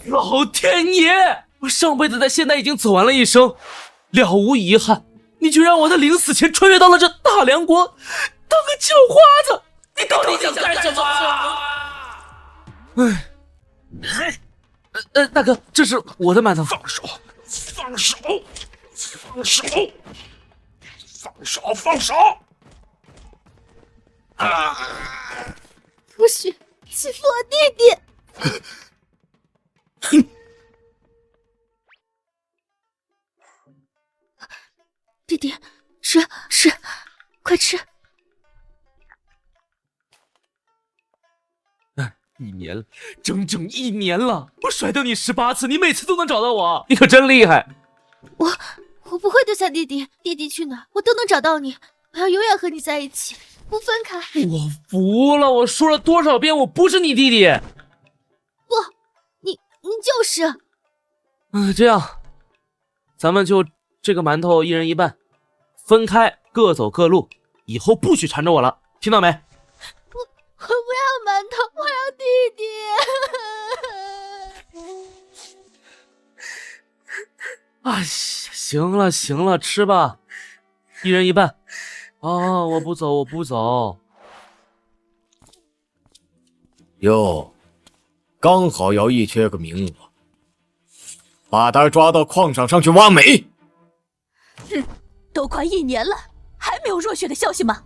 老天爷！我上辈子在现代已经走完了一生，了无遗憾。你却让我在临死前穿越到了这大梁国，当个叫花子！你到底想干什么？大哥，这是我的馒头。放手！放手！放手！放手！放手！啊！不许欺负我弟弟！哼！弟弟，吃，快吃！1年了，整整1年了，我甩掉你18次，你每次都能找到我，你可真厉害！我不会丢下弟弟，弟弟去哪我都能找到你，我要永远和你在一起，不分开。我服了，我说了多少遍我不是你弟弟？不，你就是。这样，咱们就这个馒头一人一半，分开各走各路，以后不许缠着我了，听到没？我不要馒头，我要弟弟。哎呀，行了，吃吧，一人一半。哦，我不走。哟，刚好姚毅缺个名额，把他抓到矿场上去挖煤。都快1年了，还没有若雪的消息吗？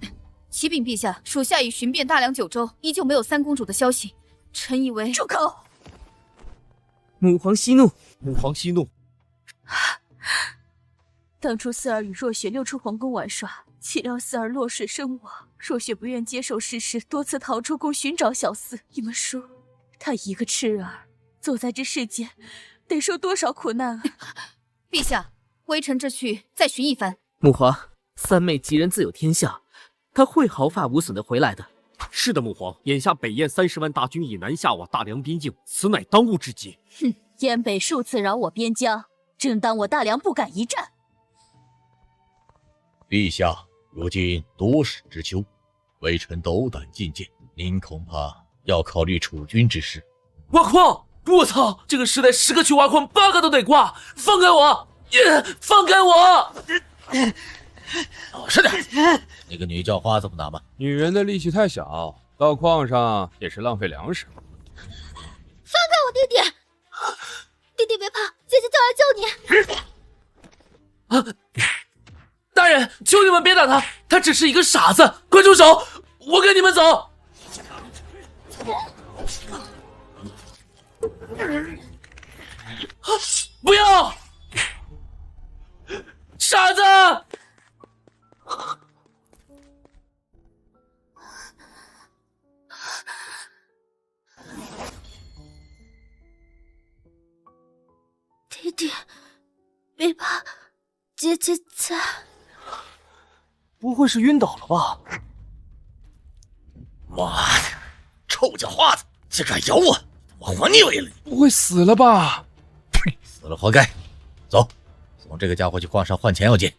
启禀陛下，属下已寻遍大梁9州，依旧没有三公主的消息。臣以为……住口！母皇息怒。当初四儿与若雪溜出皇宫玩耍，岂料四儿落水身亡。若雪不愿接受事实，多次逃出宫寻找小四。你们说，她一个痴儿，走在这世间，得受多少苦难啊！陛下，微臣这去再寻一番。母皇，三妹吉人自有天相，她会毫发无损的回来的。是的，母皇，眼下北燕30万大军已南下我大梁边境，此乃当务之急。哼，燕北数次扰我边疆，正当我大梁不敢一战。陛下，如今多事之秋，微臣斗胆进谏，您恐怕要考虑储君之事。挖矿！我操！这个时代10个去挖矿，8个都得挂！放开我！放开我！老实点！那个女叫花怎么拿吗？女人的力气太小，到矿上也是浪费粮食。放开我弟弟！弟弟别怕，姐姐就来救你。大人，求你们别打他，他只是一个傻子，快住手！我跟你们走。不要！傻子！弟弟，别怕，姐姐在。不会是晕倒了吧？妈的，臭叫花子，竟敢咬我！我还你为了你！不会死了吧？呸！死了活该！走，送这个家伙去矿上换钱要紧。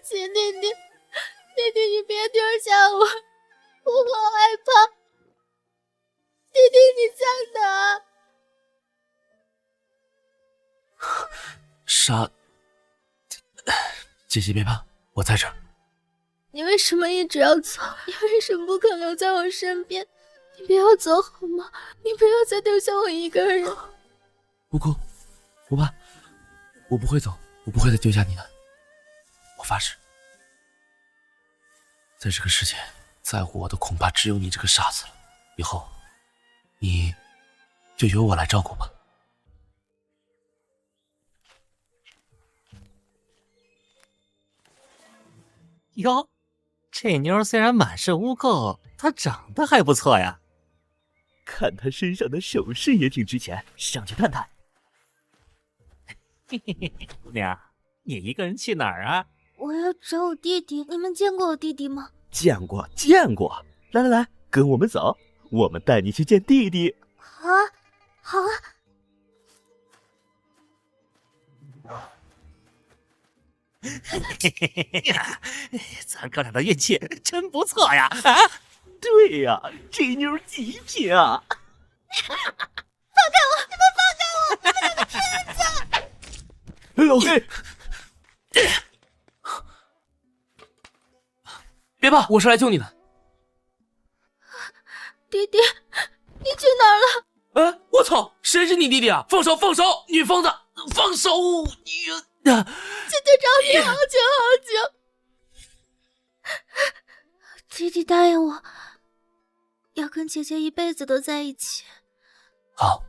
弟弟，弟弟，你别丢下我，我好害怕。弟弟，你在哪？傻，姐姐别怕，我在这儿。你为什么一直要走？你为什么不肯留在我身边？你不要走好吗？你不要再丢下我一个人。不哭，不怕，我不会走，我不会再丢下你的，我发誓。在这个世界，在乎我的恐怕只有你这个傻子了。以后，你就由我来照顾吧。哟，这妞虽然满是污垢，她长得还不错呀。看她身上的首饰也挺值钱，上去探探。嘿嘿嘿，姑娘，你一个人去哪儿啊？我要找我弟弟，你们见过我弟弟吗？见过，见过。来来来，跟我们走，我们带你去见弟弟。好啊，好啊。咱哥俩的运气真不错呀！啊，对呀，这妞极品啊！放开我！你们放开我！你们两个骗子！老黑，别怕，我是来救你的。弟弟，你去哪儿了？哎，我操，谁是你弟弟啊？放手，放手，女疯子，放手！姐姐找你好久好久。弟弟答应我，要跟姐姐一辈子都在一起。好，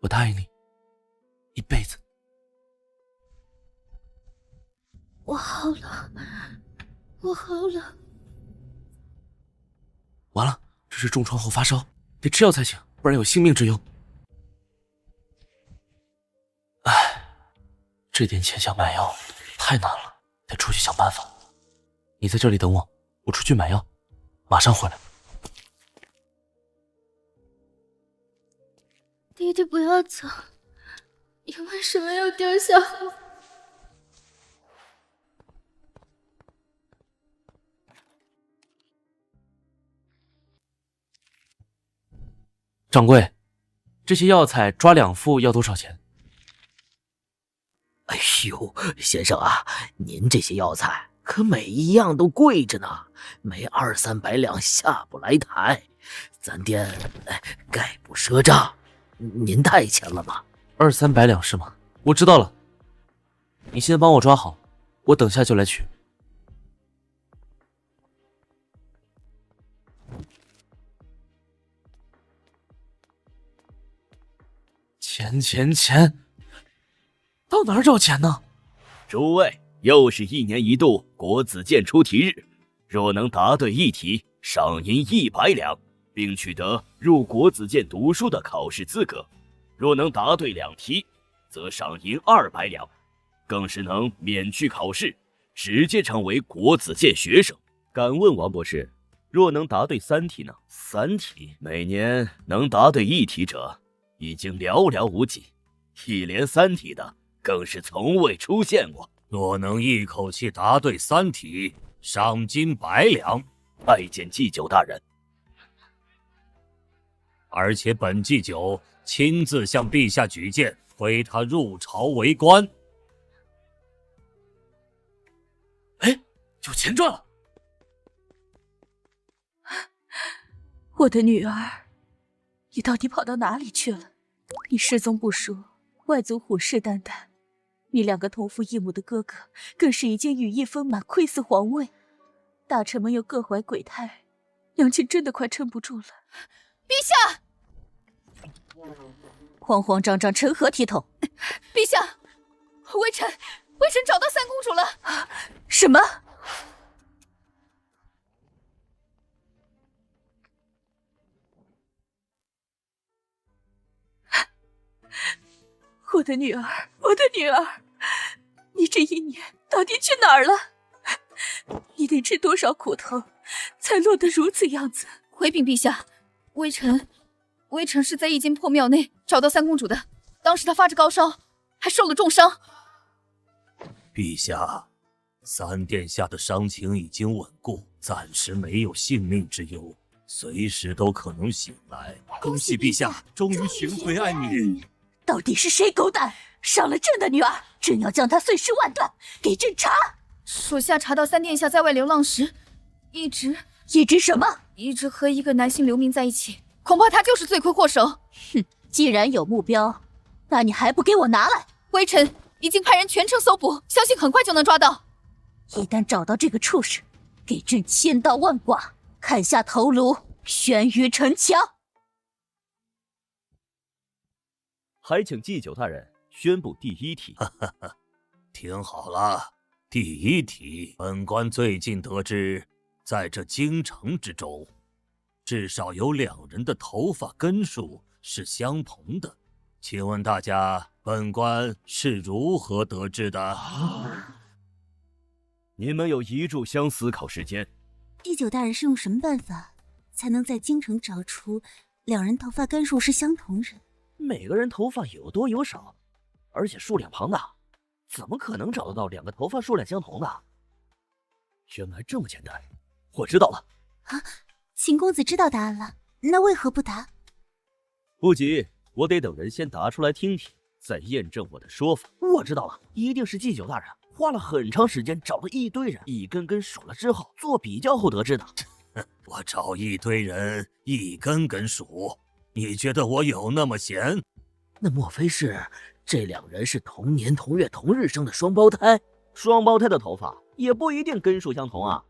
我答应你，一辈子。我好了，我好了。完了，这是重创后发烧，得吃药才行，不然有性命之忧。唉，这点钱想买药太难了，得出去想办法。你在这里等我，我出去买药，马上回来。弟弟不要走，你为什么要丢下我？掌柜，这些药材抓2副要多少钱？哎呦，先生啊，您这些药材可每一样都贵着呢，没200-300两下不来台。咱店概不赊账，您带钱了吗？200-300两是吗？我知道了，你先帮我抓好，我等下就来取。钱，到哪儿找钱呢？诸位，又是1年1度国子监出题日，若能答对一题，赏银100两，并取得入国子监读书的考试资格；若能答对2题，则赏银200两，更是能免去考试，直接成为国子监学生。敢问王博士，若能答对3题呢？3题，每年能答对1题者已经寥寥无几，一连3题的更是从未出现过。若能一口气答对3题，赏金100两。拜见祭酒大人。而且本祭酒亲自向陛下举荐，推他入朝为官。哎，有钱赚了！我的女儿，你到底跑到哪里去了？你失踪不说，外族虎视眈眈，你2个同父异母的哥哥更是已经羽翼丰满，窥伺皇位，大臣们又各怀鬼胎，娘亲真的快撑不住了。陛下，慌慌张张，成何体统？陛下，微臣找到3公主了。什么？我的女儿，你这1年到底去哪儿了？你得吃多少苦头，才落得如此样子？回禀陛下，微臣是在一间破庙内找到3公主的，当时她发着高烧，还受了重伤。陛下，3殿下的伤情已经稳固，暂时没有性命之忧，随时都可能醒来。恭喜陛下，终于寻回爱女。到底是谁狗胆伤了朕的女儿？朕要将她碎尸万段，给朕查！属下查到3殿下在外流浪时，一直什么？一直和一个男性流民在一起，恐怕他就是罪魁祸首。哼，既然有目标，那你还不给我拿来？微臣已经派人全城搜捕，相信很快就能抓到。一旦找到这个畜生，给朕千刀万剐，砍下头颅，悬于城墙。还请祭酒大人宣布第1题。听好了，第一题，本官最近得知，在这京城之中，至少有2人的头发根数是相同的。请问大家，本官是如何得知的？你们有1炷香思考时间。第九大人是用什么办法才能在京城找出2人头发根数是相同人？每个人头发有多有少，而且数量庞大，怎么可能找得到2个头发数量相同的？原来这么简单，我知道了。啊，秦公子知道答案了，那为何不答？不急，我得等人先答出来听听，再验证我的说法。我知道了，一定是祭酒大人花了很长时间找了一堆人，一根根数了之后做比较后得知的。我找一堆人一根根数，你觉得我有那么闲？那莫非是这2人是同年同月同日生的双胞胎？双胞胎的头发也不一定根数相同啊。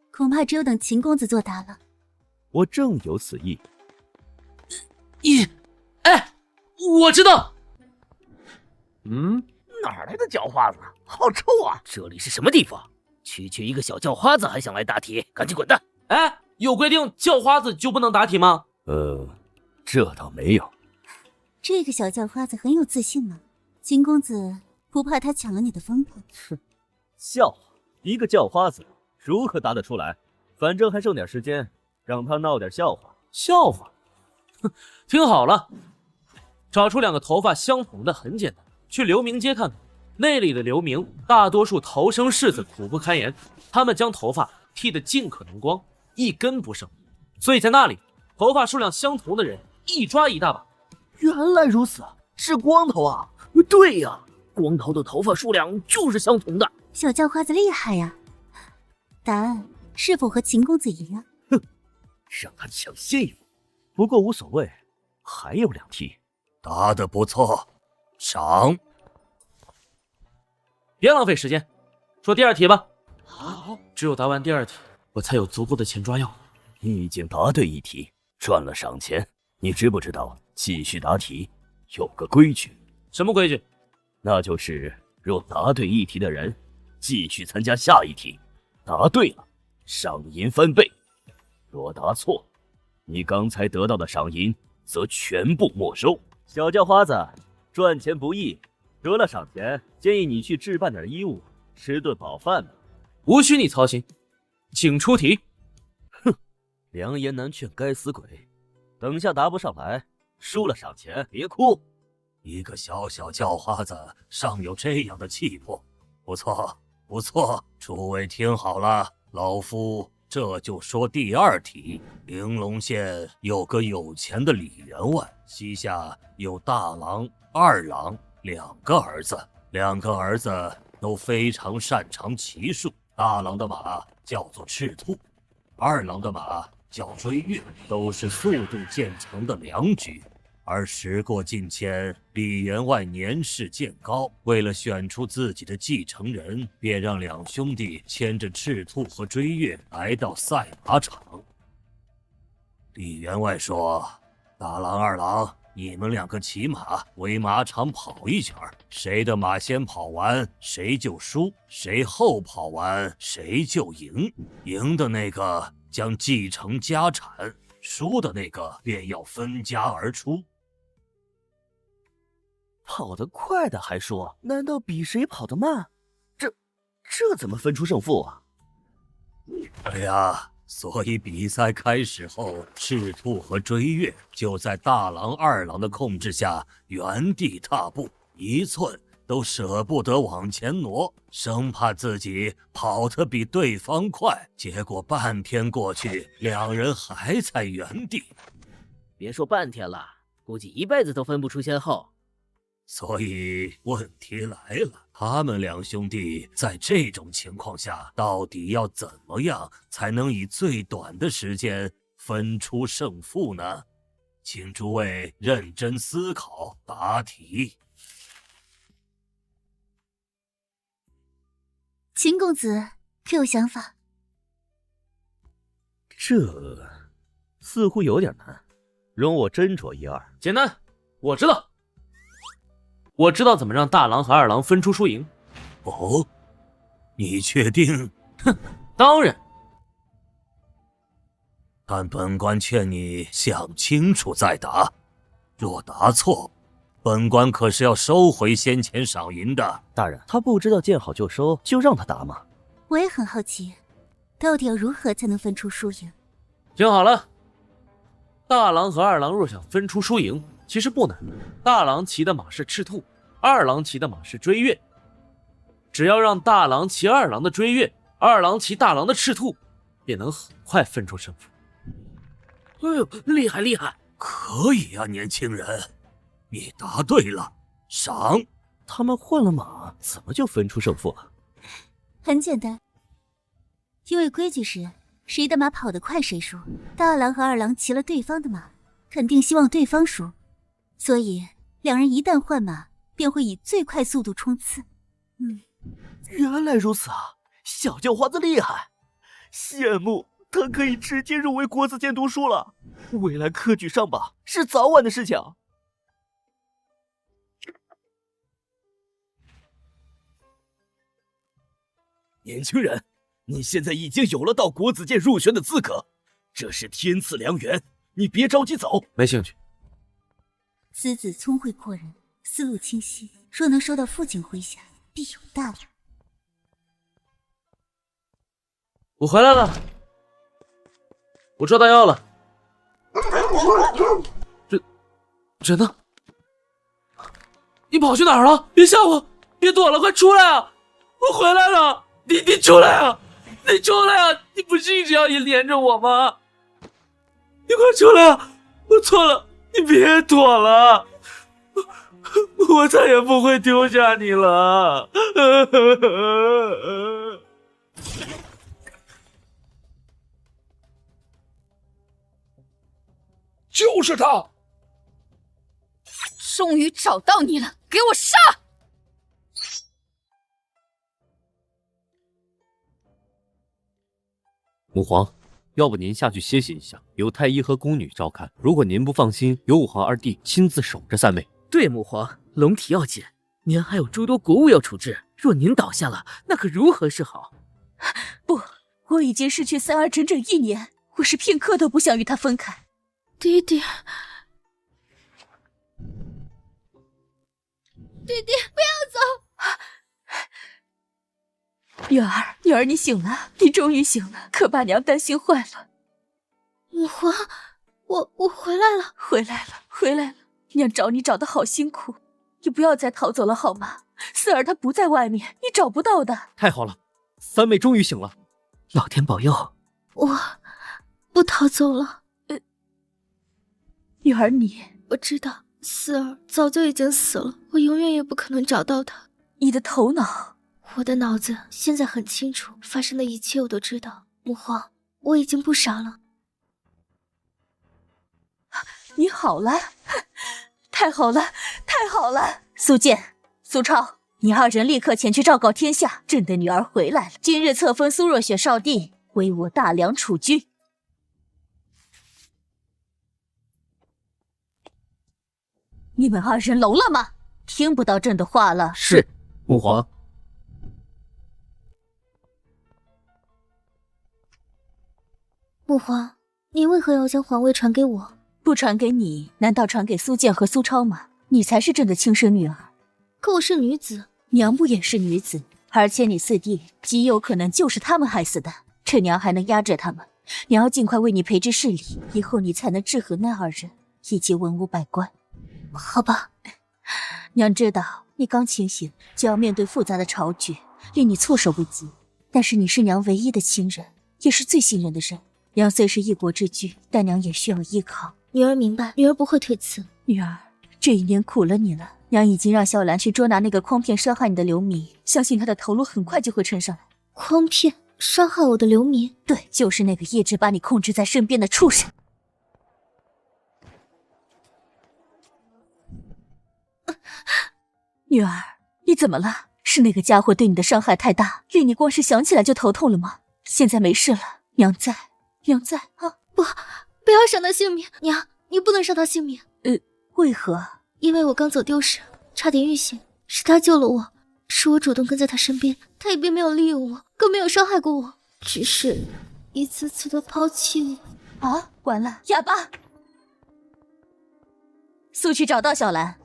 恐怕只有等秦公子作答了。我正有此意。哎，我知道。哪来的叫花子？好臭啊！这里是什么地方？区区一个小叫花子还想来答题？赶紧滚蛋！哎，有规定叫花子就不能答题吗？这倒没有。这个小叫花子很有自信嘛，秦公子不怕他抢了你的风头？哼，笑话，一个叫花子如何答得出来？反正还剩点时间，让他闹点笑话。笑话？哼，听好了，找出2个头发相同的很简单，去流民街看看，那里的流民大多数逃生世子苦不堪言，他们将头发剃得尽可能光，一根不剩，所以在那里头发数量相同的人一抓一大把。原来如此，是光头啊！对呀，光头的头发数量就是相同的。小叫花子厉害呀！答案是否和秦公子一样？哼，让他抢先一步。不过无所谓，还有2题。答得不错，赏。别浪费时间，说第2题吧。好，只有答完第2题，我才有足够的钱抓药。你已经答对1题，赚了赏钱。你知不知道继续答题有个规矩？什么规矩？那就是若答对1题的人继续参加下一题，答对了赏银翻倍，若答错，你刚才得到的赏银则全部没收。小叫花子，赚钱不易，得了赏钱，建议你去置办点衣物，吃顿饱饭吧。无需你操心，请出题。哼，良言难劝该死鬼，等下答不上来，输了赏钱别哭。一个小小叫花子尚有这样的气魄，不错不错。诸位听好了，老夫这就说第2题。玲珑县有个有钱的李员外，膝下有大郎、二郎2个儿子，2个儿子都非常擅长骑术。大郎的马叫做赤兔，二郎的马叫追月，都是速度见长的良驹。而时过境迁，李员外年事渐高，为了选出自己的继承人，便让2兄弟牵着赤兔和追月来到赛马场。李员外说：“大郎、二郎，你们2个骑马围马场跑一圈，谁的马先跑完，谁就输；谁后跑完，谁就赢。赢的那个将继承家产，输的那个便要分家而出。”跑得快的还说，难道比谁跑得慢？这怎么分出胜负啊？哎呀，所以比赛开始后，赤兔和追月就在大郎、二郎的控制下原地踏步，一寸都舍不得往前挪，生怕自己跑得比对方快。结果半天过去，2人还在原地。别说半天了，估计一辈子都分不出先后。所以问题来了，他们2兄弟在这种情况下，到底要怎么样才能以最短的时间分出胜负呢？请诸位认真思考，答题。秦公子可有想法？似乎有点难，容我斟酌一二。简单，我知道，我知道怎么让大郎和二郎分出输赢。哦，你确定？哼，当然。但本官劝你想清楚再答，若答错，本官可是要收回先前赏银的。大人，他不知道见好就收，就让他答吗？我也很好奇，到底要如何才能分出输赢？听好了，大郎和二郎若想分出输赢，其实不难。大郎骑的马是赤兔，二郎骑的马是追月。只要让大郎骑二郎的追月，二郎骑大郎的赤兔，便能很快分出胜负。哎呦，厉害厉害！可以啊，年轻人，你答对了，赏。他们换了马，怎么就分出胜负了？很简单，因为规矩是谁的马跑得快谁输。大郎和二郎骑了对方的马，肯定希望对方输，所以两人一旦换马，便会以最快速度冲刺。原来如此啊，小叫花子厉害，羡慕。他可以直接入围国子监读书了，未来科举上榜是早晚的事情。年轻人，你现在已经有了到国子监入选的资格，这是天赐良缘，你别着急走。没兴趣。此子聪慧过人，思路清晰，若能收到父亲麾下，必有大量。我回来了。我抓到药了，人呢？你跑去哪儿了？别吓我，别躲了，快出来啊！我回来了，你出来啊！你出来啊！你不是一直要连着我吗？你快出来啊！我错了，你别躲了，我再也不会丢下你了。就是他！终于找到你了，给我杀！母皇，要不您下去歇息一下，有太医和宫女照看。如果您不放心，有武皇二弟亲自守着三位。对，母皇，龙体要紧，您还有诸多国务要处置。若您倒下了，那可如何是好？不，我已经失去三儿整整1年，我是片刻都不想与他分开。弟弟，弟弟，不要走！女儿，女儿，你醒了，你终于醒了，可把娘担心坏了。母皇，我回来了，回来了，回来了。娘找你找得好辛苦，你不要再逃走了好吗？四儿她不在外面，你找不到的。太好了，三妹终于醒了，老天保佑。我不逃走了。女儿你，我知道四儿早就已经死了，我永远也不可能找到他。你的头脑，我的脑子现在很清楚，发生的一切我都知道。母皇，我已经不傻了。你好了，太好了，太好了！苏建、苏超，你二人立刻前去昭告天下，朕的女儿回来了。今日册封苏若雪少帝为我大梁储君。你们二人聋了吗？听不到朕的话了？是，母皇。母皇，您为何要将皇位传给我？不传给你，难道传给苏建和苏超吗？你才是朕的亲生女儿。可我是女子，娘不也是女子？而且你四弟极有可能就是他们害死的。这娘还能压制他们，娘要尽快为你培植势力，以后你才能制衡那二人以及文武百官。好吧，娘知道你刚清醒，就要面对复杂的朝局，令你措手不及。但是你是娘唯一的亲人，也是最信任的人。娘虽是一国之君，但娘也需要依靠。女儿明白，女儿不会推辞。女儿，这1年苦了你了。娘已经让小兰去捉拿那个诓骗伤害你的流民，相信他的头颅很快就会呈上来。诓骗伤害我的流民？对，就是那个一直把你控制在身边的畜生。女儿，你怎么了？是那个家伙对你的伤害太大，令你光是想起来就头痛了吗？现在没事了，娘在，娘在啊！不不要伤他性命，娘，你不能伤他性命。为何？因为我刚走丢时差点遇险，是他救了我，是我主动跟在他身边，他也并没有利用我，更没有伤害过我，只是一次次的抛弃我。啊，完了，哑巴！速去找到小兰，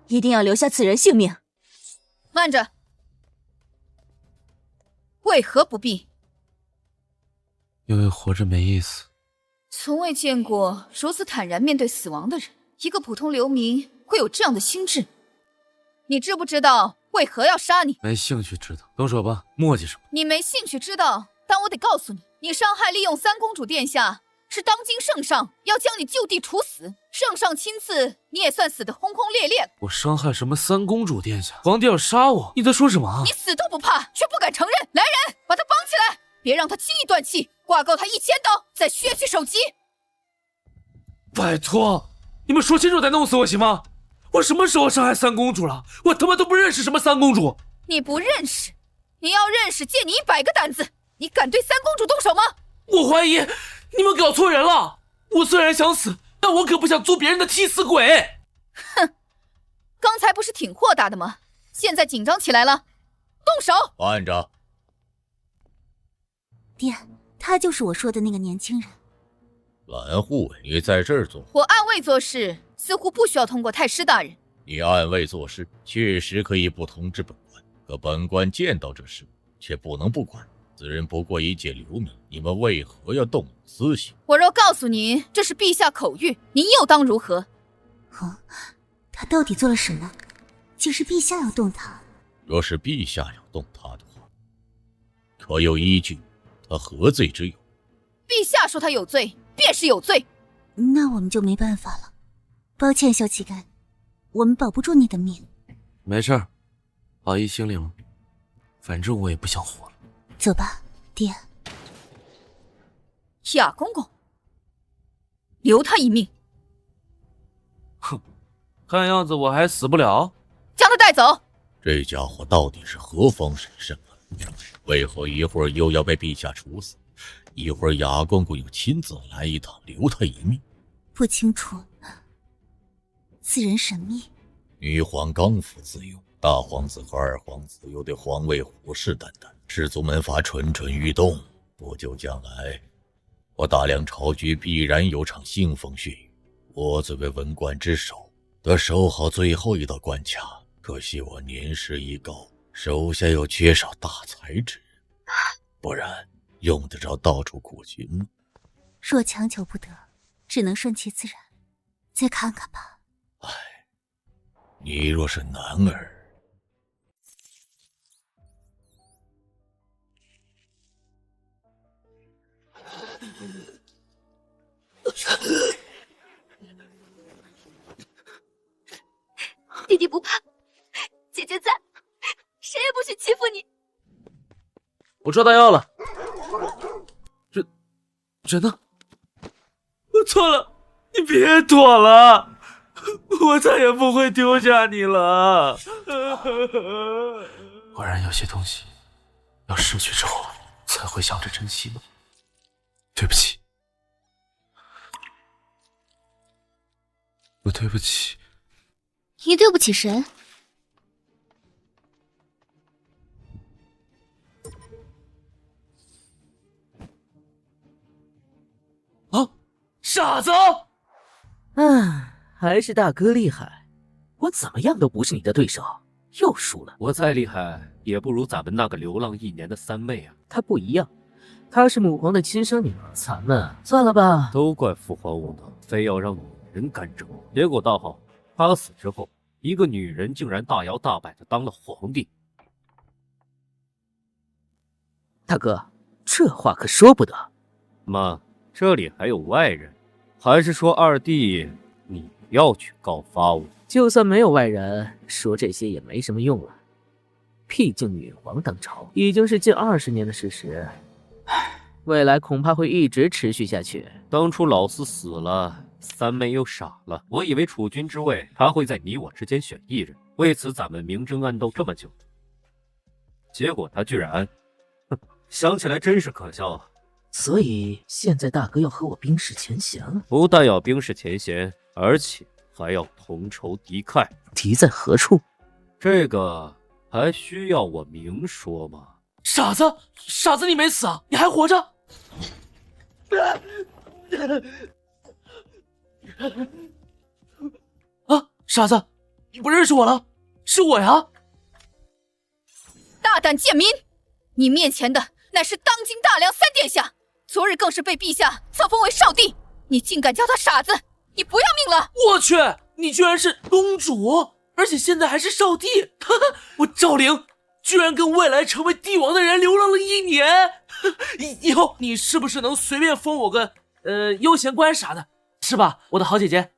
一定要留下此人性命。慢着，为何不必？因为活着没意思。从未见过如此坦然面对死亡的人，一个普通流民会有这样的心智。你知不知道为何要杀你？没兴趣知道，动手吧，磨叽什么？你没兴趣知道，但我得告诉你，你伤害利用三公主殿下，是当今圣上要将你就地处死。圣上亲赐，你也算死得轰轰烈烈。我伤害什么三公主殿下？皇帝要杀我？你在说什么啊？你死都不怕，却不敢承认。来人，把他绑起来，别让他轻易断气，挂告他1000刀，再削去首级。拜托，你们说清楚再弄死我行吗？我什么时候伤害三公主了？我他妈都不认识什么三公主。你不认识？你要认识，借你100个胆子。你敢对三公主动手吗？我怀疑你们搞错人了。我虽然想死，但我可不想做别人的替死鬼。哼，刚才不是挺豁达的吗？现在紧张起来了，动手！慢着，爹，他就是我说的那个年轻人。蓝护，你在这儿做？我暗卫做事，似乎不需要通过太师大人。你暗卫做事，确实可以不通知本官，可本官见到这事，却不能不管。此人不过一介流民，你们为何要动私刑？我若告诉您这是陛下口谕，您又当如何？他到底做了什么？既是陛下要动他，若是陛下要动他的话，可有依据？他何罪之有？陛下说他有罪，便是有罪。那我们就没办法了。抱歉，小乞丐，我们保不住你的命。没事儿，好意心领了。反正我也不想活了。走吧，爹。哑公公，留他一命。哼，看样子我还死不了。将他带走。这家伙到底是何方神圣啊？为何一会儿又要被陛下处死，一会儿哑公公又亲自来一趟，留他一命？不清楚，此人神秘。女皇刚服自由，大皇子和二皇子又对皇位虎视眈眈，氏族门阀蠢蠢欲动。不久将来，我大梁朝局必然有场腥风血雨。我作为文官之首，得守好最后一道关卡。可惜我年事已高，手下又缺少大才之人，不然用得着到处苦寻吗？若强求不得，只能顺其自然。再看看吧。你若是男儿，弟弟不怕，姐姐在，谁也不许欺负你。我抓到药了。人呢？我错了，你别躲了，我再也不会丢下你了。果然有些东西要失去之后才会想着珍惜吗？对不起，我对不起。你对不起谁？啊，傻子！还是大哥厉害，我怎么样都不是你的对手，又输了。我再厉害，也不如咱们那个流浪1年的三妹啊。她不一样，她是母皇的亲生女儿，咱们算了吧。都怪父皇无能，非要让女人干政，结果倒好，她死之后，一个女人竟然大摇大摆的当了皇帝。大哥，这话可说不得。妈，这里还有外人，还是说二弟你要去告发我？就算没有外人，说这些也没什么用了。毕竟女皇当朝已经是近20年的事实，未来恐怕会一直持续下去。当初老四死了，三妹又傻了，我以为储君之位他会在你我之间选一人，为此咱们明争暗斗这么久，结果他居然，想起来真是可笑啊！所以现在大哥要和我冰释前嫌了？不但要冰释前嫌，而且还要同仇敌忾。敌在何处？这个还需要我明说吗？傻子，傻子，你没死啊？你还活着？啊，傻子，你不认识我了？是我呀！大胆贱民，你面前的乃是当今大梁三殿下，昨日更是被陛下册封为少帝，你竟敢叫他傻子，你不要命了！我去，你居然是公主，而且现在还是少帝！我赵灵居然跟未来成为帝王的人流浪了1年，以后你是不是能随便封我个悠闲官啥的，是吧，我的好姐姐？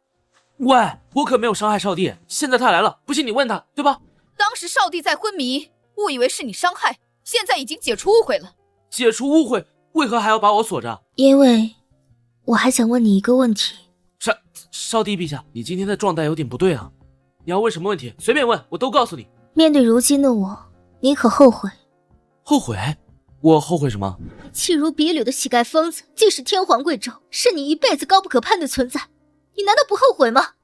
喂，我可没有伤害少帝，现在他来了，不信你问他，对吧？当时少帝在昏迷，误以为是你伤害，现在已经解除误会了。解除误会，为何还要把我锁着？因为我还想问你一个问题。少帝陛下，你今天的状态有点不对啊！你要问什么问题，随便问，我都告诉你。面对如今的我，你可后悔？后悔？我后悔什么？弃如敝履的乞丐疯子，竟是天皇贵胄，是你一辈子高不可攀的存在，你难道不后悔吗？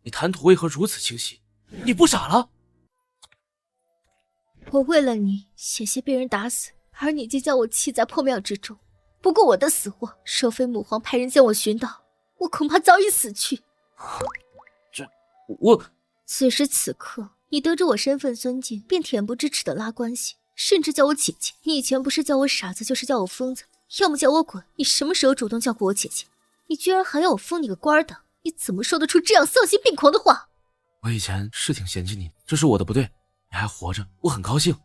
你谈吐为何如此清晰？你不傻了？我为了你险些被人打死，而你竟将我弃在破庙之中。不过我的死活，若非母皇派人将我寻到，我恐怕早已死去。此时此刻，你得知我身份尊敬，便恬不知耻的拉关系，甚至叫我姐姐。你以前不是叫我傻子，就是叫我疯子，要么叫我滚。你什么时候主动叫过我姐姐？你居然还要我封你个官的？你怎么说得出这样丧心病狂的话？我以前是挺嫌弃你，这是我的不对。你还活着，我很高兴。你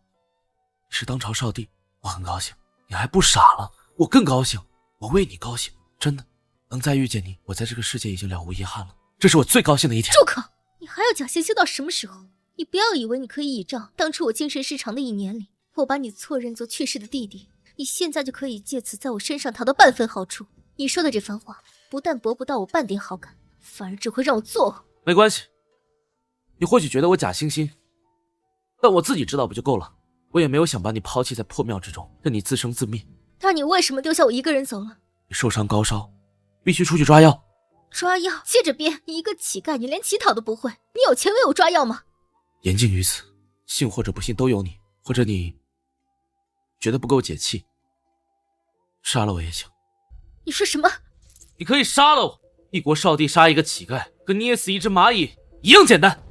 是当朝少帝，我很高兴。你还不傻了，我更高兴。我为你高兴，真的。能再遇见你，我在这个世界已经了无遗憾了。这是我最高兴的一天。住口！你还要假惺惺到什么时候？你不要以为你可以倚仗当初我精神失常的1年里，我把你错认作去世的弟弟，你现在就可以借此在我身上讨到半分好处。你说的这番话，不但博不到我半点好感，反而只会让我作呕。没关系，你或许觉得我假惺惺，但我自己知道不就够了。我也没有想把你抛弃在破庙之中，任你自生自灭。那你为什么丢下我一个人走了？你受伤高烧，必须出去抓药。抓药？接着编！你一个乞丐，你连乞讨都不会，你有钱为我抓药吗？言尽于此，信或者不信都有你，或者你觉得不够解气，杀了我也行。你说什么？你可以杀了我，一国少帝杀一个乞丐，跟捏死一只蚂蚁一样简单。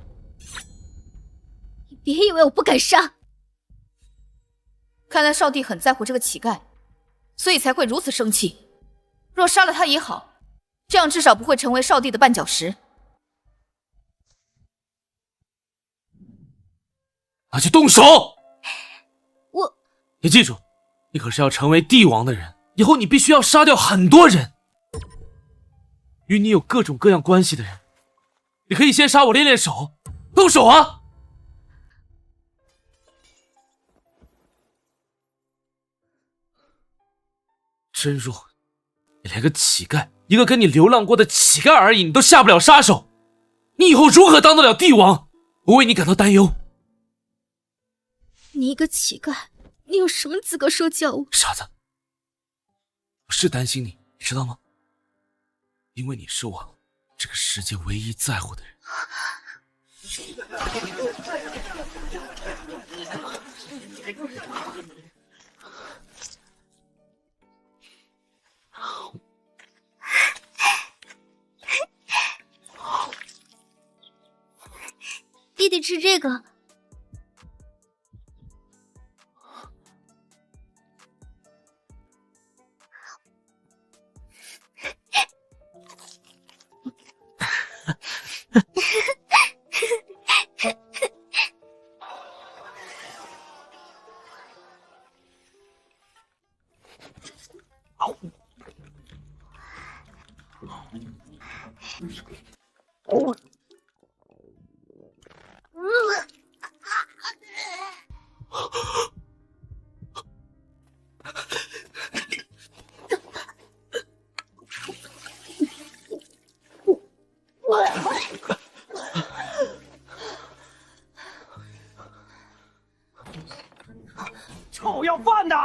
你别以为我不敢杀。看来少帝很在乎这个乞丐，所以才会如此生气。若杀了他也好，这样至少不会成为少帝的绊脚石。那就动手！我……你记住，你可是要成为帝王的人，以后你必须要杀掉很多人，与你有各种各样关系的人。你可以先杀我练练手，动手啊！真弱，你连个乞丐，一个跟你流浪过的乞丐而已，你都下不了杀手，你以后如何当得了帝王？我为你感到担忧。你一个乞丐，你有什么资格说教我？傻子，我是担心你，你知道吗？因为你是我这个世界唯一在乎的人。弟弟吃这个。臭要饭的！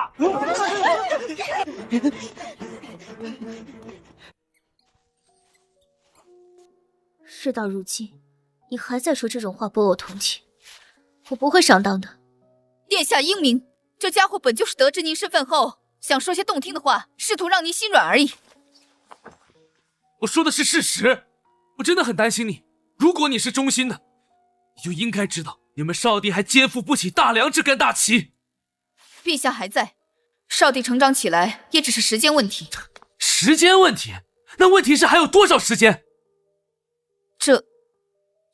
事到如今，你还在说这种话博我同情，我不会上当的。殿下英明，这家伙本就是得知您身份后，想说些动听的话，试图让您心软而已。我说的是事实，我真的很担心你。如果你是忠心的，你就应该知道，你们少帝还肩负不起大梁这杆大旗。陛下还在，少帝成长起来也只是时间问题。时间问题？那问题是还有多少时间？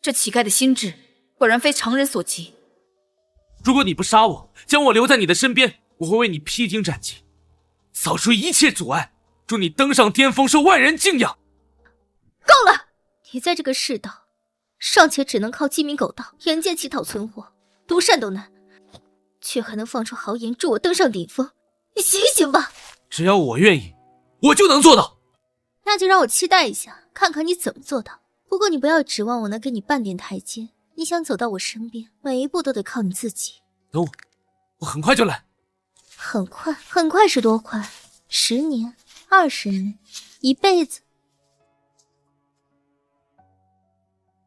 这乞丐的心智果然非常人所及。如果你不杀我，将我留在你的身边，我会为你披荆斩棘，扫除一切阻碍，助你登上巅峰，受万人敬仰。够了！你在这个世道，尚且只能靠鸡鸣狗盗、沿街乞讨存活，独善斗难，却还能放出豪言助我登上顶峰，你醒醒吧！只要我愿意，我就能做到。那就让我期待一下，看看你怎么做到。不过你不要指望我能给你半点台阶，你想走到我身边，每一步都得靠你自己。等我，我很快就来。很快？很快是多快？10年、20年、一辈子？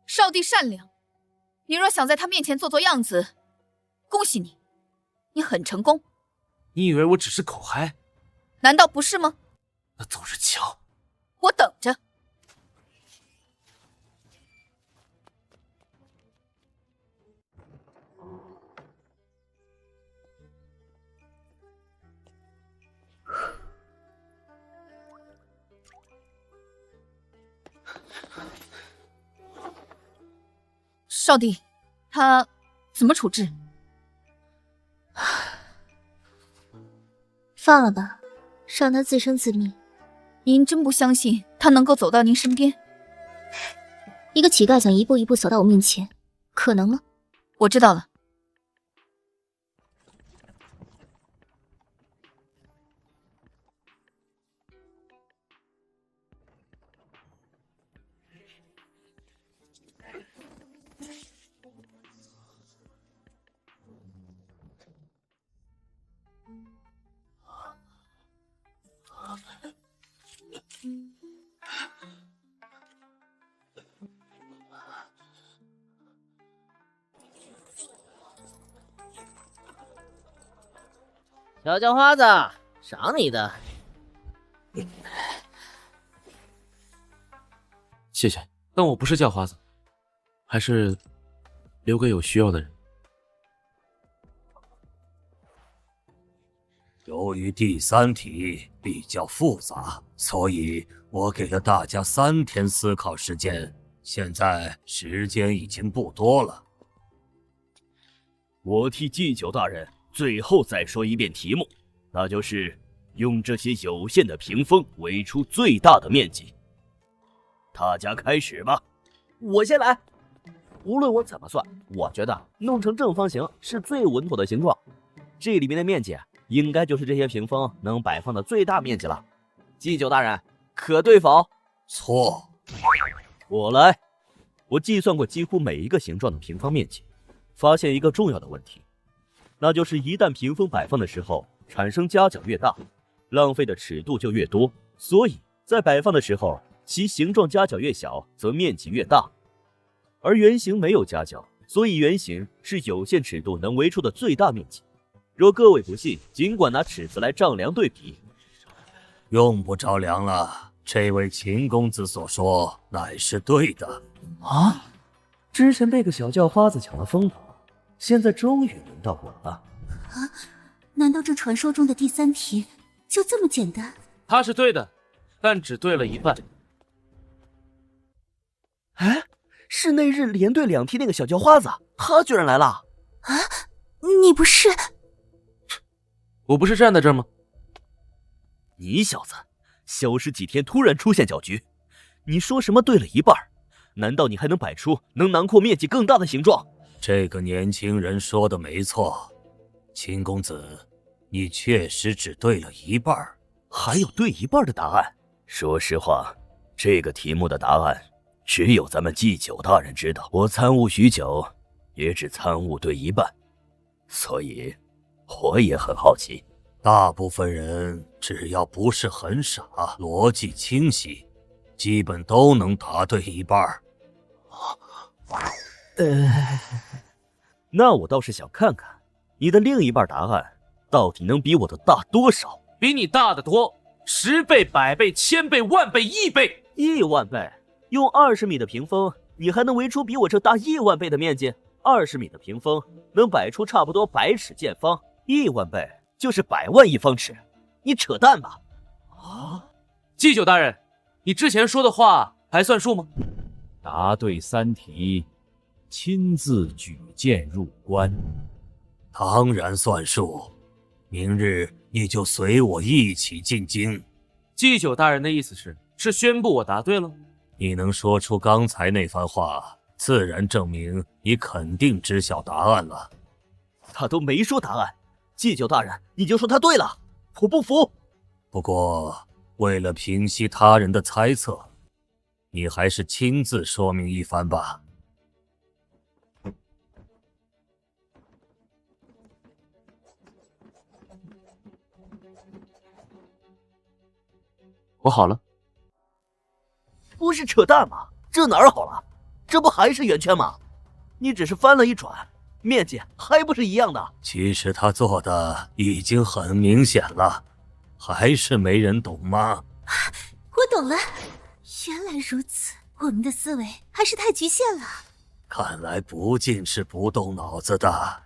少帝善良，你若想在他面前做做样子，恭喜你，你很成功。你以为我只是口嗨？难道不是吗？那走着瞧。我等着。少帝，他怎么处置？放了吧，让他自生自灭。您真不相信他能够走到您身边？一个乞丐想一步一步走到我面前，可能吗？我知道了。小叫花子，赏你的。谢谢，但我不是叫花子，还是留给有需要的人。由于第3题比较复杂，所以我给了大家3天思考时间。现在时间已经不多了。我替祭酒大人最后再说一遍题目，那就是用这些有限的屏风围出最大的面积。大家开始吧。我先来。无论我怎么算，我觉得弄成正方形是最稳妥的形状。这里面的面积应该就是这些屏风能摆放的最大面积了。祭酒大人，可对否？错。我来。我计算过几乎每一个形状的平方面积，发现一个重要的问题，那就是一旦屏风摆放的时候产生夹角越大，浪费的尺度就越多，所以在摆放的时候其形状夹角越小，则面积越大。而圆形没有夹角，所以圆形是有限尺度能围出的最大面积。若各位不信，尽管拿尺子来丈量对比。用不着量了，这位秦公子所说乃是对的。啊！之前被个小叫花子抢了风头，现在终于轮到我了。啊！难道这传说中的第3题就这么简单？他是对的，但只对了一半。哎，是那日连对2题那个小叫花子，他居然来了！啊！你不是？我不是站在这儿吗？你小子，消失几天突然出现搅局，你说什么对了一半？难道你还能摆出能囊括面积更大的形状？这个年轻人说的没错，秦公子，你确实只对了一半。还有对一半的答案？说实话，这个题目的答案只有咱们祭酒大人知道。我参悟许久，也只参悟对一半，所以我也很好奇。大部分人只要不是很傻，逻辑清晰，基本都能答对一半。那我倒是想看看你的另一半答案到底能比我的大多少？比你大得多，10倍、100倍、1000倍、10000倍、1倍。10000倍，用20米的屏风，你还能围出比我这大10000倍的面积？20米的屏风能摆出差不多100尺见方，10000倍就是100万1方尺，你扯淡吧？祭酒大人，你之前说的话还算数吗？答对3题，亲自举荐入关。当然算数，明日你就随我一起进京。祭酒大人的意思是宣布我答对了？你能说出刚才那番话，自然证明你肯定知晓答案了。他都没说答案，祭酒大人你就说他对了，我不服。不过为了平息他人的猜测，你还是亲自说明一番吧。我好了。不是扯淡吗？这哪儿好了？这不还是圆圈吗？你只是翻了一转，面积还不是一样的。其实他做的已经很明显了，还是没人懂吗？我懂了，原来如此，我们的思维还是太局限了。看来不尽是不动脑子的。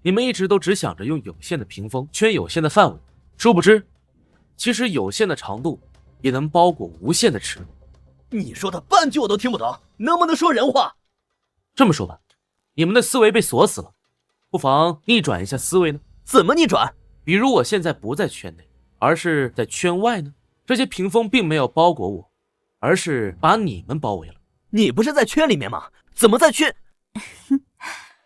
你们一直都只想着用有限的屏风圈有限的范围，殊不知其实有限的长度也能包裹无限的尺度。你说的半句我都听不懂，能不能说人话？这么说吧，你们的思维被锁死了，不妨逆转一下思维呢？怎么逆转？比如我现在不在圈内，而是在圈外呢？这些屏风并没有包裹我，而是把你们包围了。你不是在圈里面吗？怎么在圈？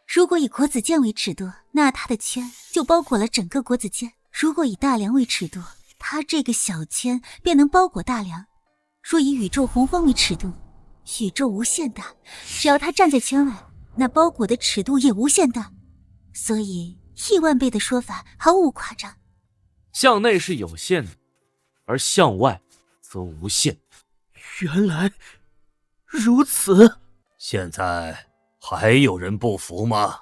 如果以国子监为尺度，那它的圈就包裹了整个国子监；如果以大梁为尺度，它这个小圈便能包裹大梁。若以宇宙洪荒为尺度，宇宙无限大，只要它站在圈外，那包裹的尺度也无限大。所以10000倍的说法毫无夸张。向内是有限的，而向外则无限。原来如此。现在还有人不服吗？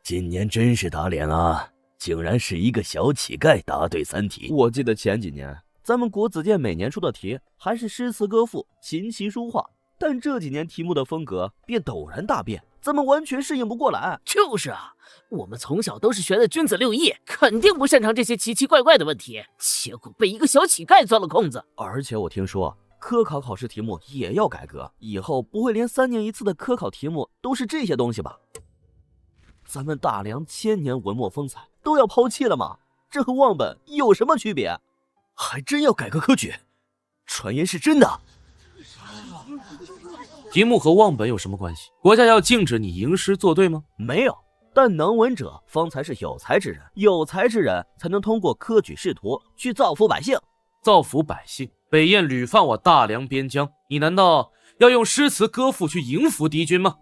今年真是打脸啊，竟然是一个小乞丐答对3题。我记得前几年咱们国子监每年出的题还是诗词歌赋、琴棋书画，但这几年题目的风格便陡然大变，咱们完全适应不过来。就是啊，我们从小都是学的君子6艺，肯定不擅长这些奇奇怪怪的问题，结果被一个小乞丐钻了空子。而且我听说科考考试题目也要改革，以后不会连3年1次的科考题目都是这些东西吧？咱们大梁1000年文墨风采都要抛弃了吗？这和忘本有什么区别？还真要改革科举？传言是真的？题目和忘本有什么关系？国家要禁止你吟诗作对吗？没有，但能文者方才是有才之人，有才之人才能通过科举仕途去造福百姓。造福百姓，北燕屡犯我大梁边疆，你难道要用诗词歌赋去迎服敌军吗？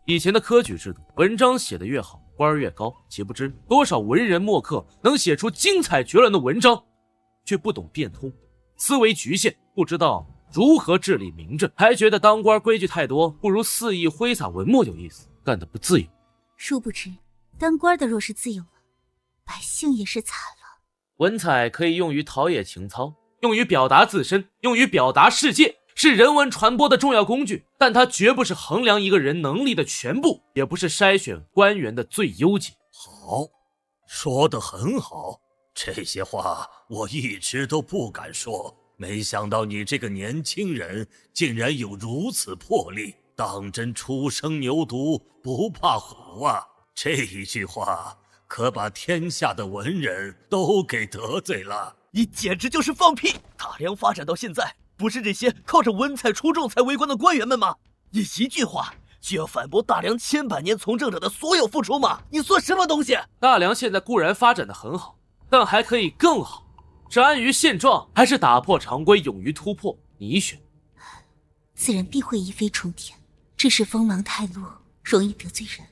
以前的科举制度，文章写得越好，官儿越高，岂不知多少文人墨客能写出精彩绝伦的文章，却不懂变通，思维局限，不知道如何治理民政，还觉得当官规矩太多，不如肆意挥洒文墨有意思，干得不自由。殊不知，当官的若是自由了，百姓也是惨了。文采可以用于陶冶情操，用于表达自身，用于表达世界，是人文传播的重要工具，但它绝不是衡量一个人能力的全部，也不是筛选官员的最优解。好，说得很好，这些话我一直都不敢说，没想到你这个年轻人竟然有如此魄力，当真初生牛犊不怕虎啊！这一句话可把天下的文人都给得罪了。你简直就是放屁！大梁发展到现在，不是这些靠着文采出众才为官的官员们吗？你一句话就要反驳大梁千百年从政者的所有付出吗？你算什么东西？大梁现在固然发展得很好，但还可以更好，是安于现状，还是打破常规，勇于突破？你选。此人必会一飞冲天，只是锋芒太露，容易得罪人。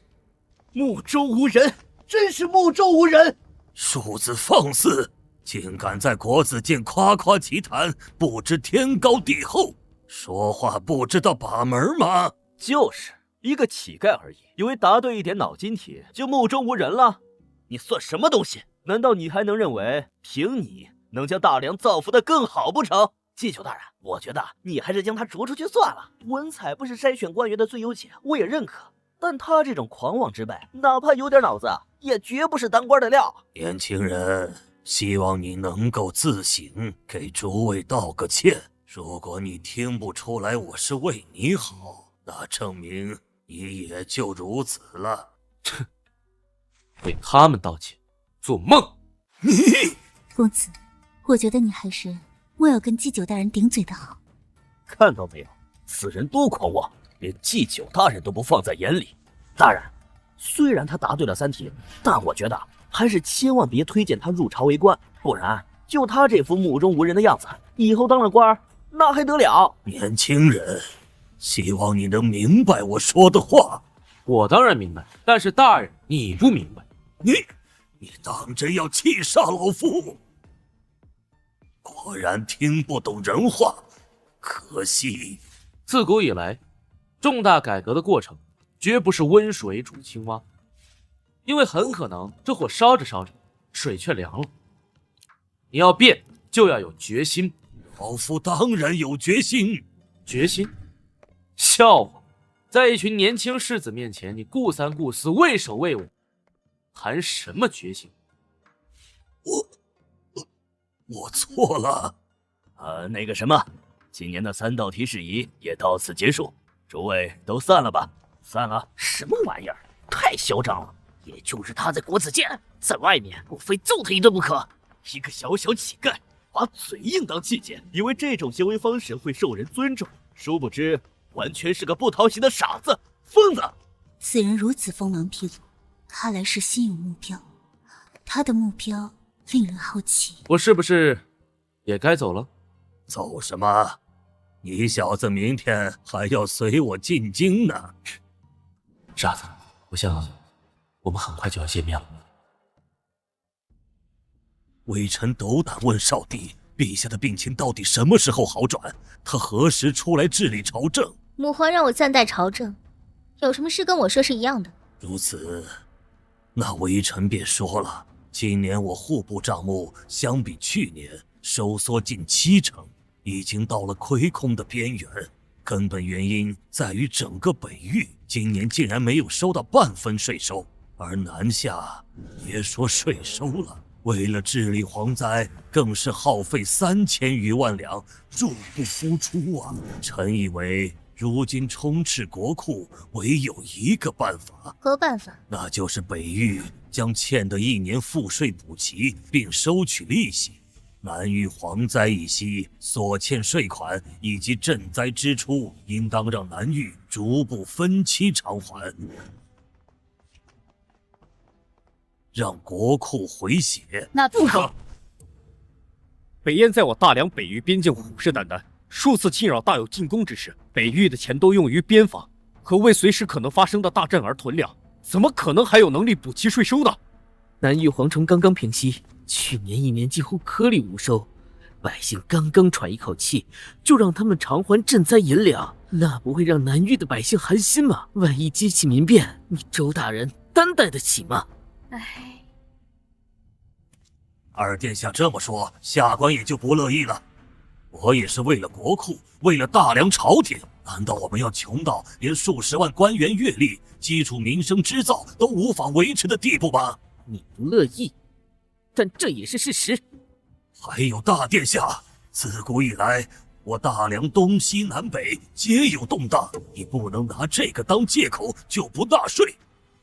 目中无人，真是目中无人！鼠子放肆，竟敢在国子监夸夸其谈，不知天高地厚！说话不知道把门吗？就是一个乞丐而已，以为答对一点脑筋题就目中无人了？你算什么东西？难道你还能认为凭你能将大梁造福得更好不成？祭酒大人，我觉得你还是将他逐出去算了。文采不是筛选官员的最优解，我也认可。但他这种狂妄之辈，哪怕有点脑子，也绝不是当官的料。年轻人，希望你能够自省，给诸位道个歉。如果你听不出来我是为你好，那证明你也就如此了。哼，为他们道歉，做梦！你公子，我觉得你还是莫要跟祭酒大人顶嘴的好。看到没有，此人多狂妄，连祭酒大人都不放在眼里。大人，虽然他答对了3题，但我觉得还是千万别推荐他入朝为官，不然就他这副目中无人的样子，以后当了官那还得了？年轻人，希望你能明白我说的话。我当然明白，但是大人你不明白。你当真要气杀老夫？果然听不懂人话，可惜。自古以来，重大改革的过程绝不是温水煮青蛙，因为很可能这火烧着烧着，水却凉了。你要变，就要有决心。老夫当然有决心。决心？笑话！在一群年轻士子面前，你顾三顾四，畏首畏尾，谈什么决心？我错了。那个什么，今年的3道题事宜也到此结束，诸位都散了吧。散了？什么玩意儿？太嚣张了！也就是他在国子监，在外面我非揍他一顿不可。一个小小乞丐，把嘴硬当器械，以为这种行为方式会受人尊重，殊不知完全是个不讨喜的傻子、疯子。此人如此锋芒毕露，看来是心有目标。他的目标令人好奇。我是不是也该走了？走什么？你小子明天还要随我进京呢。傻子，我想我们很快就要见面了。微臣斗胆问少帝，陛下的病情到底什么时候好转？他何时出来治理朝政？母皇让我暂代朝政，有什么事跟我说是一样的。如此，那微臣便说了。今年我户部账目相比去年收缩近70%，已经到了亏空的边缘。根本原因在于整个北域今年竟然没有收到半分税收，而南下别说税收了，为了治理蝗灾，更是耗费3000余万两，入不敷出啊！臣以为如今充斥国库，唯有一个办法。何办法？那就是北域将欠的1年赋税补齐，并收取利息。南域蝗灾一息，所欠税款以及赈灾支出，应当让南域逐步分期偿还，让国库回血。那不可！北燕在我大梁北域边境虎视眈眈，数次侵扰，大有进攻之势。北域的钱都用于边防和为随时可能发生的大战而囤粮，怎么可能还有能力补齐税收呢？南域蝗虫刚刚平息，去年1年几乎颗粒无收，百姓刚刚喘一口气，就让他们偿还赈灾银两，那不会让南域的百姓寒心吗？万一激起民变，你周大人担待得起吗？唉，二殿下这么说，下官也就不乐意了。我也是为了国库，为了大梁朝廷，难道我们要穷到连数十万官员月例、基础民生织造都无法维持的地步吗？你不乐意，但这也是事实。还有大殿下，自古以来，我大梁东西南北皆有动荡，你不能拿这个当借口就不纳税，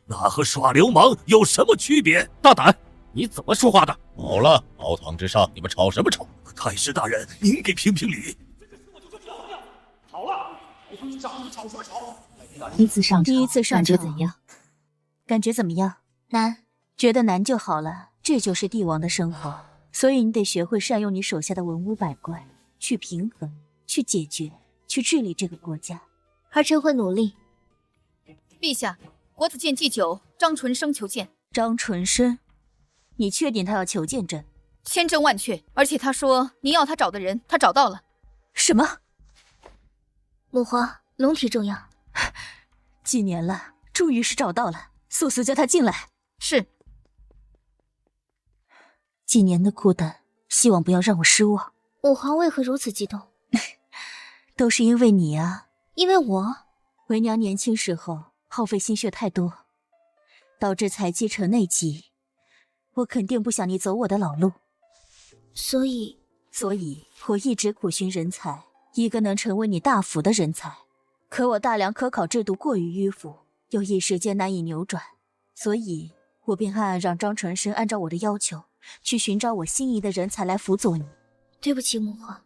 那和耍流氓有什么区别？大胆！你怎么说话的？好了，朝堂之上，你们吵什么吵？太师大人，您给评评理。好了，吵什么吵？第一次上场，感觉怎样？感觉怎么样？难。觉得难就好了，这就是帝王的生活。所以你得学会善用你手下的文武百官，去平衡，去解决，去治理这个国家。儿臣会努力。陛下，国子监祭酒张纯生求见。张纯生，你确定他要求见朕？千真万确，而且他说您要他找的人，他找到了。什么？母皇，龙体重要。几年了，终于是找到了，速速叫他进来。是。几年的孤单，希望不要让我失望。母皇为何如此激动？都是因为你啊。因为我？为娘年轻时候耗费心血太多，导致才积成内疾。我肯定不想你走我的老路。所以我一直苦寻人才，一个能成为你大辅的人才。可我大梁科考制度过于迂腐，又一时间难以扭转，所以我便暗暗让张纯生按照我的要求去寻找我心仪的人才来辅佐你。对不起，母皇，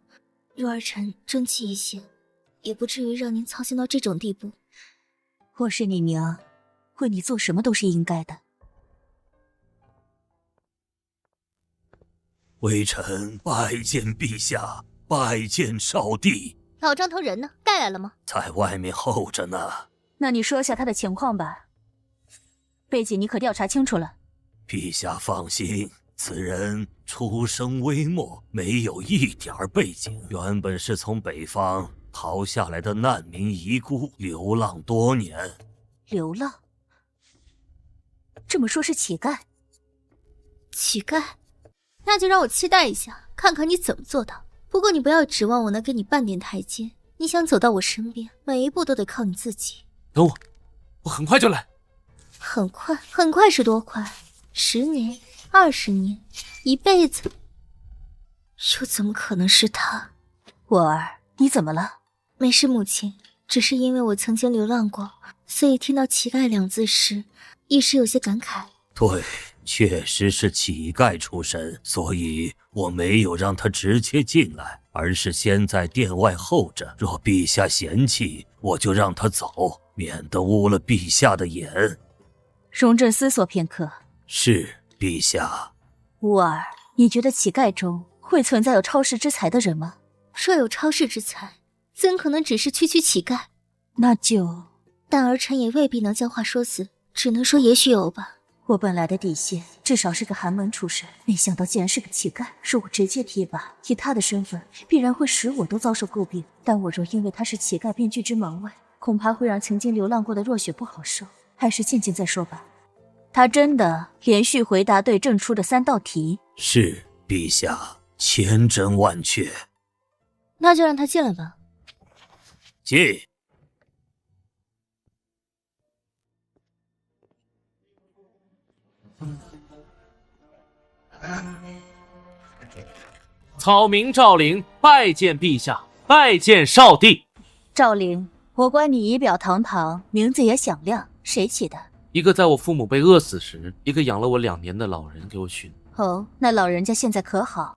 若儿臣争气一些，也不至于让您操心到这种地步。我是你娘，为你做什么都是应该的。微臣拜见陛下，拜见少帝。老张头人呢？带来了吗？在外面候着呢。那你说下他的情况吧，背景你可调查清楚了。陛下放心，此人出生微末，没有一点背景，原本是从北方逃下来的难民遗孤，流浪多年。流浪？这么说是乞丐？乞丐？那就让我期待一下，看看你怎么做到。不过你不要指望我能给你半点台阶，你想走到我身边，每一步都得靠你自己。等我，我很快就来。很快？很快是多快？10年、20年、一辈子？又怎么可能是他？我儿，你怎么了？没事，母亲，只是因为我曾经流浪过，所以听到乞丐2字时，一时有些感慨。对，确实是乞丐出身，所以我没有让他直接进来，而是先在殿外候着。若陛下嫌弃，我就让他走，免得污了陛下的眼。容朕思索片刻。是，陛下。乌儿，你觉得乞丐中会存在有超世之才的人吗？若有超世之才，怎可能只是区区乞丐？那就……但儿臣也未必能将话说死，只能说也许有吧。我本来的底线至少是个寒门出身，没想到竟然是个乞丐。若我直接提拔，以他的身份，必然会使我都遭受诟病。但我若因为他是乞丐便拒之门外，恐怕会让曾经流浪过的若雪不好受。还是见见再说吧。他真的连续回答对朕出的3道题。是，陛下，千真万确。那就让他进来吧。进。草民赵灵拜见陛下，拜见少帝。赵灵，我观你仪表堂堂，名字也响亮，谁起的？一个在我父母被饿死时，一个养了我2年的老人给我取的。哦，那老人家现在可好？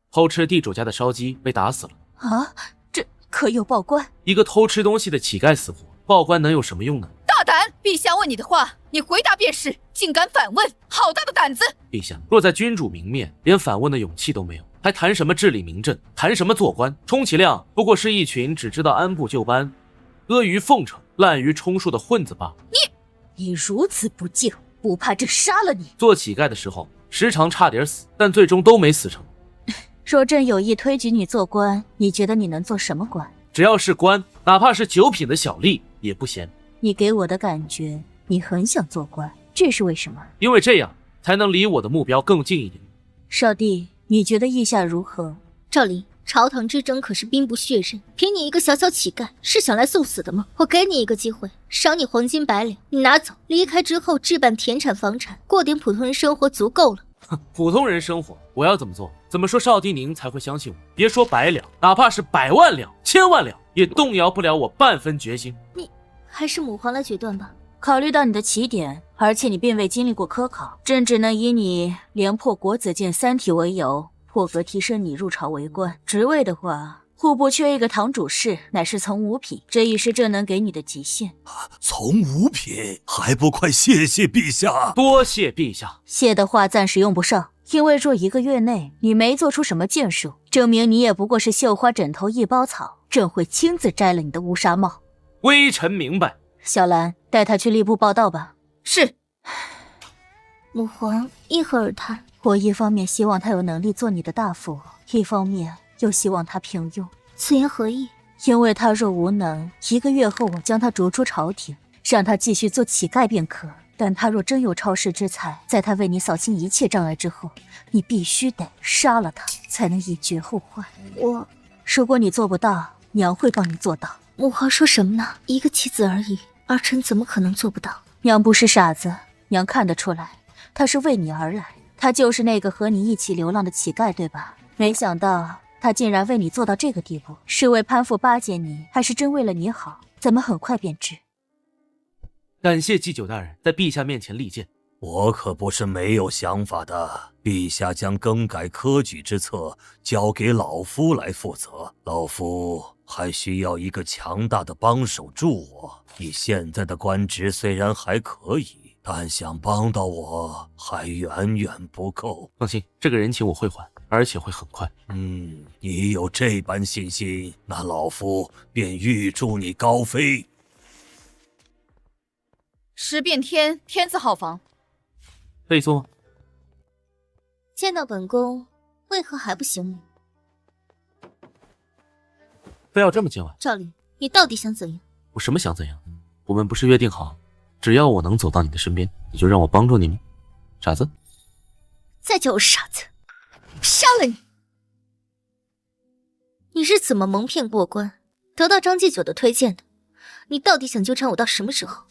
偷吃地主家的烧鸡被打死了。啊，这可有报官？一个偷吃东西的乞丐死活，报官能有什么用呢？大胆！陛下问你的话，你回答便是，竟敢反问，好大的胆子！陛下，若在君主明面，连反问的勇气都没有，还谈什么治理民政，谈什么做官？充其量不过是一群只知道按部就班、阿谀奉承、滥竽充数的混子罢。你如此不敬，不怕朕杀了你？做乞丐的时候，时常差点死，但最终都没死成。若朕有意推举你做官，你觉得你能做什么官？只要是官，哪怕是9品的小吏也不嫌。你给我的感觉，你很想做官，这是为什么？因为这样才能离我的目标更近一点。少帝，你觉得意下如何？赵灵，朝堂之争可是兵不血刃，凭你一个小小乞丐，是想来送死的吗？我给你一个机会，赏你黄金100两，你拿走，离开之后置办田产房产，过点普通人生活足够了。普通人生活，我要怎么做？怎么说少帝您才会相信我？别说100两，哪怕是100万两、1000万两，也动摇不了我半分决心。你还是母皇来决断吧。考虑到你的起点，而且你并未经历过科考，朕只能以你连破国子监3题为由，破格提升你入朝为官。职位的话，户部缺一个堂主事，乃是从5品，这已是朕能给你的极限。从5品，还不快谢谢陛下！多谢陛下。谢的话暂时用不上，因为若1个月内你没做出什么建树，证明你也不过是绣花枕头一包草，朕会亲自摘了你的乌纱帽。微臣明白。小兰，带他去吏部报到吧。是。母皇一何而叹？我一方面希望他有能力做你的大辅，一方面又希望他平庸。此言何意？因为他若无能，1个月后我将他逐出朝廷，让他继续做乞丐便可。但他若真有超世之才，在他为你扫清一切障碍之后，你必须得杀了他，才能以绝后患。如果你做不到，娘会帮你做到。母皇说什么呢？一个棋子而已，儿臣怎么可能做不到？娘不是傻子，娘看得出来，他是为你而来。他就是那个和你一起流浪的乞丐，对吧？没想到他竟然为你做到这个地步，是为攀附巴结你，还是真为了你好？咱们很快便知。感谢祭酒大人在陛下面前力荐。我可不是没有想法的。陛下将更改科举之策交给老夫来负责，老夫还需要一个强大的帮手助我。你现在的官职虽然还可以，但想帮到我还远远不够。放心，这个人情我会还，而且会很快。你有这般信心，那老夫便预祝你高飞。十变天，天字号房。可以坐吗？见到本宫，为何还不行礼？非要这么见外？赵灵，你到底想怎样？我什么想怎样？我们不是约定好，只要我能走到你的身边，你就让我帮助你吗？傻子！再叫我傻子，杀了你！你是怎么蒙骗过关，得到张继久的推荐的？你到底想纠缠我到什么时候？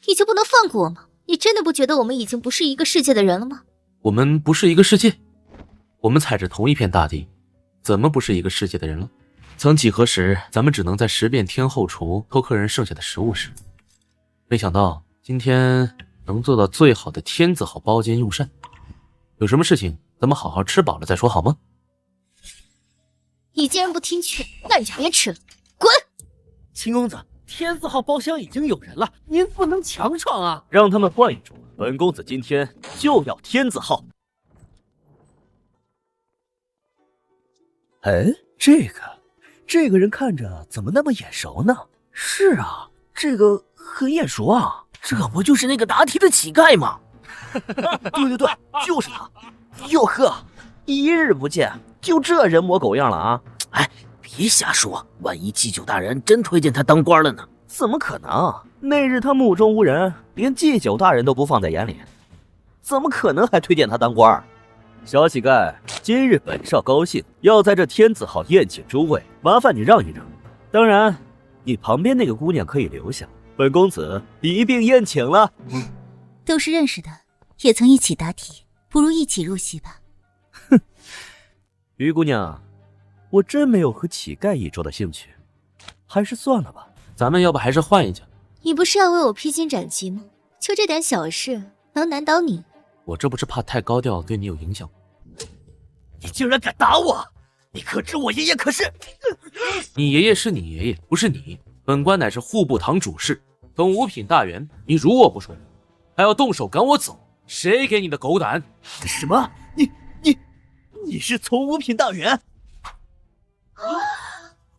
你就不能放过我吗？你真的不觉得我们已经不是一个世界的人了吗？我们不是一个世界，我们踩着同一片大地，怎么不是一个世界的人了？曾几何时，咱们只能在10变天后厨偷客人剩下的食物时，没想到今天能做到最好的天字号包间用膳。有什么事情，咱们好好吃饱了再说，好吗？你既然不听劝，那你就别吃了，滚！秦公子，天字号包厢已经有人了，您不能强闯啊！让他们换一桌，本公子今天就要天字号。哎，这个人看着怎么那么眼熟呢？是啊，这个很眼熟啊，这不就是那个答题的乞丐吗？对，就是他。哟呵，一日不见，就这人模狗样了啊！哎，别瞎说，万一祭酒大人真推荐他当官了呢？怎么可能？那日他目中无人，连祭酒大人都不放在眼里，怎么可能还推荐他当官？小乞丐，今日本少高兴，要在这天字号宴请诸位，麻烦你让一让。当然，你旁边那个姑娘可以留下，本公子一并宴请了。都是认识的，也曾一起答题，不如一起入戏吧。哼，于姑娘，我真没有和乞丐一桌的兴趣，还是算了吧。咱们要不还是换一家？你不是要为我披荆斩棘吗？就这点小事，能难倒你？我这不是怕太高调对你有影响。你竟然敢打我！你可知我爷爷可是……你爷爷是你爷爷，不是你。本官乃是户部堂主事，从五品大员，你如我不说，还要动手赶我走，谁给你的狗胆？什么？你是从五品大员？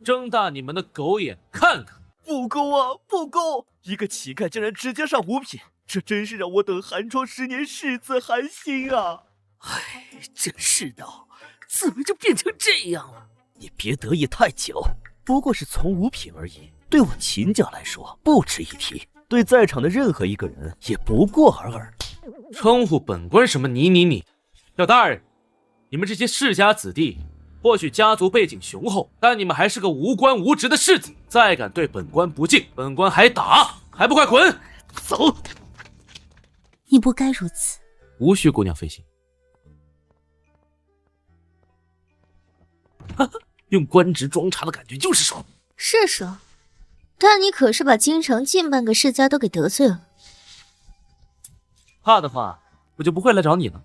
睁大你们的狗眼看看！不公啊，不公！一个乞丐竟然直接上五品，这真是让我等寒窗10年世子寒心啊！哎，这世道怎么就变成这样了？你别得意太久，不过是从五品而已，对我秦家来说不值一提，对在场的任何一个人也不过尔尔。称呼本官什么你？小大人，你们这些世家子弟，或许家族背景雄厚，但你们还是个无官无职的世子，再敢对本官不敬，本官还打，还不快滚！走！你不该如此。无需姑娘费心。用官职装叉的感觉就是爽。是爽，但你可是把京城近半个世家都给得罪了。怕的话，我就不会来找你了。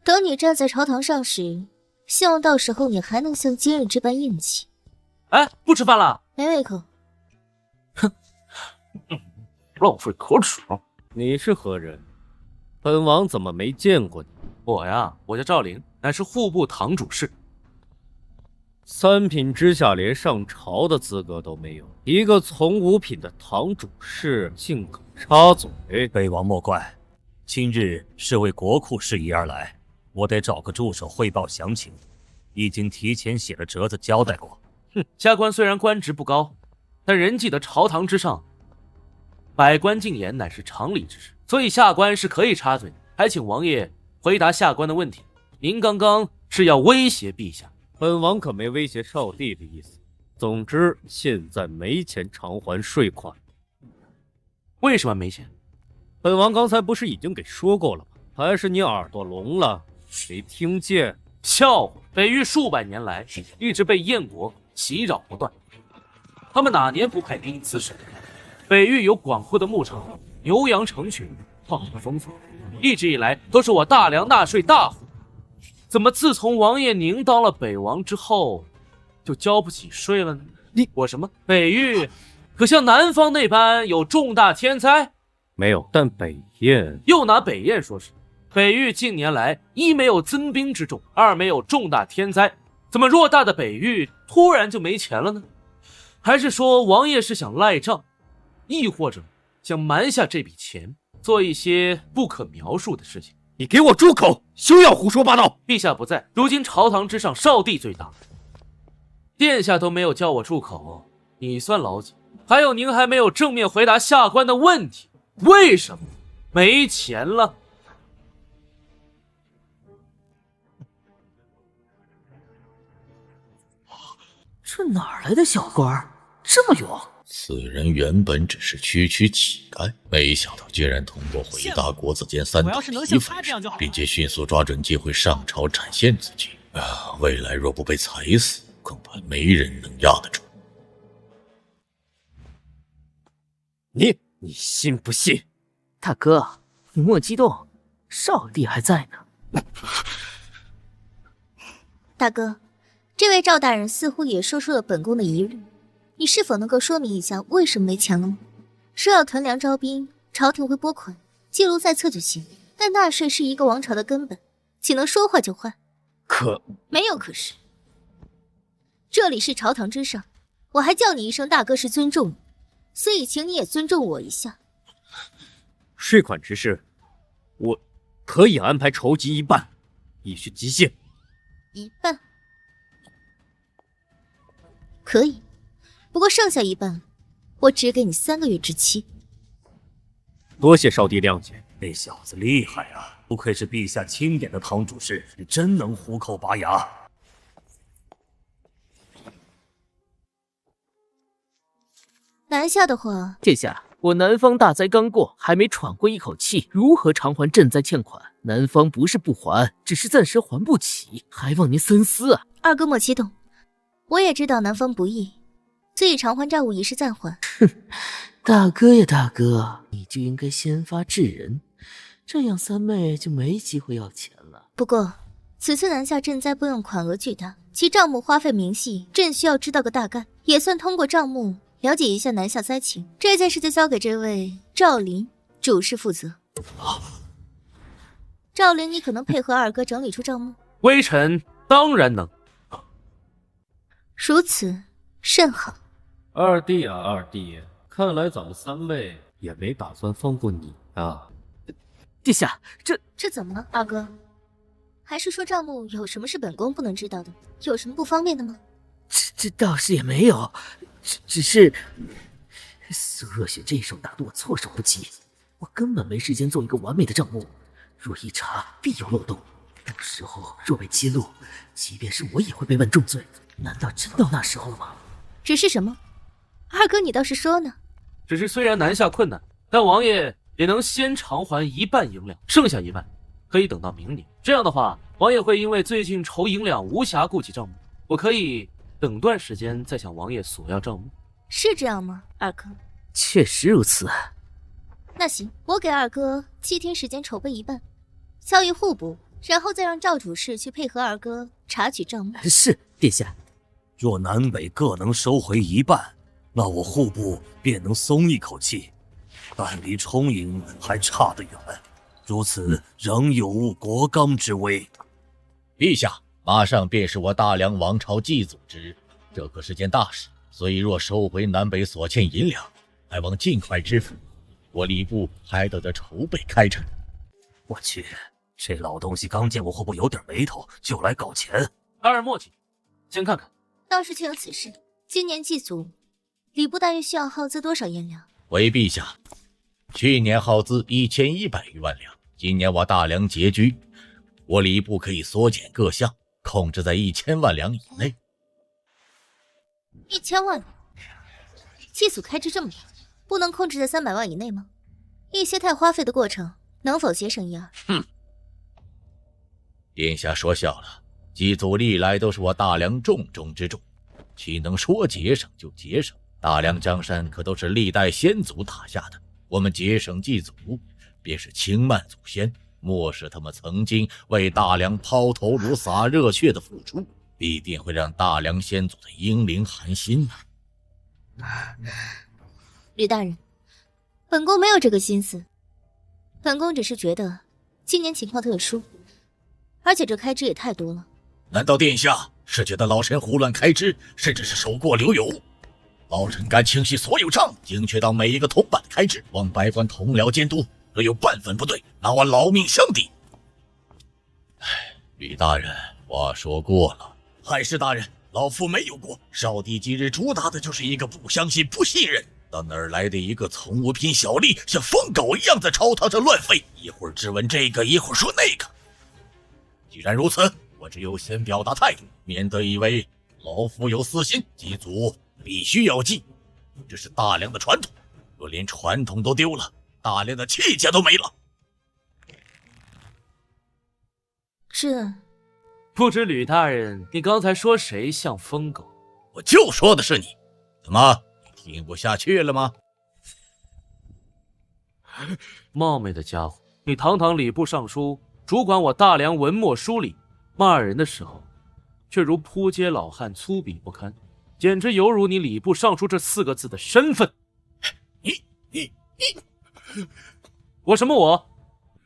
等你站在朝堂上时，希望到时候你还能像今日这般硬气。哎，不吃饭了？没胃口。哼，浪费可耻。你是何人？本王怎么没见过你？我呀，我叫赵灵，乃是户部堂主事。3品之下连上朝的资格都没有，一个从5品的堂主事竟敢插嘴。北王莫怪，今日是为国库事宜而来，我得找个助手汇报详情，已经提前写了折子交代过，下官虽然官职不高，但人记得朝堂之上，百官进言乃是常理之事，所以下官是可以插嘴，还请王爷回答下官的问题。您刚刚是要威胁陛下？本王可没威胁少帝的意思。总之，现在没钱偿还税款。为什么没钱？本王刚才不是已经给说过了吗？还是你耳朵聋了，没听见？笑话！北域数百年来一直被燕国袭扰不断，他们哪年不派兵刺史？北域有广阔的牧场，牛羊成群，矿产丰富，一直以来都是我大梁纳税大户。怎么自从王爷您当了北王之后，就交不起税了呢？我什么？北域可像南方那般有重大天灾？没有，但北燕又拿北燕说事。北域近年来一没有增兵之众，二没有重大天灾，怎么偌大的北域突然就没钱了呢？还是说王爷是想赖账，亦或者想瞒下这笔钱，做一些不可描述的事情？你给我住口，休要胡说八道！陛下不在，如今朝堂之上少帝最大，殿下都没有叫我住口，你算老几？还有您还没有正面回答下官的问题，为什么没钱了？这哪来的小官？这么勇！此人原本只是区区乞丐，没想到居然通过回答国子监3道题反试，并且迅速抓准机会上朝展现自己。未来若不被踩死，恐怕没人能压得住。你信不信？大哥，你莫激动，少帝还在呢。大哥，这位赵大人似乎也说出了本宫的疑虑，你是否能够说明一下为什么没钱了吗？说要屯粮招兵，朝廷会拨款，记录在册就行，但纳税是一个王朝的根本，岂能说话就换？没有可是，这里是朝堂之上，我还叫你一声大哥是尊重你，所以请你也尊重我一下。税款之事，我可以安排筹集一半，以续极限。一半可以，不过剩下一半，我只给你3个月之期。多谢少帝谅解。那小子厉害啊，不愧是陛下钦点的堂主事，真能虎口拔牙。南下的话，殿下，我南方大灾刚过，还没喘过一口气，如何偿还赈灾欠款？南方不是不还，只是暂时还不起，还望您深思啊。二哥莫激动，我也知道南方不易，所以偿还债务一事暂缓。大哥呀大哥，你就应该先发制人，这样三妹就没机会要钱了。不过此次南下赈灾拨用款额巨大，其账目花费明细，朕需要知道个大概，也算通过账目了解一下南下灾情。这件事就交给这位赵林主事负责。赵林，你可能配合二哥整理出账目？微臣当然能。如此甚好。二弟啊二弟，看来咱们三位也没打算放过你啊。殿下，这怎么了？二哥，还是说账目有什么是本宫不能知道的？有什么不方便的吗？这倒是也没有，只是苏若雪这一手打得我措手不及，我根本没时间做一个完美的账目，若一查必有漏洞，到时候若被揭露，即便是我也会被问重罪。难道真到那时候了吗？只是什么？二哥你倒是说呢。只是虽然南下困难，但王爷也能先偿还一半银两，剩下一半可以等到明年。这样的话，王爷会因为最近筹银两无暇顾及账目，我可以等段时间再向王爷索要账目。是这样吗，二哥？确实如此。那行，我给二哥7天时间筹备一半，效益互补，然后再让赵主事去配合二哥查取账目。是，殿下。若南北各能收回一半，那我户部便能松一口气，但离充盈还差得远，如此仍有误国纲之危。陛下，马上便是我大梁王朝祭祖之日，这可是件大事，所以若收回南北所欠银两，还望尽快支付。我礼部还等着筹备开城。我去，这老东西刚见我户部有点眉头，就来搞钱。二莫急，先看看倒是确有此事。今年祭祖，礼部大约需要耗资多少银两？回陛下，去年耗资1100余万两，今年我大梁拮据，我礼部可以缩减各项，控制在1000万两以内。1000万两，祭祖开支这么大，不能控制在300万以内吗？一些太花费的过程，能否节省一二？殿下说笑了，祭祖历来都是我大梁重中之重，岂能说节省就节省？大梁江山可都是历代先祖打下的，我们节省祭祖，便是轻慢祖先，漠视他们曾经为大梁抛头颅洒热血的付出，必定会让大梁先祖的英灵寒心吕大人，本宫没有这个心思，本宫只是觉得今年情况特殊，而且这开支也太多了。难道殿下是觉得老臣胡乱开支，甚至是手过留有？老臣敢清晰所有账，精确到每一个铜板的开支，望百官同僚监督，若有半分不对，拿我老命相抵。吕大人，话说过了。海师大人，老夫没有过。少帝今日主打的就是一个不相信、不信任。到哪儿来的一个从五品小吏，像疯狗一样在朝堂上乱吠，一会儿质问这个，一会儿说那个。既然如此，我只有先表达态度，免得以为老夫有私心。祭祖必须要祭，这是大梁的传统，若连传统都丢了，大梁的气节都没了。这不知吕大人，你刚才说谁像疯狗？我就说的是你，怎么你听不下去了吗？冒昧的家伙，你堂堂礼部尚书，主管我大梁文墨书礼，骂人的时候，却如扑街老汉，粗鄙不堪，简直有辱你礼部尚书这4个字的身份。你，我什么我？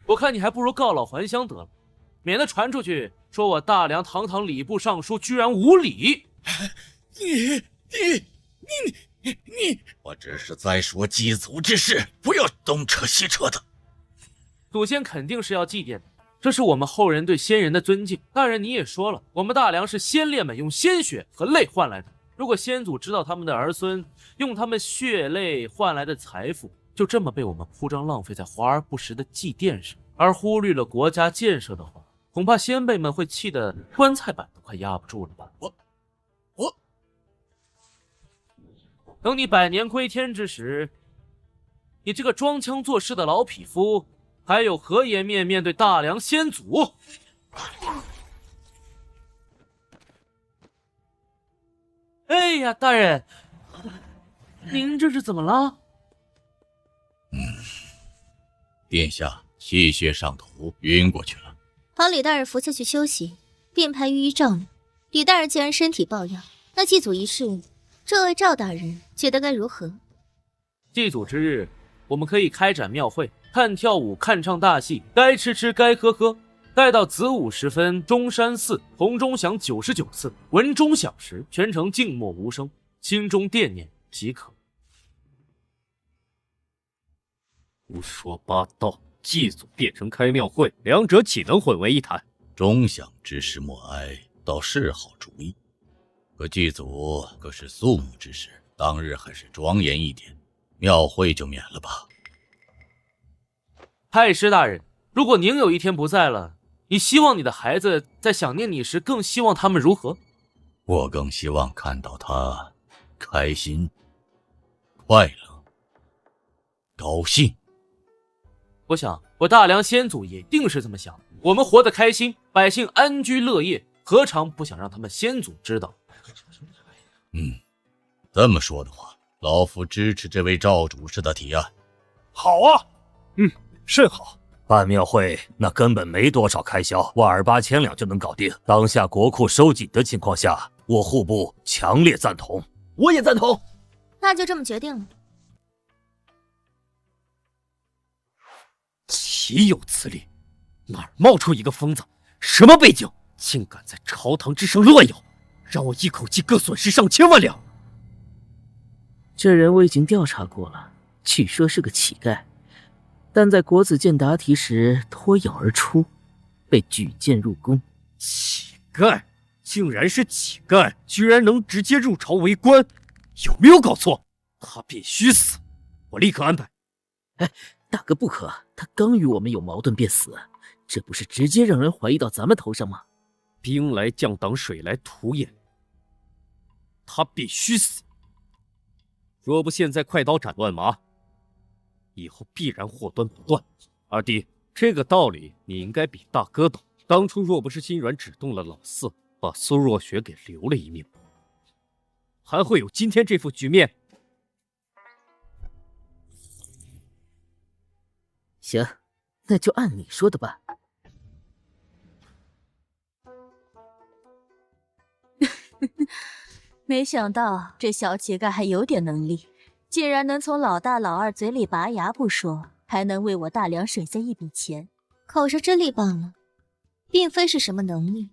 我看你还不如告老还乡得了，免得传出去说我大梁堂堂礼部尚书居然无礼。你，我只是在说祭祖之事，不要东扯西扯的。祖先肯定是要祭奠的，这是我们后人对先人的尊敬。大人你也说了，我们大梁是先烈们用鲜血和泪换来的，如果先祖知道他们的儿孙用他们血泪换来的财富就这么被我们铺张浪费在华而不实的祭奠上，而忽略了国家建设的话，恐怕先辈们会气得棺材板都快压不住了吧。我等你百年归天之时，你这个装腔作势的老匹夫还有何颜面对大梁先祖？哎呀，大人，您这是怎么了？殿下气血上头，晕过去了。把李大人扶下去休息，并派御医照料。李大人既然身体抱恙，那祭祖仪式，这位赵大人觉得该如何？祭祖之日，我们可以开展庙会，看跳舞，看唱大戏，该吃吃，该喝喝。待到子午时分，中山寺铜钟响99次，闻钟响时，全程静默无声，心中惦念即可。胡说八道！祭祖变成开庙会，两者岂能混为一谈？钟响之事默哀，倒是好主意。可祭祖可是肃穆之事，当日还是庄严一点，庙会就免了吧。太师大人，如果您有一天不在了，你希望你的孩子在想念你时，更希望他们如何？我更希望看到他开心、快乐、高兴。我想，我大梁先祖也定是这么想的。我们活得开心，百姓安居乐业，何尝不想让他们先祖知道？这么说的话，老夫支持这位赵主事的提案。好啊，甚好。办庙会那根本没多少开销，1.8千两就能搞定。当下国库收紧的情况下，我户部强烈赞同。我也赞同。那就这么决定了。岂有此理！哪儿冒出一个疯子？什么背景？竟敢在朝堂之上乱咬，让我一口气各损失上千万两！这人我已经调查过了，据说是个乞丐，但在国子监答题时脱颖而出，被举荐入宫。乞丐？竟然是乞丐，居然能直接入朝为官，有没有搞错？他必须死！我立刻安排。哎，大哥不可，他刚与我们有矛盾便死，这不是直接让人怀疑到咱们头上吗？兵来将挡，水来土掩，他必须死！若不现在快刀斩乱麻，以后必然祸端不断。二弟，这个道理你应该比大哥懂。当初若不是心软指动了老四，把苏若雪给留了一命，还会有今天这副局面。行，那就按你说的办。没想到这小乞丐还有点能力，竟然能从老大老二嘴里拔牙不说，还能为我大梁省下一笔钱。口舌之力罢了，并非是什么能力。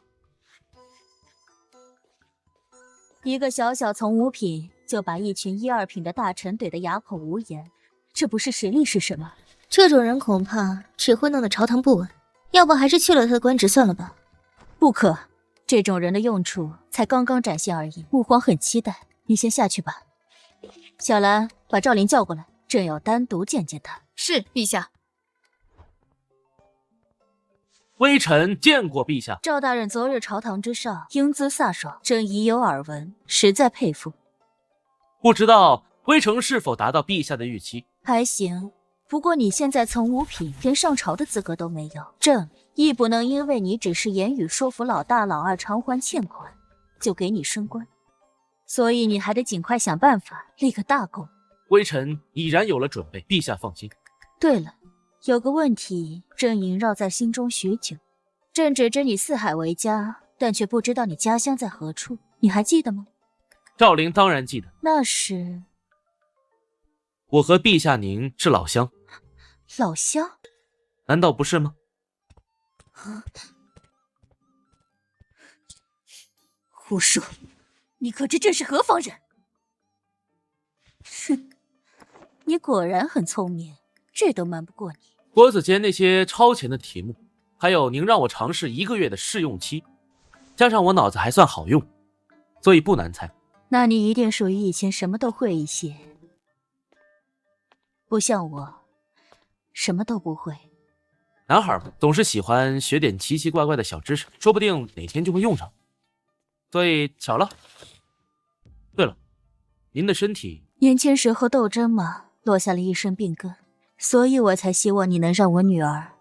一个小小从五品就把一群1、2品的大臣怼得哑口无言，这不是实力是什么？这种人恐怕只会弄得朝堂不稳，要不还是去了他的官职算了吧。不可，这种人的用处才刚刚展现而已，父皇很期待。你先下去吧。小兰，把赵林叫过来，朕要单独见见他。是，陛下。微臣见过陛下。赵大人昨日朝堂之上英姿飒爽，朕已有耳闻，实在佩服。不知道微臣是否达到陛下的预期？还行，不过你现在从五品连上朝的资格都没有，朕亦不能因为你只是言语说服老大老二偿还欠款，就给你升官。所以你还得尽快想办法立个大功。微臣已然有了准备，陛下放心。对了，有个问题朕萦绕在心中许久。朕只知你四海为家，但却不知道你家乡在何处，你还记得吗？赵灵当然记得，那时我和陛下您是老乡。老乡？难道不是吗？胡说！你可知朕是何方人？哼，你果然很聪明，这都瞒不过你。国子监那些超前的题目，还有您让我尝试1个月的试用期，加上我脑子还算好用，所以不难猜。那你一定属于以前什么都会一些，不像我，什么都不会。男孩嘛，总是喜欢学点奇奇怪怪的小知识，说不定哪天就会用上。所以巧了。对了，您的身体……年轻时候斗争嘛，落下了一身病根，所以我才希望你能让我女儿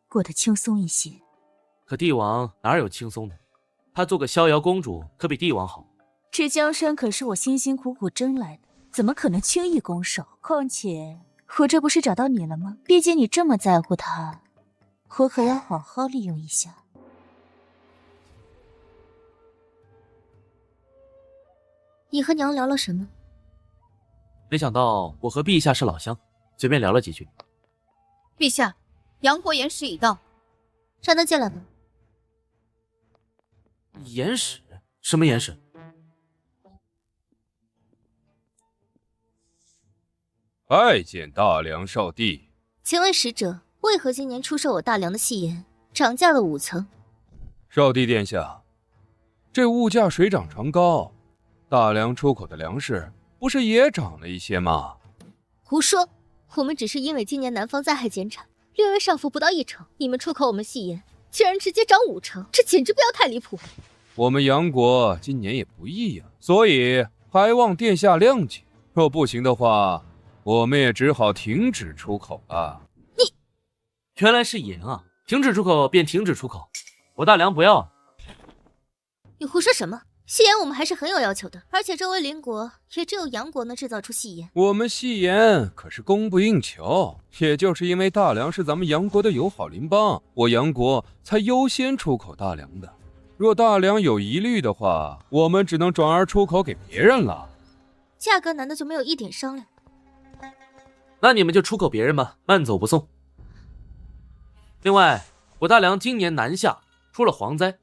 过得轻松一些。可帝王哪有轻松的？她做个逍遥公主，可比帝王好。这江山可是我辛辛苦苦争来的，怎么可能轻易拱手？况且我这不是找到你了吗？毕竟你这么在乎她，我可要好好利用一下。你和娘聊了什么？没想到我和陛下是老乡，随便聊了几句。陛下，杨国言时已到，让他进来吧。言使？什么言使？拜见大梁少帝。请问使者，为何今年出售我大梁的细盐涨价了5层？少帝殿下，这物价水涨船高，大梁出口的粮食不是也涨了一些吗？胡说！我们只是因为今年南方灾害减产，略微上浮不到1成。你们出口我们细盐，竟然直接涨5成，这简直不要太离谱！我们杨国今年也不易呀，所以还望殿下谅解。若不行的话，我们也只好停止出口了。你原来是盐啊！停止出口便停止出口，我大梁不要。你胡说什么？细盐我们还是很有要求的，而且周围邻国也只有杨国能制造出细盐。我们细盐可是供不应求，也就是因为大梁是咱们杨国的友好邻邦，我杨国才优先出口大梁的。若大梁有疑虑的话，我们只能转而出口给别人了。价格难道就没有一点商量？那你们就出口别人吧，慢走不送。另外，我大梁今年南下出了蝗灾，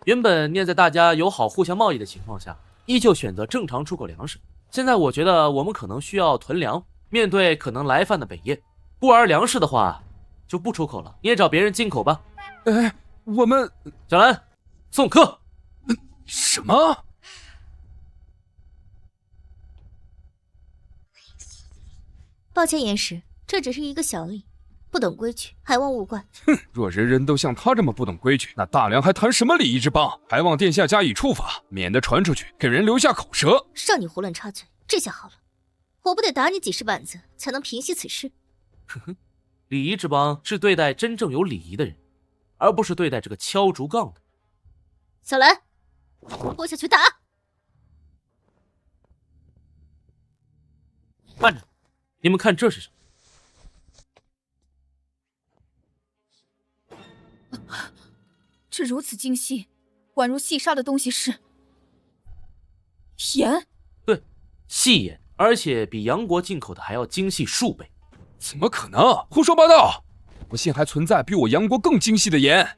原本念在大家友好互相贸易的情况下，依旧选择正常出口粮食。现在我觉得我们可能需要囤粮，面对可能来犯的北燕，不玩粮食的话就不出口了，你也找别人进口吧。我们小兰送客。什么？抱歉，严石，这只是一个小例，不懂规矩，还望勿怪。哼，若人人都像他这么不懂规矩，那大梁还谈什么礼仪之邦？还望殿下加以处罚，免得传出去给人留下口舌。让你胡乱插嘴，这下好了，我不得打你几十板子才能平息此事？呵呵，礼仪之邦是对待真正有礼仪的人，而不是对待这个敲竹杠的。小兰，我下去打。慢着，你们看这是什么？这如此精细，宛如细沙的东西是盐。对，细盐，而且比杨国进口的还要精细数倍。怎么可能？胡说八道！不信还存在比我杨国更精细的盐。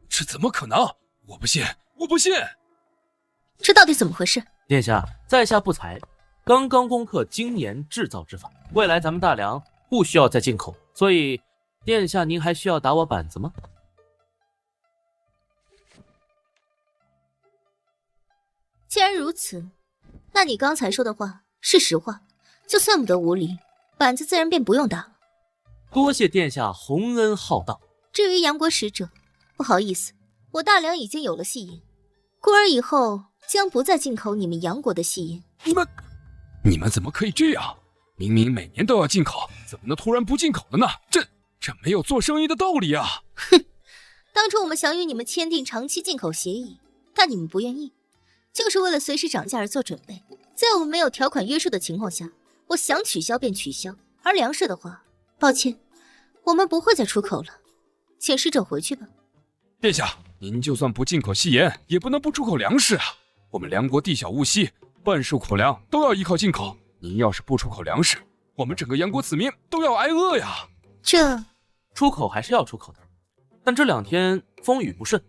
这怎么可能？我不信，我不信！这到底怎么回事？殿下，在下不才，刚刚攻克精盐制造之法，未来咱们大梁不需要再进口，所以殿下您还需要打我板子吗？既然如此，那你刚才说的话是实话，就算不得无礼，板子自然便不用打了。多谢殿下洪恩浩荡。至于杨国使者，不好意思，我大梁已经有了细盐，故而以后将不再进口你们杨国的细盐。你们怎么可以这样？明明每年都要进口，怎么能突然不进口了呢？这没有做生意的道理啊！哼，当初我们想与你们签订长期进口协议，但你们不愿意，就是为了随时涨价而做准备。在我们没有条款约束的情况下，我想取消便取消。而粮食的话，抱歉，我们不会再出口了，请使者回去吧。殿下，您就算不进口细盐，也不能不出口粮食啊！我们梁国地小物稀，半数口粮都要依靠进口。您要是不出口粮食，我们整个杨国子民都要挨饿呀！这出口还是要出口的，但这2天风雨不顺，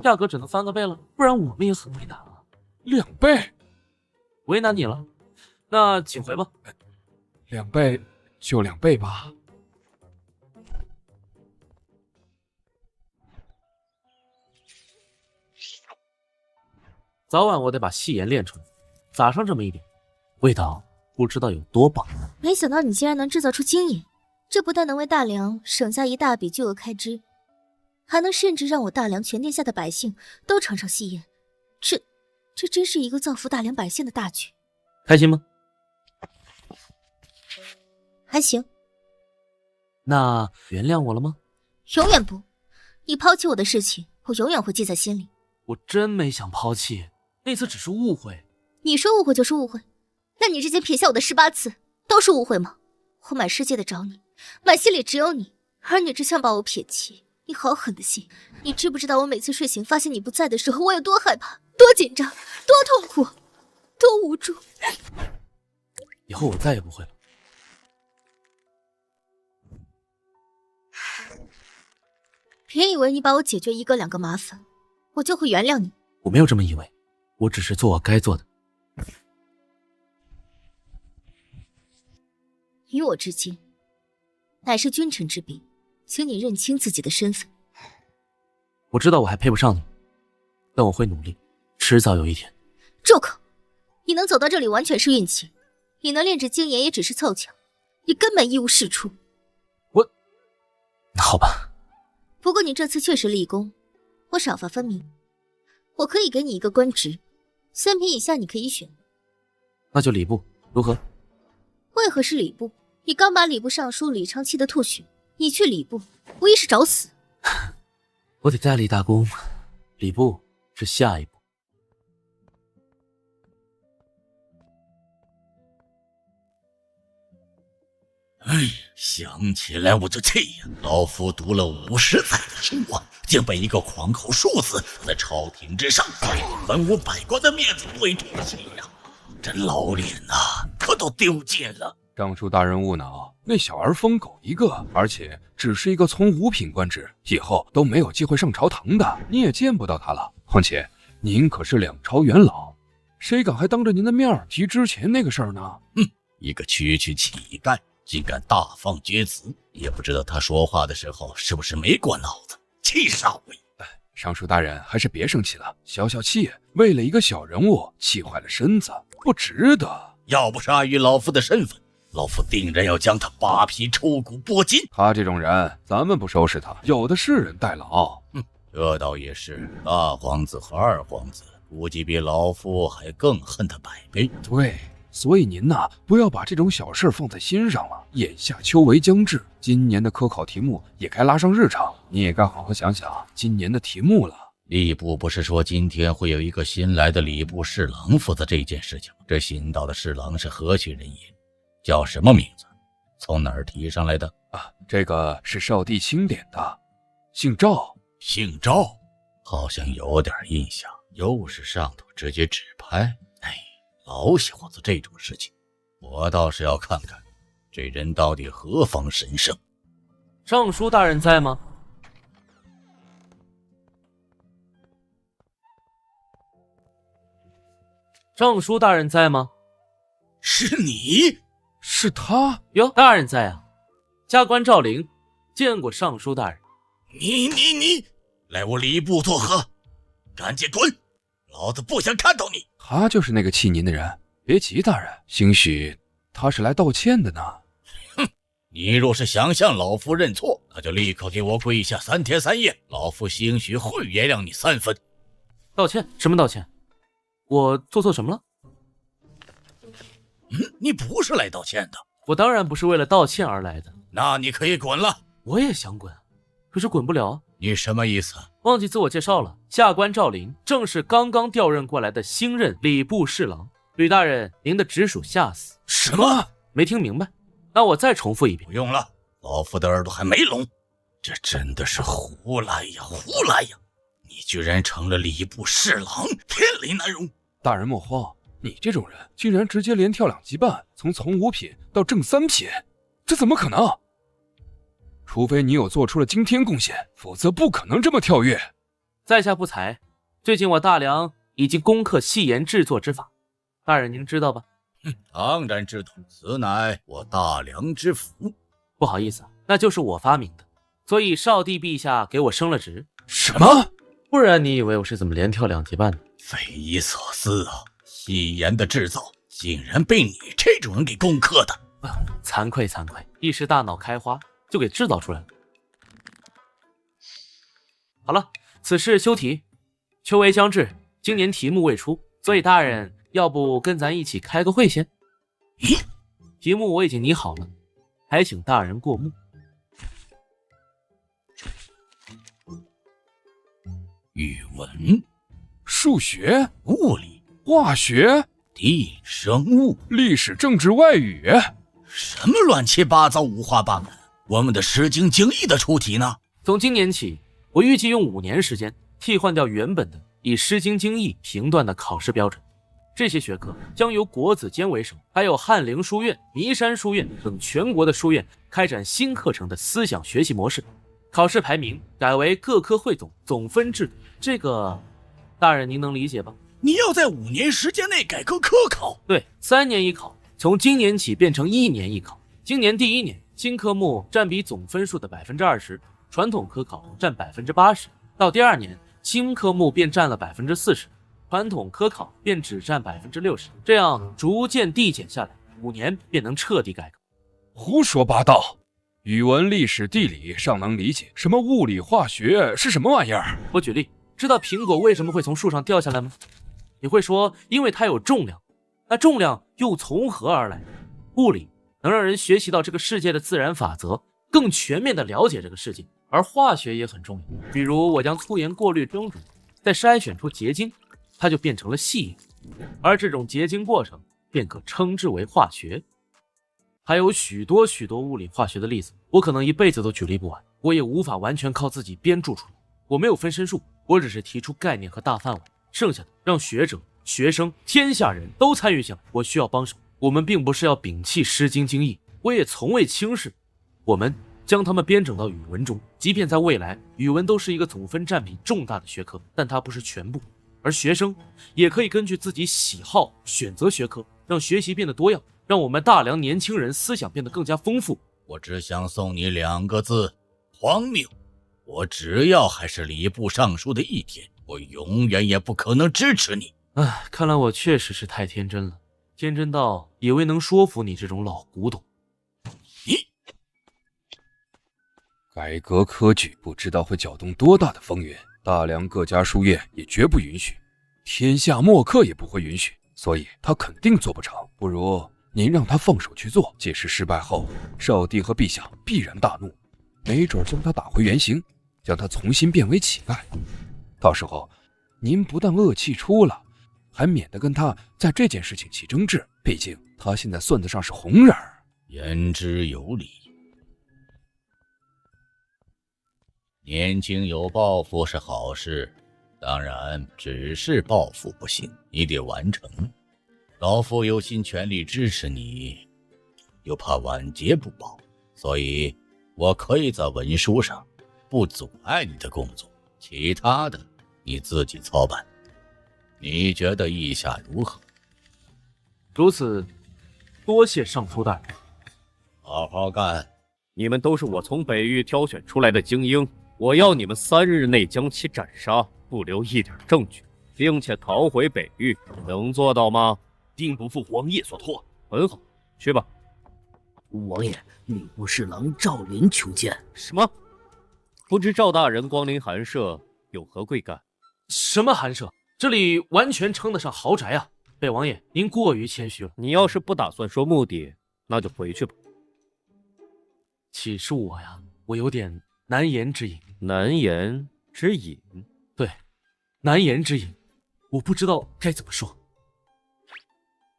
价格只能翻个倍了，不然我们也很为难啊。2倍？为难你了，那请回吧。2倍就2倍吧。早晚我得把细盐炼出来，撒上这么一点，味道不知道有多棒。没想到你竟然能制造出精盐，这不但能为大梁省下一大笔巨额开支，还能甚至让我大梁全天下的百姓都尝尝细盐。这真是一个造福大梁百姓的大举。开心吗？还行。那原谅我了吗？永远不。你抛弃我的事情，我永远会记在心里。我真没想抛弃，那次只是误会。你说误会就是误会，那你之前撇下我的18次都是误会吗？我满世界的找你，满心里只有你，而你只想把我撇弃。你好狠的心！你知不知道我每次睡醒发现你不在的时候，我有多害怕、多紧张、多痛苦、多无助？以后我再也不会了。别以为你把我解决1个2个麻烦，我就会原谅你。我没有这么以为，我只是做我该做的。与我之间，乃是君臣之别，请你认清自己的身份。我知道我还配不上你，但我会努力，迟早有一天。住口！你能走到这里完全是运气，你能炼制精盐也只是凑巧，你根本一无是处。那好吧。不过你这次确实立功，我赏罚分明，我可以给你一个官职，3品以下你可以选。那就礼部如何？为何是礼部？你刚把礼部尚书李昌气的吐血，你去礼部无疑是找死。我得再立大功，礼部是下一步。哎，想起来我就气呀！老夫读了50载的书啊，竟被一个狂口庶子在朝廷之上文武百官的面子对出气呀！这老脸呐，可都丢尽了。尚书大人勿恼，那小儿疯狗一个，而且只是一个从5品官职，以后都没有机会上朝堂的，你也见不到他了。况且您可是2朝元老，谁敢还当着您的面提之前那个事儿呢？一个区区乞丐竟敢大放厥词，也不知道他说话的时候是不是没关脑子。气少尉。尚书大人还是别生气了，消消气，为了一个小人物气坏了身子，不值得。要不是碍于老夫的身份，老夫定然要将他扒皮抽骨剥筋。他这种人，咱们不收拾他，有的是人代劳。这倒也是，大皇子和二皇子估计比老夫还更恨他100倍。对，所以您呐，不要把这种小事放在心上了。眼下秋闱将至，今年的科考题目也该拉上日程，你也该好好想想今年的题目了。吏部不是说今天会有一个新来的礼部侍郎负责这件事情吗？这新到的侍郎是何许人也？叫什么名字？从哪儿提上来的？这个是少帝钦点的，姓赵。姓赵，好像有点印象，又是上头直接指派。老小子这种事情，我倒是要看看这人到底何方神圣。尚书大人在吗？尚书大人在吗？是你？是他？哟，大人在啊！加官赵灵，见过尚书大人。你来我礼部作何？赶紧滚！老子不想看到你。他就是那个气您的人。别急，大人，兴许他是来道歉的呢。哼，你若是想向老夫认错，那就立刻给我跪下3天3夜，老夫兴许会原谅你3分。道歉？什么道歉？我做错什么了？你不是来道歉的。我当然不是为了道歉而来的。那你可以滚了。我也想滚，可是滚不了。你什么意思？忘记自我介绍了，下官赵灵正是刚刚调任过来的新任礼部侍郎。吕大人，您的直属下司。什么？没听明白？那我再重复一遍。不用了，老夫的耳朵还没聋。这真的是胡来呀，胡来呀！你居然成了礼部侍郎，天理难容。大人莫慌，你这种人竟然直接连跳2级半，从5品到正3品，这怎么可能？除非你有做出了惊天贡献，否则不可能这么跳跃。在下不才，最近我大梁已经攻克戏言制作之法，大人您知道吧？当然知道，此乃我大梁之福。不好意思，那就是我发明的，所以少帝陛下给我升了职。什么？不然你以为我是怎么连跳2级半的？匪夷所思啊！戏言的制造竟然被你这种人给攻克的。惭愧惭愧，一时大脑开花就给制造出来了。好了，此事休题。秋闱将至，今年题目未出，所以大人要不跟咱一起开个会先？题目我已经拟好了，还请大人过目。语文、数学、物理、化学、地理、生物、历史、政治、外语，什么乱七八糟五花八门。我们的诗经经义的出题呢？从今年起，我预计用5年时间替换掉原本的以诗经经义评断的考试标准。这些学科将由国子监为首，还有翰林书院、弥山书院等全国的书院开展新课程的思想学习模式。考试排名改为各科汇总，总分制。这个大人您能理解吧？你要在5年时间内改革科考？对，3年一考，从今年起变成1年一考。今年第1年，新科目占比总分数的20%，传统科考占80%。到第2年，新科目便占了40%，传统科考便只占60%。这样逐渐递减下来，5年便能彻底改革。胡说八道！语文、历史、地理尚能理解，什么物理、化学是什么玩意儿？我举例，知道苹果为什么会从树上掉下来吗？你会说，因为它有重量。那重量又从何而来？物理能让人学习到这个世界的自然法则，更全面地了解这个世界。而化学也很重要，比如我将粗盐过滤蒸煮，再筛选出结晶，它就变成了细盐，而这种结晶过程便可称之为化学。还有许多物理化学的例子，我可能一辈子都举例不完，我也无法完全靠自己编著出来。我没有分身术，我只是提出概念和大范围，剩下的让学者、学生、天下人都参与进来。我需要帮手，我们并不是要摒弃诗经经义，我也从未轻视。我们将它们编整到语文中，即便在未来，语文都是一个总分占比重大的学科，但它不是全部。而学生也可以根据自己喜好选择学科，让学习变得多样，让我们大梁年轻人思想变得更加丰富。我只想送你2个字：荒谬。我只要还是礼部尚书的一天，我永远也不可能支持你。唉，看来我确实是太天真了，天真到以为能说服你这种老古董。改革科举不知道会搅动多大的风云，大梁各家书院也绝不允许，天下墨客也不会允许，所以他肯定做不成。不如您让他放手去做，届时失败后，少帝和陛下必然大怒，没准将他打回原形，将他重新变为乞丐。到时候您不但恶气出了，还免得跟他在这件事情起争执，毕竟他现在算得上是红人。言之有理。年轻有抱负是好事，当然只是抱负不行，你得完成。老夫有心全力支持你，又怕晚节不保，所以我可以在文书上不阻碍你的工作，其他的你自己操办。你觉得意下如何？如此，多谢尚书大人。好好干。你们都是我从北域挑选出来的精英，我要你们3日内将其斩杀，不留一点证据，并且逃回北域，能做到吗？定不负王爷所托。很好，去吧。王爷，礼部侍郎赵林求见。什么？不知赵大人光临寒舍有何贵干？什么寒舍？这里完全称得上豪宅啊！北王爷，您过于谦虚了。你要是不打算说目的，那就回去吧。岂是我呀？我有点难言之隐。难言之隐？对，难言之隐，我不知道该怎么说。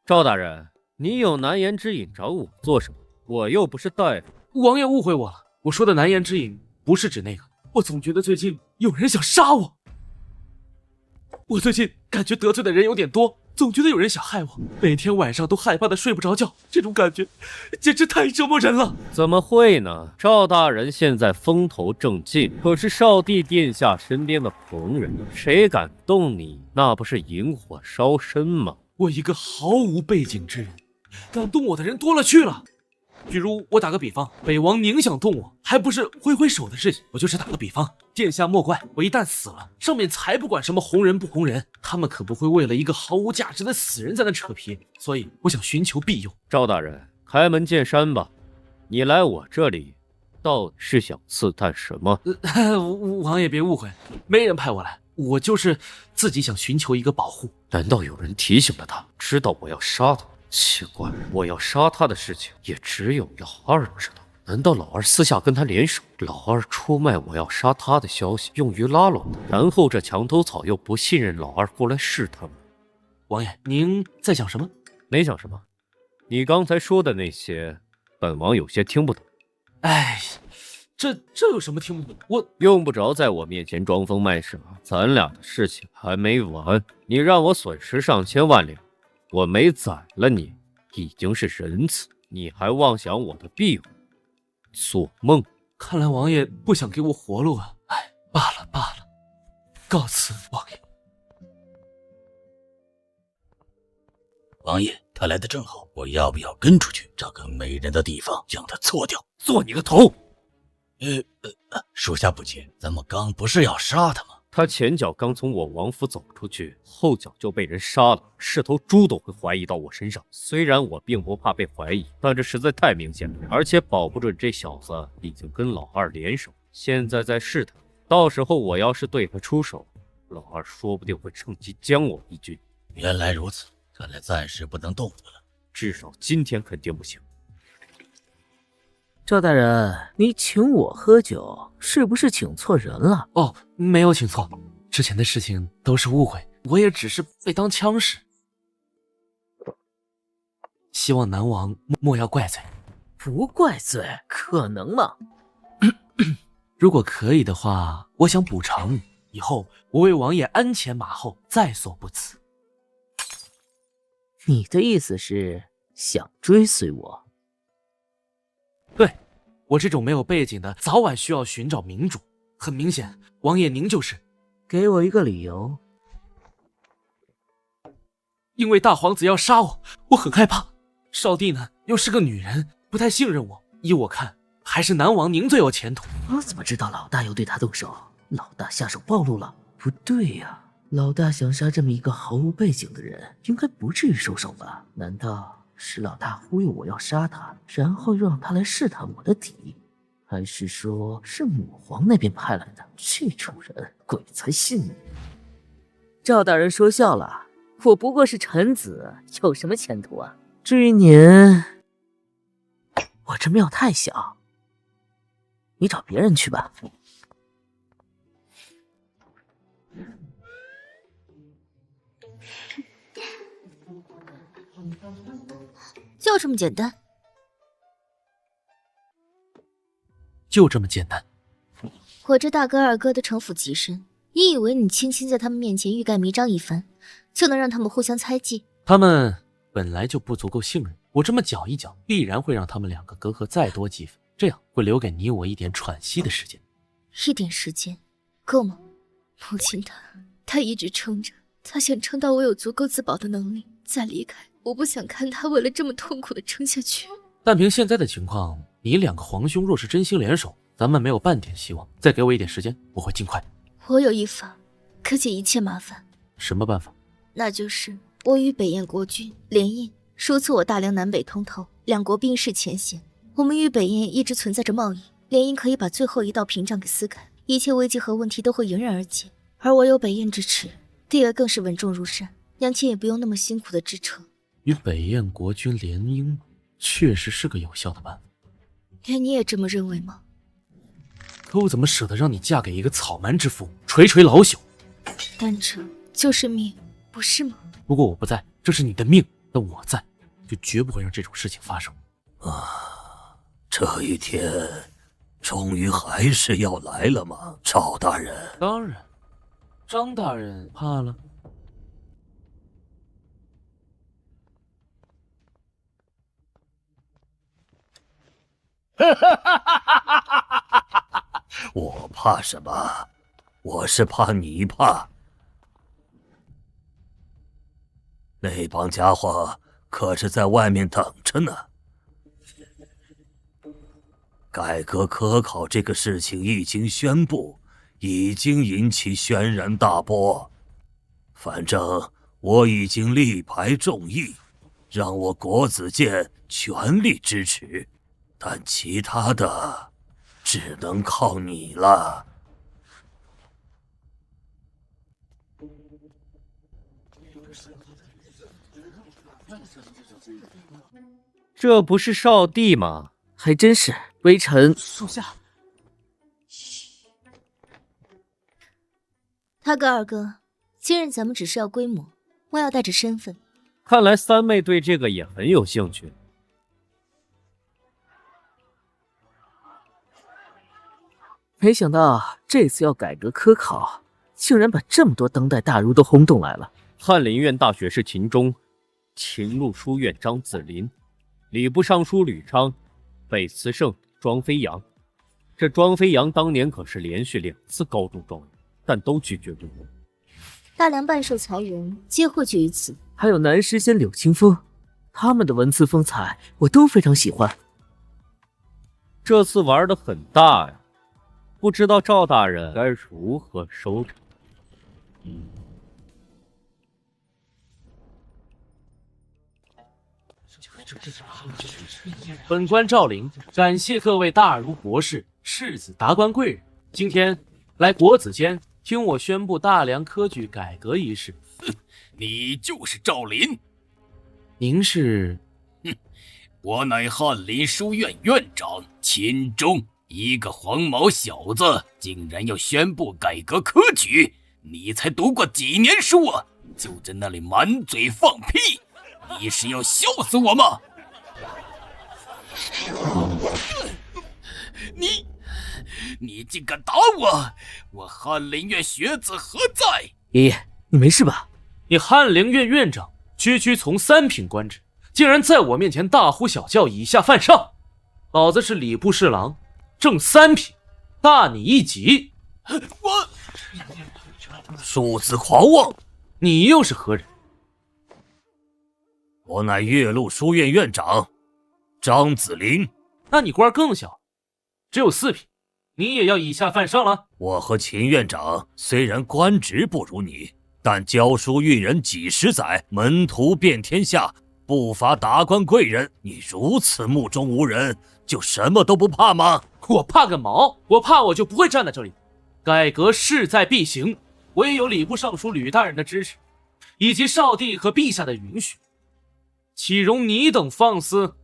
赵大人，你有难言之隐找我做什么？我又不是大夫。王爷误会我了，我说的难言之隐不是指那个。我总觉得最近有人想杀我。我最近感觉得罪的人有点多，总觉得有人想害我，每天晚上都害怕的睡不着觉，这种感觉简直太折磨人了。怎么会呢？赵大人现在风头正劲，可是少帝殿下身边的红人，谁敢动你，那不是引火烧身吗？我一个毫无背景之人，敢动我的人多了去了。比如我打个比方，北王宁想动我，还不是挥挥手的事情。我就是打个比方，殿下莫怪，我一旦死了，上面才不管什么红人不红人，他们可不会为了一个毫无价值的死人在那扯皮。所以我想寻求庇佑。赵大人，开门见山吧，你来我这里，到底是想刺探什么？王爷别误会，没人派我来，我就是自己想寻求一个保护。难道有人提醒了他，知道我要杀他？奇怪，我要杀他的事情也只有老二知道。难道老二私下跟他联手，老二出卖我要杀他的消息，用于拉拢他，然后这墙头草又不信任老二过来试探我？王爷，您在想什么？没想什么，你刚才说的那些，本王有些听不懂。哎，这有什么听不懂？我用不着在我面前装疯卖傻，咱俩的事情还没完。你让我损失上千万两，我没宰了你，已经是仁慈，你还妄想我的庇佑，做梦！看来王爷不想给我活路啊！哎，罢了罢了，告辞，王爷。王爷，他来的正好，我要不要跟出去，找个没人的地方将他搓掉？做你个头！属下不解，咱们刚不是要杀他吗？他前脚刚从我王府走出去，后脚就被人杀了，是头猪都会怀疑到我身上。虽然我并不怕被怀疑，但这实在太明显了，而且保不准这小子已经跟老二联手，现在在试探，到时候我要是对他出手，老二说不定会趁机将我一军。原来如此，看来暂时不能动我了，至少今天肯定不行。赵大人，你请我喝酒，是不是请错人了？哦，没有请错，之前的事情都是误会，我也只是被当枪使。希望南王莫要怪罪。不怪罪，可能吗？如果可以的话，我想补偿你，以后我为王爷鞍前马后，在所不辞。你的意思是想追随我？对，我这种没有背景的，早晚需要寻找明主。很明显，王爷您就是。给我一个理由。因为大皇子要杀我，我很害怕。少帝呢，又是个女人，不太信任我。依我看，还是南王您最有前途。我怎么知道老大要对他动手？老大下手暴露了？不对呀，老大想杀这么一个毫无背景的人，应该不至于收手吧？难道是老大忽悠我要杀他，然后让他来试探我的底？还是说是母皇那边派来的？这种人鬼才信呢。赵大人说笑了，我不过是臣子，有什么前途啊？至于您，我这庙太小，你找别人去吧。就这么简单。就这么简单。我这大哥二哥的城府极深，你以为你轻轻在他们面前欲盖弥彰一番，就能让他们互相猜忌？他们本来就不足够信任，我这么搅一搅，必然会让他们两个隔阂再多几分，这样会留给你我一点喘息的时间。一点时间够吗？母亲她一直撑着，她想撑到我有足够自保的能力再离开。我不想看她为了这么痛苦的撑下去。但凭现在的情况，你两个皇兄若是真心联手，咱们没有半点希望。再给我一点时间，我会尽快。我有一法可解一切麻烦。什么办法？那就是我与北燕国君联姻，说促我大梁南北通透，两国兵势前嫌。我们与北燕一直存在着贸易，联姻可以把最后一道屏障给撕开，一切危机和问题都会迎刃而解。而我有北燕支持，地位更是稳重如山，娘亲也不用那么辛苦的支撑。与北燕国君联姻，确实是个有效的办法。连你也这么认为吗？可我怎么舍得让你嫁给一个草蛮之夫，垂垂老朽？但这就是命，不是吗？如果我不在，这是你的命；但我在，就绝不会让这种事情发生。这一天终于还是要来了吗，赵大人？当然，张大人怕了。我怕什么？我是怕你怕。那帮家伙可是在外面等着呢。改革科考这个事情一经宣布，已经引起轩然大波。反正我已经力排众议，让我国子监全力支持，但其他的只能靠你了。这不是少帝吗？还真是，微臣属下。大哥二哥，今日咱们只是要规模，我要带着身份。看来三妹对这个也很有兴趣。没想到这次要改革科考，竟然把这么多当代大儒都轰动来了。翰林院大学士秦钟，秦录书院张子霖，礼部尚书吕昌，北慈圣庄飞扬。这庄飞扬当年可是连续2次高中状元，但都拒绝入门。大梁半数才人皆汇聚于此，还有南诗仙柳清风，他们的文字风采我都非常喜欢。这次玩得很大呀，不知道赵大人该如何收场。本官赵灵，感谢各位大儒博士、世子达官贵人，今天来国子监听我宣布大梁科举改革一事。你就是赵林？您是？我乃翰林书院院长秦钟。一个黄毛小子竟然要宣布改革科举，你才读过几年书啊？就在那里满嘴放屁，你是要笑死我吗？你竟敢打我！我翰林院学子何在？爷爷，你没事吧？你翰林院院长区区从3品官职，竟然在我面前大呼小叫，以下犯上！老子是礼部侍郎，正3品，大你1级。我庶子狂妄！你又是何人？我乃岳麓书院院长张子霖。那你官更小，只有4品，你也要以下犯上了。我和秦院长虽然官职不如你，但教书育人几十载，门徒遍天下，不乏达官贵人。你如此目中无人，就什么都不怕吗？我怕个毛！我怕我就不会站在这里。改革势在必行，我也有礼部尚书吕大人的支持，以及少帝和陛下的允许，岂容你等放肆？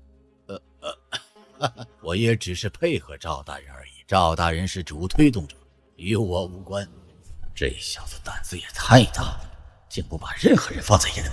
我也只是配合赵大人而已。赵大人是主推动者，与我无关。这小子胆子也太大了，竟不把任何人放在眼里。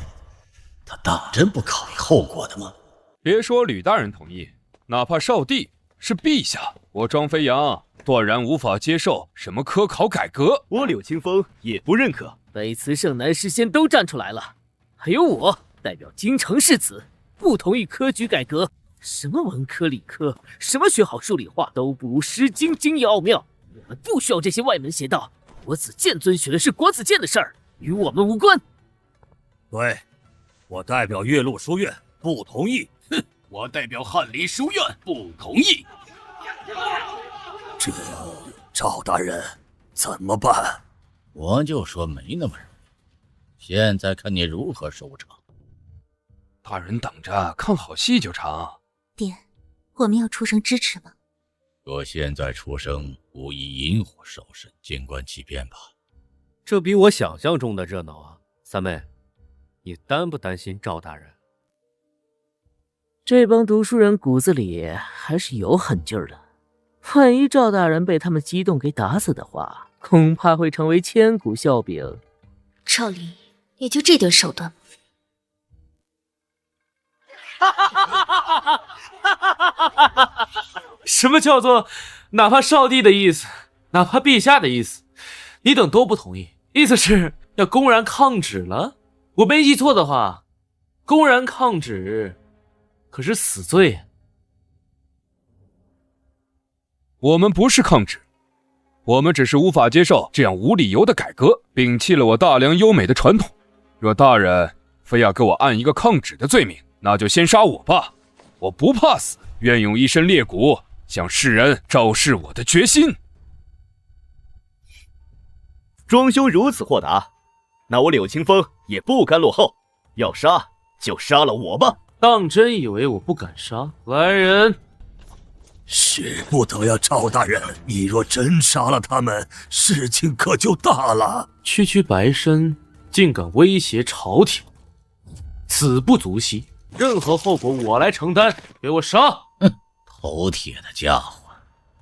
他当真不考虑后果的吗？别说吕大人同意，哪怕少帝是陛下，我庄飞扬断然无法接受什么科考改革。我柳清风也不认可。北慈圣南师仙都站出来了，还有我代表京城士子，不同意科举改革。什么文科理科，什么学好数理化，都不如《诗经》精义奥妙。我们不需要这些外门邪道。国子监遵循的是国子监的事儿，与我们无关。对，我代表岳麓书院不同意。哼，我代表翰林书院不同意。这赵大人怎么办？我就说没那么容易，现在看你如何收场。大人等着看好戏就成。爹，我们要出声支持吗？若现在出声，无疑引火烧身，静观其变吧。这比我想象中的热闹啊！三妹，你担不担心赵大人？这帮读书人骨子里还是有狠劲儿的，万一赵大人被他们激动给打死的话，恐怕会成为千古笑柄。赵离，也就这点手段吗？什么叫做哪怕少帝的意思，哪怕陛下的意思，你等都不同意？意思是要公然抗旨了？我没记错的话，公然抗旨可是死罪。我们不是抗旨，我们只是无法接受这样无理由的改革，摒弃了我大梁优美的传统。若大人非要给我按一个抗旨的罪名，那就先杀我吧，我不怕死，愿用一身裂骨向世人昭示我的决心。庄兄如此豁达，那我柳清风也不甘落后，要杀就杀了我吧。当真以为我不敢杀？来人！使不得呀，赵大人，你若真杀了他们，事情可就大了。区区白身，竟敢威胁朝廷，死不足惜。任何后果我来承担，给我杀！哼，头铁的家伙，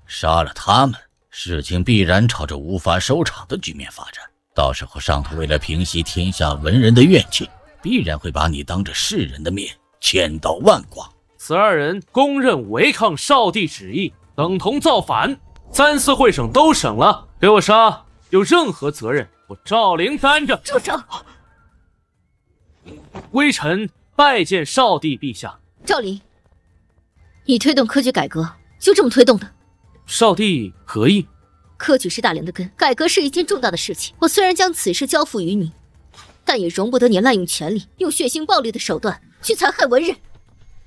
杀了他们，事情必然朝着无法收场的局面发展。到时候上头为了平息天下文人的怨气，必然会把你当着世人的面千刀万剐。此2人公认违抗少帝旨意，等同造反，3司会审都审了，给我杀！有任何责任，我赵灵担着。住手！微臣拜见少帝陛下。赵离，你推动科举改革，就这么推动的？少帝何意？科举是大梁的根，改革是一件重大的事情。我虽然将此事交付于你，但也容不得你滥用权力，用血腥暴力的手段去残害文人。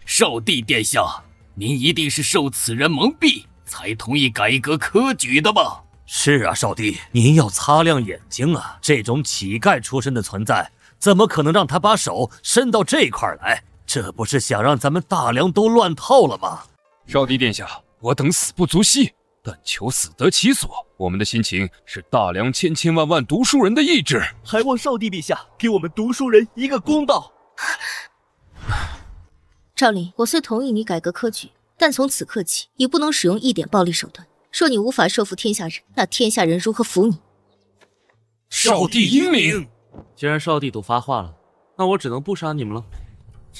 少帝殿下，您一定是受此人蒙蔽，才同意改革科举的吧？是啊，少帝，您要擦亮眼睛啊！这种乞丐出身的存在，怎么可能让他把手伸到这块来？这不是想让咱们大梁都乱透了吗？少帝殿下，我等死不足惜，但求死得其所。我们的心情是大梁千千万万读书人的意志，还望少帝陛下给我们读书人一个公道。赵离，我虽同意你改革科举，但从此刻起，你不能使用一点暴力手段。若你无法说服天下人，那天下人如何服你？少帝英明。既然少帝都发话了，那我只能不杀你们了。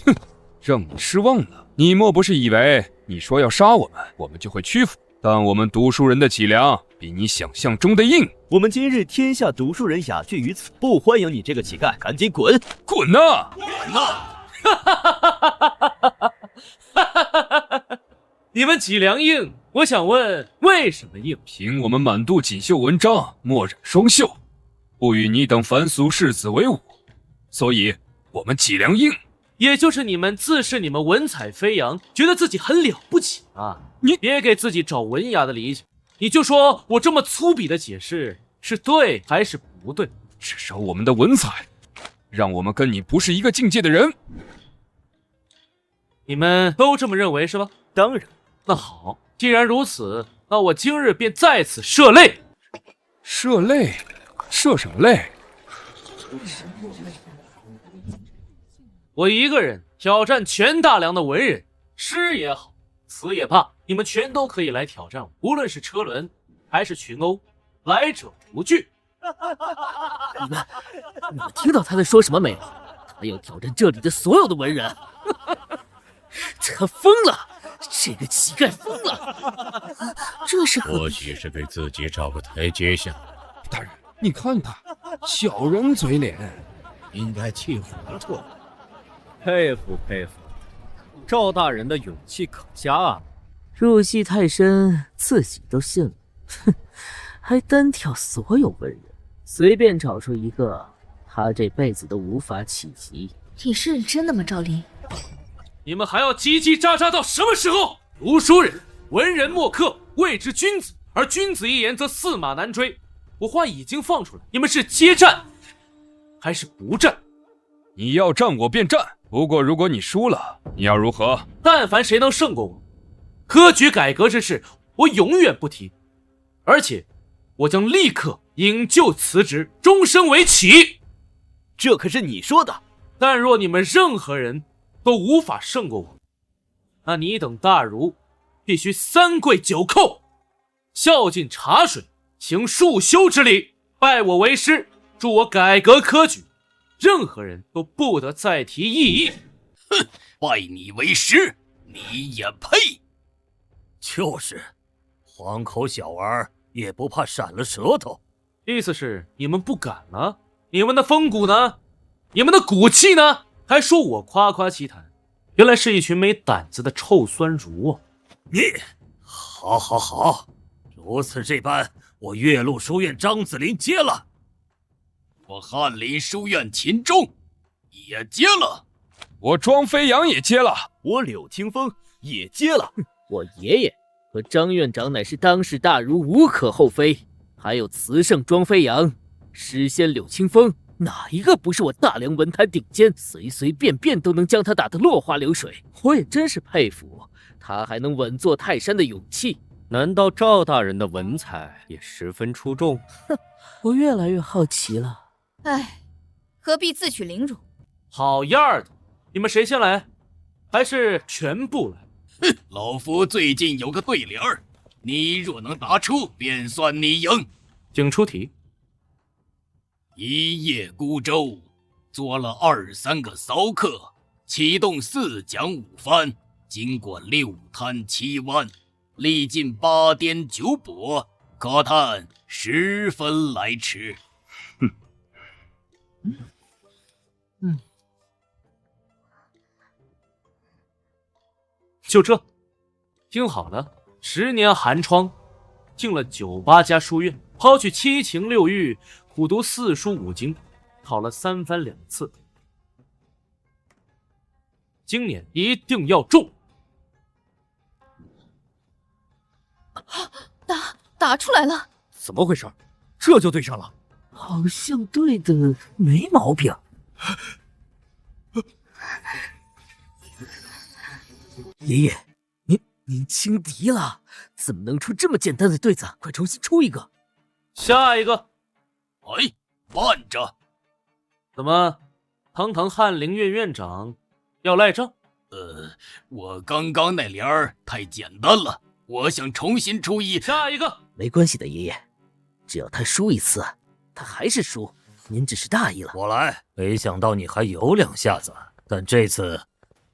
哼，让你失望了。你莫不是以为你说要杀我们，我们就会屈服？但我们读书人的脊梁比你想象中的硬。我们今日天下读书人雅聚于此，不欢迎你这个乞丐，赶紧滚！滚啊！滚啊！你们脊梁硬，我想问为什么硬？凭我们满肚锦绣文章，墨染双袖，不与你等凡俗世子为伍，所以我们脊梁硬。也就是你们自视你们文采飞扬，觉得自己很了不起啊！你别给自己找文雅的理解，你就说我这么粗鄙的解释是对还是不对？至少我们的文采，让我们跟你不是一个境界的人。你们都这么认为是吧？当然。那好，既然如此，那我今日便在此射泪。射泪？射什么泪？我一个人挑战全大梁的文人，诗也好，词也罢，你们全都可以来挑战我，无论是车轮还是群殴，来者不拒。你们听到他在说什么没有？他要挑战这里的所有的文人。他疯了，这个乞丐疯了。这是或许是给自己找个台阶下。大人，你看他，小人嘴脸，应该气糊涂了。佩服佩服，赵大人的勇气可嘉啊！入戏太深，自己都信了，哼，还单挑所有文人，随便找出一个，他这辈子都无法企及。你是认真的吗，赵林？你们还要叽叽喳喳到什么时候？读书人，文人墨客谓之君子，而君子一言则驷马难追。我话已经放出来，你们是接战还是不战？你要战我便战，不过如果你输了，你要如何？但凡谁能胜过我，科举改革之事我永远不提，而且我将立刻引咎辞职，终身为棋。这可是你说的。但若你们任何人都无法胜过我，那你等大儒必须3跪9叩，孝敬茶水，行束修之礼，拜我为师，助我改革科举，任何人都不得再提异议。哼，拜你为师，你也配？就是，黄口小儿也不怕闪了舌头。意思是你们不敢了？你们的风骨呢？你们的骨气呢？还说我夸夸其谈，原来是一群没胆子的臭酸儒啊！你，好，如此这般，我岳麓书院张子霖接了，我翰林书院秦钟也接了，我庄飞扬也接了，我柳清风也接了。我爷爷和张院长乃是当世大儒，无可厚非。还有词圣庄飞扬、诗仙柳清风，哪一个不是我大梁文坛顶尖？随随便便都能将他打得落花流水。我也真是佩服他还能稳坐泰山的勇气。难道赵大人的文采也十分出众？哼，我越来越好奇了。唉，何必自取凌辱？好样的！你们谁先来？还是全部来？哼，老夫最近有个对联儿，你若能答出，便算你赢。请出题。一叶孤舟，做了2、3个骚客，启动4桨5帆，经过6滩7湾，历尽8颠9簸，可叹10分来迟。就这，听好了，10年寒窗，进了9、8家书院，抛去7情6欲，苦读4书5经，考了3番2次。今年一定要中！打出来了！怎么回事？这就对上了？好像对的没毛病。爷爷，您轻敌了，怎么能出这么简单的对子？快重新出一个。下一个。哎，慢着！怎么，堂堂翰林院院长要赖账？我刚刚那联儿太简单了，我想重新出一。下一个。没关系的，爷爷，只要他输一次，他还是输，您只是大意了。我来，没想到你还有2下子，但这次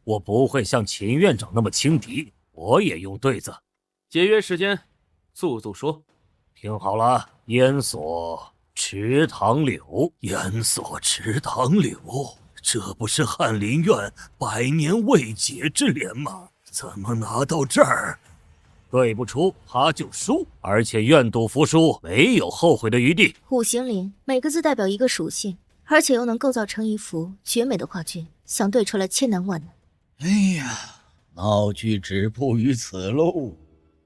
我不会像秦院长那么轻敌，我也用对子。节约时间，速说。听好了，烟锁池塘柳，烟锁池塘柳，这不是翰林院100年未解之联吗？怎么拿到这儿？对不出他就输，而且愿赌服输，没有后悔的余地。五行铃每个字代表一个属性，而且又能构造成一幅绝美的画卷，想对出来千难万难。哎呀，闹剧止步于此喽！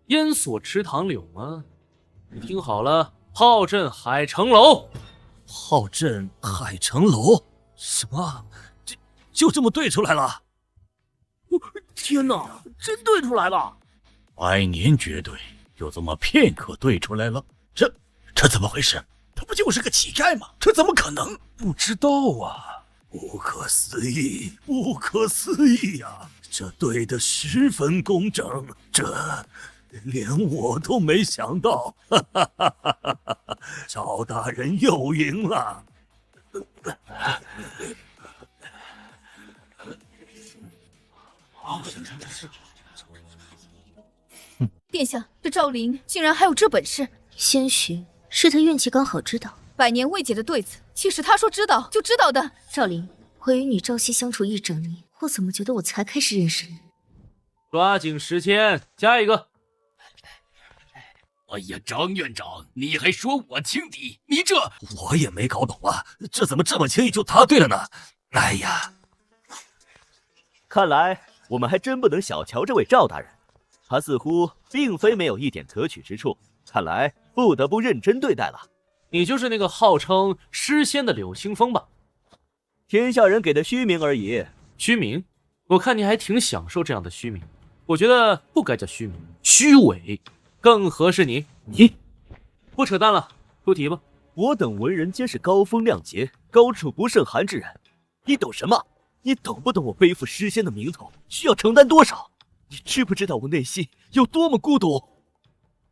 烟锁池塘柳吗？你听好了，炮阵海城楼。炮阵海城楼？什么？就这么对出来了？天哪，真对出来了！百年绝对，就这么片刻对出来了，这怎么回事？他不就是个乞丐吗？这怎么可能？不知道啊，不可思议，不可思议呀！这对的十分工整，这连我都没想到。哈哈哈哈哈！赵大人又赢了。殿下，这赵灵竟然还有这本事！仙许是他运气刚好知道，百年未解的对子，岂是他说知道就知道的？赵灵，我与你朝夕相处一整年，我怎么觉得我才开始认识你？抓紧时间，加一个。哎呀，张院长，你还说我轻敌，你这……我也没搞懂啊，这怎么这么轻易就答对了呢？哎呀，看来我们还真不能小瞧这位赵大人，他似乎并非没有一点可取之处，看来不得不认真对待了。你就是那个号称诗仙的柳清风吧？天下人给的虚名而已。虚名？我看你还挺享受这样的虚名。我觉得不该叫虚名，虚伪更合适你。你不扯淡了，出题吧。我等文人皆是高风亮节、高处不胜寒之人，你懂什么？你懂不懂我背负诗仙的名头需要承担多少？你知不知道我内心有多么孤独？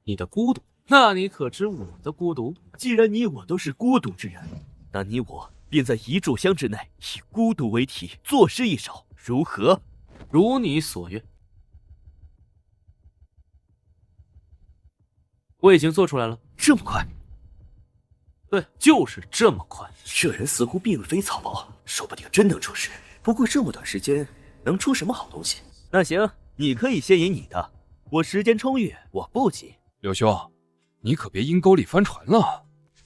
你的孤独？那你可知我的孤独？既然你我都是孤独之人，那你我便在一炷香之内以孤独为题作诗一首，如何？如你所愿。我已经做出来了。这么快？对，就是这么快。这人似乎并非草包，说不定真能出世。不过这么短时间，能出什么好东西？那行，你可以先吟你的，我时间充裕，我不急。柳兄，你可别阴沟里翻船了。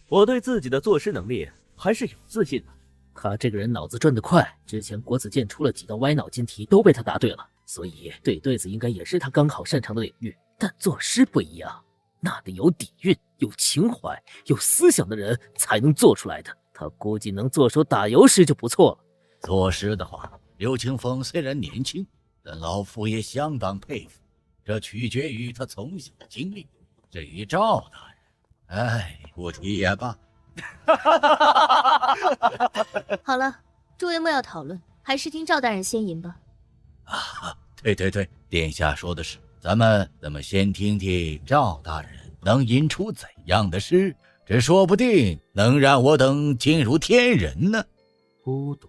我对自己的作诗能力还是有自信的。他这个人脑子转得快，之前国子监出了几道歪脑筋题都被他答对了，所以对对子应该也是他刚好擅长的领域。但作诗不一样，那得有底蕴、有情怀、有思想的人才能做出来的。他估计能做首打油诗就不错了。作诗的话，柳清风虽然年轻，但老夫也相当佩服。这取决于他从小的经历。至于赵大人，哎，不提也罢。好了，诸位莫要讨论，还是听赵大人先吟吧。啊，对，殿下说的是，咱们先听听赵大人能吟出怎样的诗，这说不定能让我等惊如天人呢。孤独。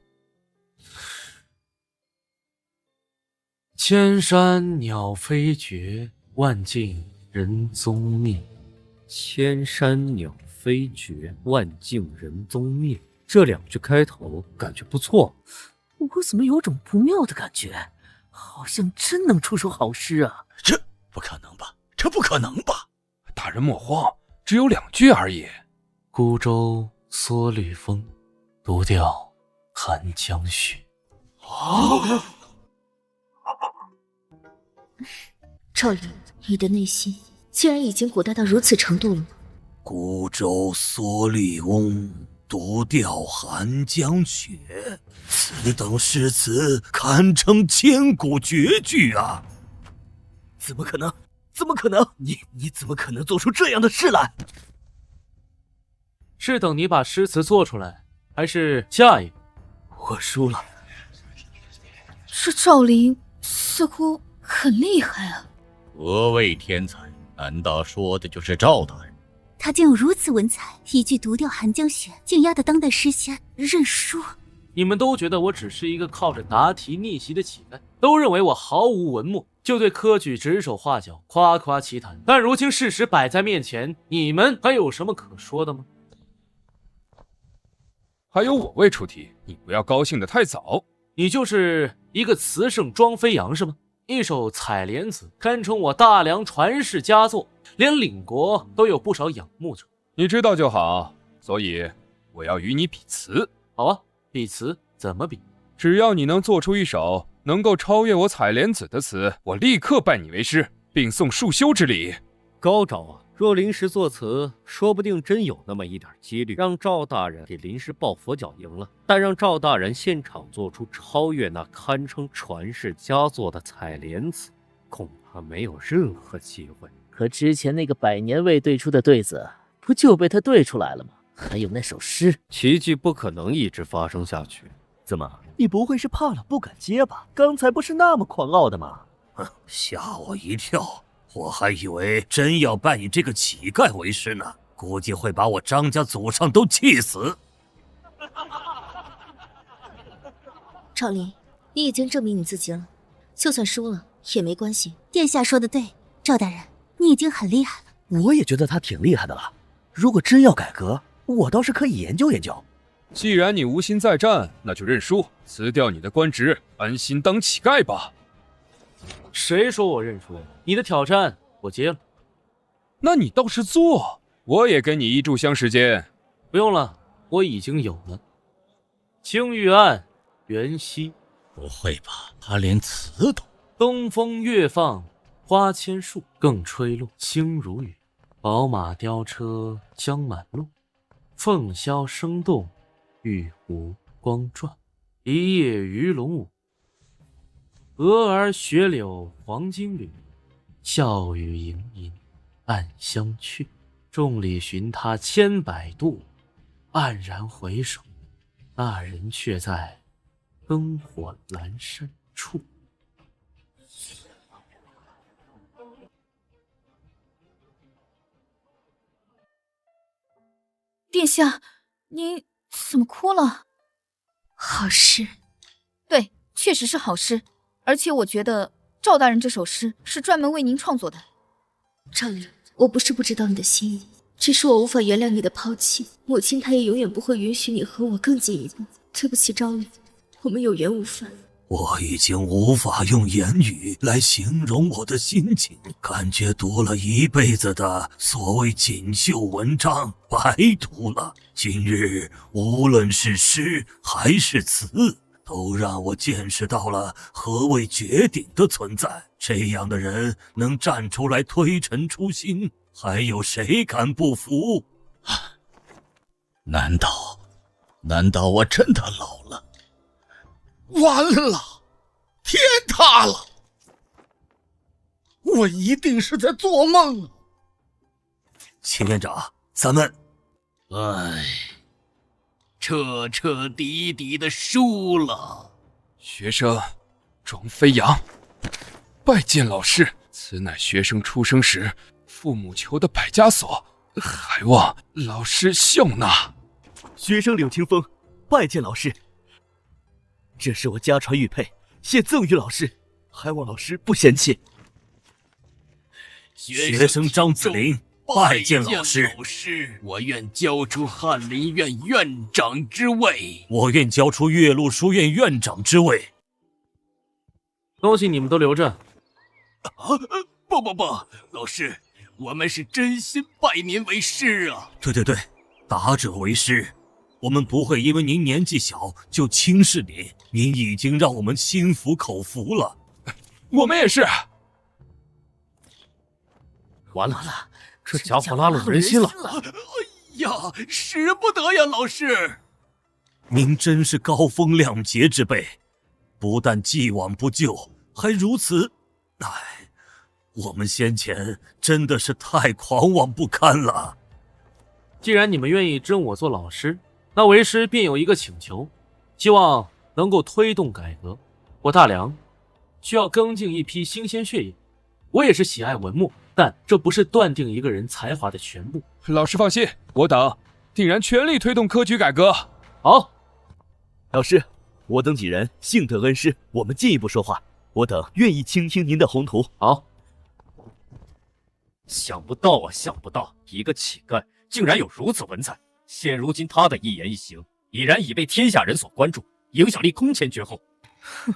千山鸟飞绝，万径人踪灭。千山鸟飞绝，万径人踪灭。这两句开头感觉不错。我怎么有种不妙的感觉？好像真能出首好诗啊！这不可能吧？这不可能吧？大人莫慌，只有2句而已。孤舟蓑绿风，独钓寒江雪。赵灵，你的内心竟然已经古代到如此程度了吗？孤舟蓑笠翁，独钓寒江雪。此等诗词堪称千古绝句啊！怎么可能？怎么可能？你怎么可能做出这样的事来？是等你把诗词做出来，还是下一个？我输了。这赵灵似乎很厉害啊！何谓天才？难道说的就是赵大人？他竟有如此文采，一句独钓寒江雪，竟压得当代诗仙认输。你们都觉得我只是一个靠着答题逆袭的乞丐，都认为我毫无文墨，就对科举指手画脚，夸夸其谈。但如今事实摆在面前，你们还有什么可说的吗？还有我未出题，你不要高兴得太早。你就是一个词圣庄飞扬是吗？一首《采莲子》堪称我大梁传世佳作，连领国都有不少仰慕者。你知道就好，所以我要与你比词。好啊，比词怎么比？只要你能做出一首能够超越我《采莲子》的词，我立刻拜你为师。并送束修之礼。高招啊！若临时作辞，说不定真有那么一点几率让赵大人给临时抱佛脚赢了。但让赵大人现场做出超越那堪称传世佳作的采莲词，恐怕没有任何机会。可之前那个100年未对出的对子，不就被他对出来了吗？还有那首诗，奇迹不可能一直发生下去。怎么，你不会是怕了不敢接吧？刚才不是那么狂傲的吗？哼，吓我一跳！我还以为真要拜你这个乞丐为师呢，估计会把我张家祖上都气死。赵林，你已经证明你自己了，就算输了也没关系。殿下说的对，赵大人，你已经很厉害了。我也觉得他挺厉害的了。如果真要改革，我倒是可以研究研究。既然你无心再战，那就认输，辞掉你的官职，安心当乞丐吧。谁说我认输？你的挑战我接了。那你倒是做，我也给你1炷香时间。不用了，我已经有了。青玉案，袁熙。不会吧？他连词都……东风越放花千树，更吹落星如雨。宝马雕车江满路，凤箫声动，玉壶光转。一夜鱼龙舞，蛾儿雪柳黄金缕，笑语盈盈暗香去。众里寻他千百度，黯然回首，那人却在灯火阑珊处。殿下，您怎么哭了？好诗。对，确实是好诗，而且我觉得赵大人这首诗是专门为您创作的。赵林，我不是不知道你的心意，只是我无法原谅你的抛弃。母亲她也永远不会允许你和我更进一步。对不起，赵林，我们有缘无分。我已经无法用言语来形容我的心情，感觉读了一辈子的所谓锦绣文章白读了。今日无论是诗还是词，都让我见识到了何谓绝顶的存在。这样的人能站出来推陈出新，还有谁敢不服？难道我真的老了？完了，天塌了！我一定是在做梦。秦院长，咱们……彻彻底底的输了。学生庄飞扬，拜见老师。此乃学生出生时父母求的百家所，还望老师笑纳。学生柳清风，拜见老师。这是我家传玉佩，现赠于老师，还望老师不嫌弃。学生张子林，拜见老师。我愿交出翰林院院长之位。我愿交出岳麓书院院长之位。东西你们都留着。不，老师，我们是真心拜您为师啊。对，达者为师。我们不会因为您年纪小就轻视您，您已经让我们心服口服了。我们也是。完了，这家伙拉拢人心了。哎呀，使不得呀，老师。您真是高风亮节之辈，不但既往不咎，还如此……我们先前真的是太狂妄不堪了。既然你们愿意征我做老师，那为师便有一个请求，希望能够推动改革。我大梁需要更进一批新鲜血液。我也是喜爱文墨，但这不是断定一个人才华的全部。老师放心，我等定然全力推动科举改革。好，老师，我等几人幸得恩师，我们进一步说话。我等愿意倾听您的宏图。好。想不到啊，想不到，一个乞丐竟然有如此文采。现如今他的一言一行已然已被天下人所关注，影响力空前绝后。哼，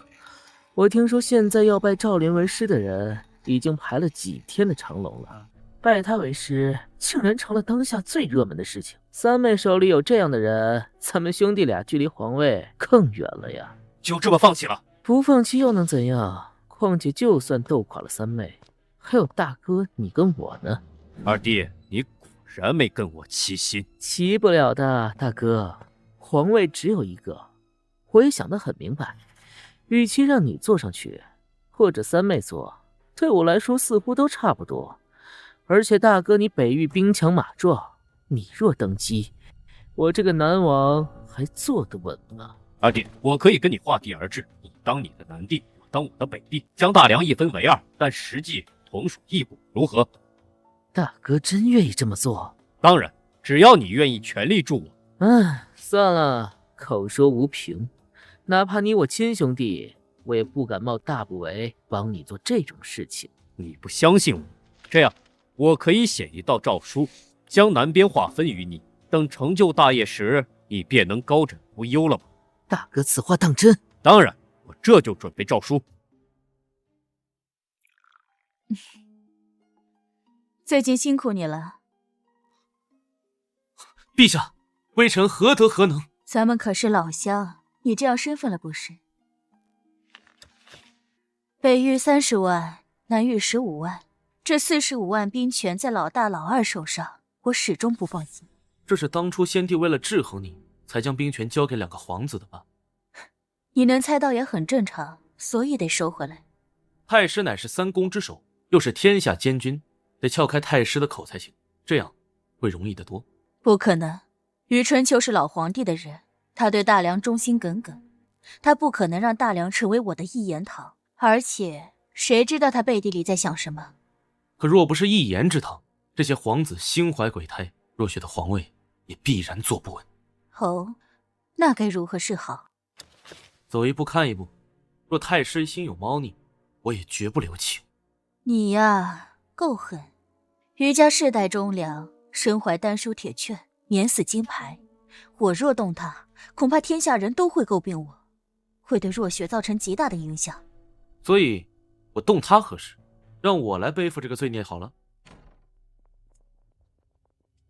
我听说现在要拜赵林为师的人已经排了几天的长龙了，拜他为师竟然成了当下最热门的事情。三妹手里有这样的人，咱们兄弟俩距离皇位更远了呀。就这么放弃了？不放弃又能怎样？况且就算斗垮了三妹，还有大哥你跟我呢。二弟，你果然没跟我齐心。齐不了的，大哥，皇位只有一个。我也想得很明白，与其让你坐上去，或者三妹坐，对我来说似乎都差不多。而且大哥你北域兵强马壮，你若登基，我这个南王还坐得稳吗？二弟，我可以跟你划地而治，你当你的南帝，我当我的北帝，将大梁一分为二，但实际同属一国，如何？大哥真愿意这么做？当然，只要你愿意全力助我。算了，口说无凭，哪怕你我亲兄弟，我也不敢冒大不韪帮你做这种事情。你不相信我？这样，我可以写一道诏书，将南边划分于你，等成就大业时，你便能高枕无忧了吗？大哥，此话当真？当然，我这就准备诏书。最近辛苦你了。陛下，微臣何德何能？咱们可是老乡，你这样身份了不是？北域30万，南域15万，这45万兵权在老大老二手上，我始终不放心。这是当初先帝为了制衡你，才将兵权交给2个皇子的吧？你能猜到也很正常，所以得收回来。太师乃是3公之首，又是天下监军，得撬开太师的口才行，这样会容易得多。不可能，于春秋是老皇帝的人，他对大梁忠心耿耿，他不可能让大梁成为我的一言堂。而且谁知道他背地里在想什么？可若不是一言之堂，这些皇子心怀鬼胎，若雪的皇位也必然坐不稳。哦，那该如何是好？走一步看一步，若太师心有猫腻，我也绝不留情。你呀，够狠！余家世代忠良，身怀丹书铁券，免死金牌。我若动他，恐怕天下人都会诟病我，会对若雪造成极大的影响。所以，我动他何事？让我来背负这个罪孽好了。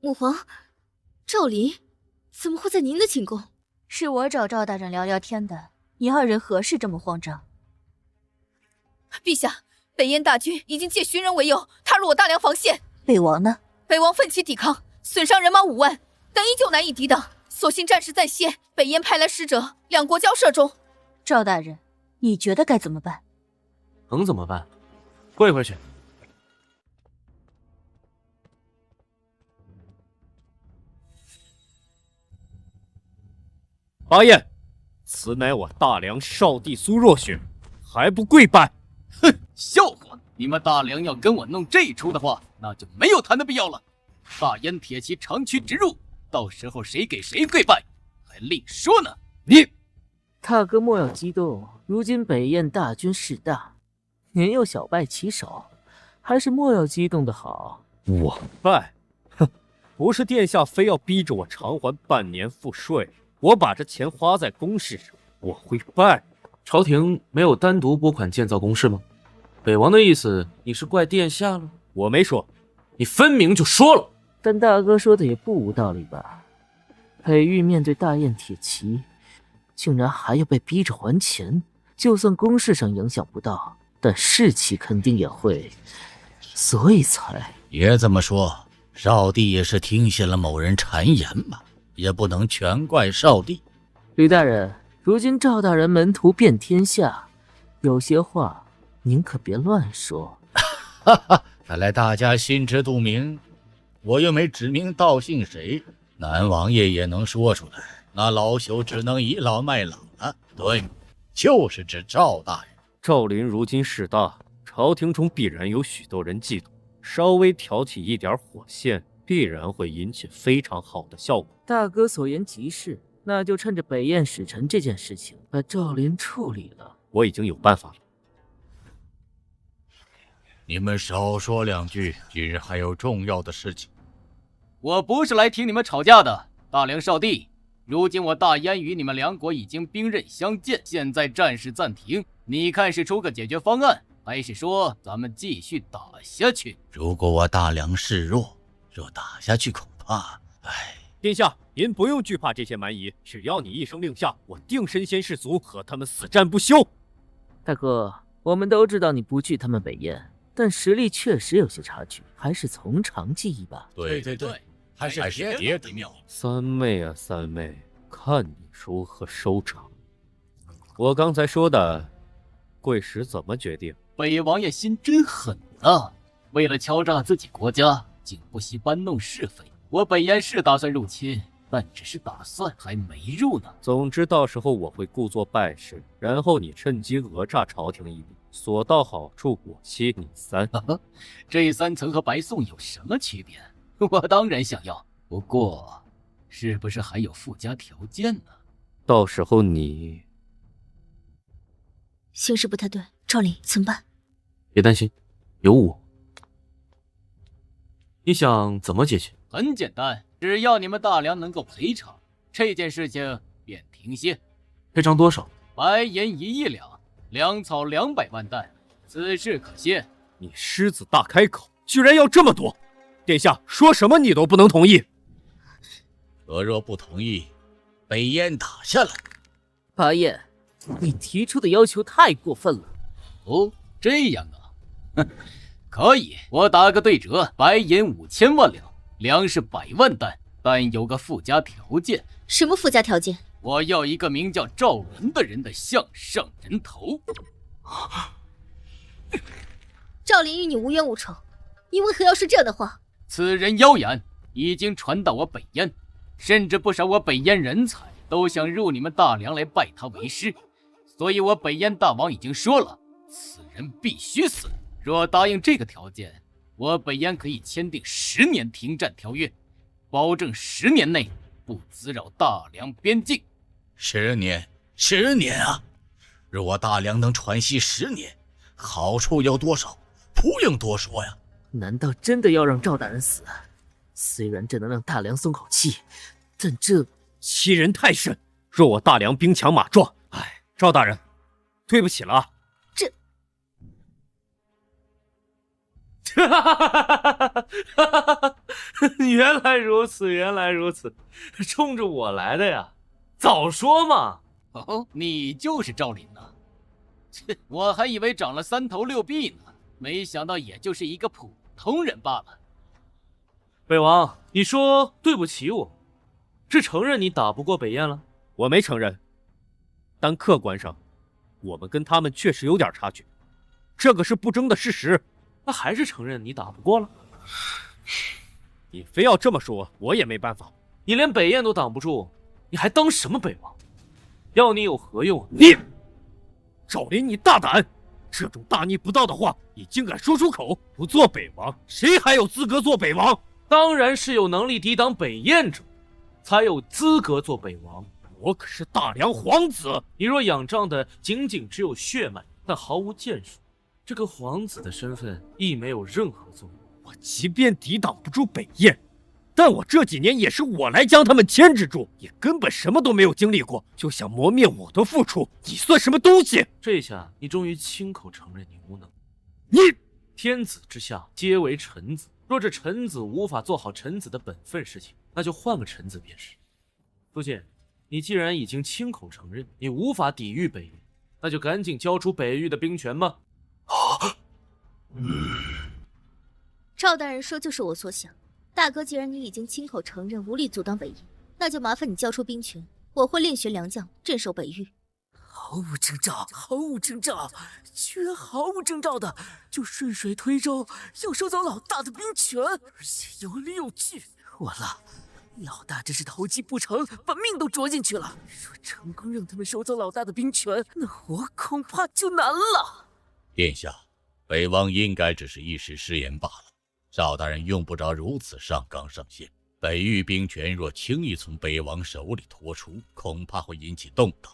母皇，赵林怎么会在您的寝宫？是我找赵大人聊聊天的。你2人何事这么慌张？陛下，北燕大军已经借寻人为由踏入我大梁防线。北王呢？北王奋起抵抗，损伤人马5万，但依旧难以抵挡。所幸战事在先，北燕派来使者，两国交涉中。赵大人，你觉得该怎么办？能怎么办？跪回去。巴彦，此乃我大梁少帝苏若雪，还不跪拜？哼，笑话！你们大梁要跟我弄这出的话，那就没有谈的必要了。大燕铁骑长驱直入，到时候谁给谁跪拜，还另说呢。你，大哥莫要激动，如今北燕大军势大，您又小败其手，还是莫要激动的好。我拜？哼，不是殿下非要逼着我偿还半年赋税，我把这钱花在公事上，我会拜。朝廷没有单独拨款建造宫室吗？北王的意思，你是怪殿下了？我没说，你分明就说了。但大哥说的也不无道理吧？北域面对大燕铁骑，竟然还要被逼着还钱，就算公事上影响不到，但士气肯定也会，所以才……别这么说，少帝也是听信了某人谗言嘛，也不能全怪少帝。吕大人，如今赵大人门徒遍天下，有些话您可别乱说。哈哈，看来大家心知肚明，我又没指名道姓谁，南王爷也能说出来，那老朽只能倚老卖老了。对，就是指赵大人。赵林如今势大，朝廷中必然有许多人嫉妒，稍微挑起一点火线，必然会引起非常好的效果。大哥所言极是，那就趁着北燕使臣这件事情，把赵林处理了。我已经有办法了。你们少说两句，今日还有重要的事情。我不是来听你们吵架的，大梁少帝。如今我大燕与你们两国已经兵刃相见，现在战事暂停，你看是出个解决方案，还是说咱们继续打下去？如果我大梁示弱，若打下去，恐怕……殿下，您不用惧怕这些蛮夷，只要你一声令下，我定身先士卒和他们死战不休。大哥，我们都知道你不惧他们北燕，但实力确实有些差距，还是从长计议吧。对，还是别的妙。三妹啊，三妹，看你如何收场。我刚才说的，贵使怎么决定？北王爷心真狠啊！为了敲诈自己国家，竟不惜搬弄是非。我北燕是打算入侵，但只是打算，还没入呢。总之，到时候我会故作败事，然后你趁机讹诈朝廷一笔，所到好处我七你三。这3层和白送有什么区别？我当然想要，不过，是不是还有附加条件呢？到时候你……形势不太对，赵林怎么办？别担心，有我。你想怎么解决？很简单，只要你们大梁能够赔偿，这件事情便停歇。赔偿多少？白银1亿两，粮草200万担，此事可歇。你狮子大开口，居然要这么多！殿下说什么你都不能同意。我若不同意，北燕打下来。八燕，你提出的要求太过分了。哦，这样啊，哼，可以，我打个对折，白银5000万两，粮食100万担，但有个附加条件。什么附加条件？我要一个名叫赵伦的人的项上人头。赵林与你无冤无仇，你为何要说这样的话？此人妖言已经传到我北燕，甚至不少我北燕人才都想入你们大梁来拜他为师，所以我北燕大王已经说了，此人必须死。若答应这个条件，我北燕可以签订10年停战条约，保证10年内不滋扰大梁边境。10年啊！若我大梁能喘息10年，好处有多少，不用多说呀。难道真的要让赵大人死？虽然这能让大梁松口气，但这欺人太甚。若我大梁兵强马壮，赵大人，对不起了啊。这，原来如此，原来如此，冲着我来的呀！早说嘛！哦，你就是赵林呐！切，我还以为长了3头6臂呢，没想到也就是一个普通人罢了。北王，你说对不起我，是承认你打不过北燕了？我没承认，但客观上，我们跟他们确实有点差距，这个是不争的事实。那还是承认你打不过了？你非要这么说，我也没办法。你连北燕都挡不住，你还当什么北王？要你有何用啊？你，赵林，你大胆！这种大逆不道的话，你竟敢说出口！不做北王，谁还有资格做北王？当然是有能力抵挡北燕者，才有资格做北王。我可是大梁皇子，你若仰仗的仅仅只有血脉，但毫无建树，这个皇子的身份亦没有任何作用。我即便抵挡不住北燕，但我这几年也是我来将他们牵制住，也根本什么都没有经历过，就想磨灭我的付出，你算什么东西？这下你终于亲口承认你无能。你天子之下皆为臣子，若这臣子无法做好臣子的本分事情，那就换个臣子便是。苏建，你既然已经亲口承认你无法抵御北域，那就赶紧交出北域的兵权吧。赵大人说就是我所想。大哥，既然你已经亲口承认无力阻挡北燕，那就麻烦你交出兵权，我会另选良将镇守北域。毫无征兆，毫无征兆，居然毫无征兆的就顺水推舟要收走老大的兵权，而且有理有据。完了，老大真是投机不成，把命都捉进去了。若成功让他们收走老大的兵权，那我恐怕就难了。殿下，北王应该只是一时失言罢了。赵大人用不着如此上纲上线。北域兵权若轻易从北王手里脱出，恐怕会引起动荡。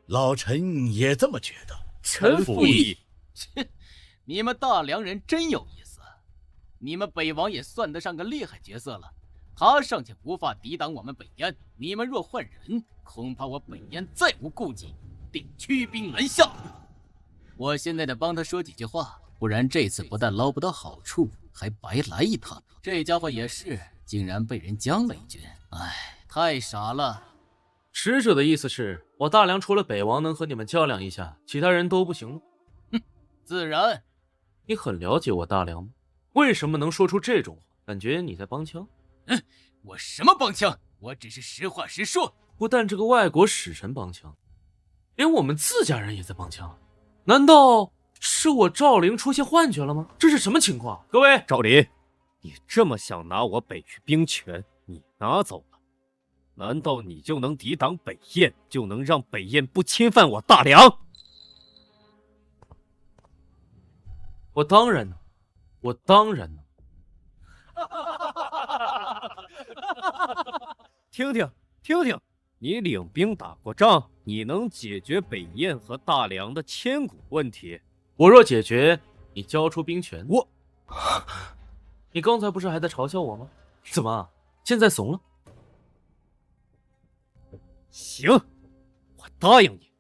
老臣也这么觉得。臣附议。切，你们大梁人真有意思。你们北王也算得上个厉害角色了，他尚且无法抵挡我们北燕，你们若换人，恐怕我北燕再无顾忌，定驱兵南下。我现在得帮他说几句话，不然这次不但捞不到好处，还白来一趟。这家伙也是，竟然被人将了一军，哎，太傻了。使者的意思是我大梁除了北王能和你们较量一下，其他人都不行了。哼，自然。你很了解我大梁吗？为什么能说出这种话？感觉你在帮腔？我什么帮腔？我只是实话实说。不但这个外国使臣帮腔，连我们自家人也在帮腔。难道是我赵灵出现幻觉了吗？这是什么情况？各位，赵林，你这么想拿我北域兵权，你拿走了，难道你就能抵挡北燕，就能让北燕不侵犯我大梁？我当然能，我当然能。听听，你领兵打过仗，你能解决北燕和大梁的千古问题。我若解决，你交出兵权。我，你刚才不是还在嘲笑我吗？怎么，现在怂了？行，我答应你。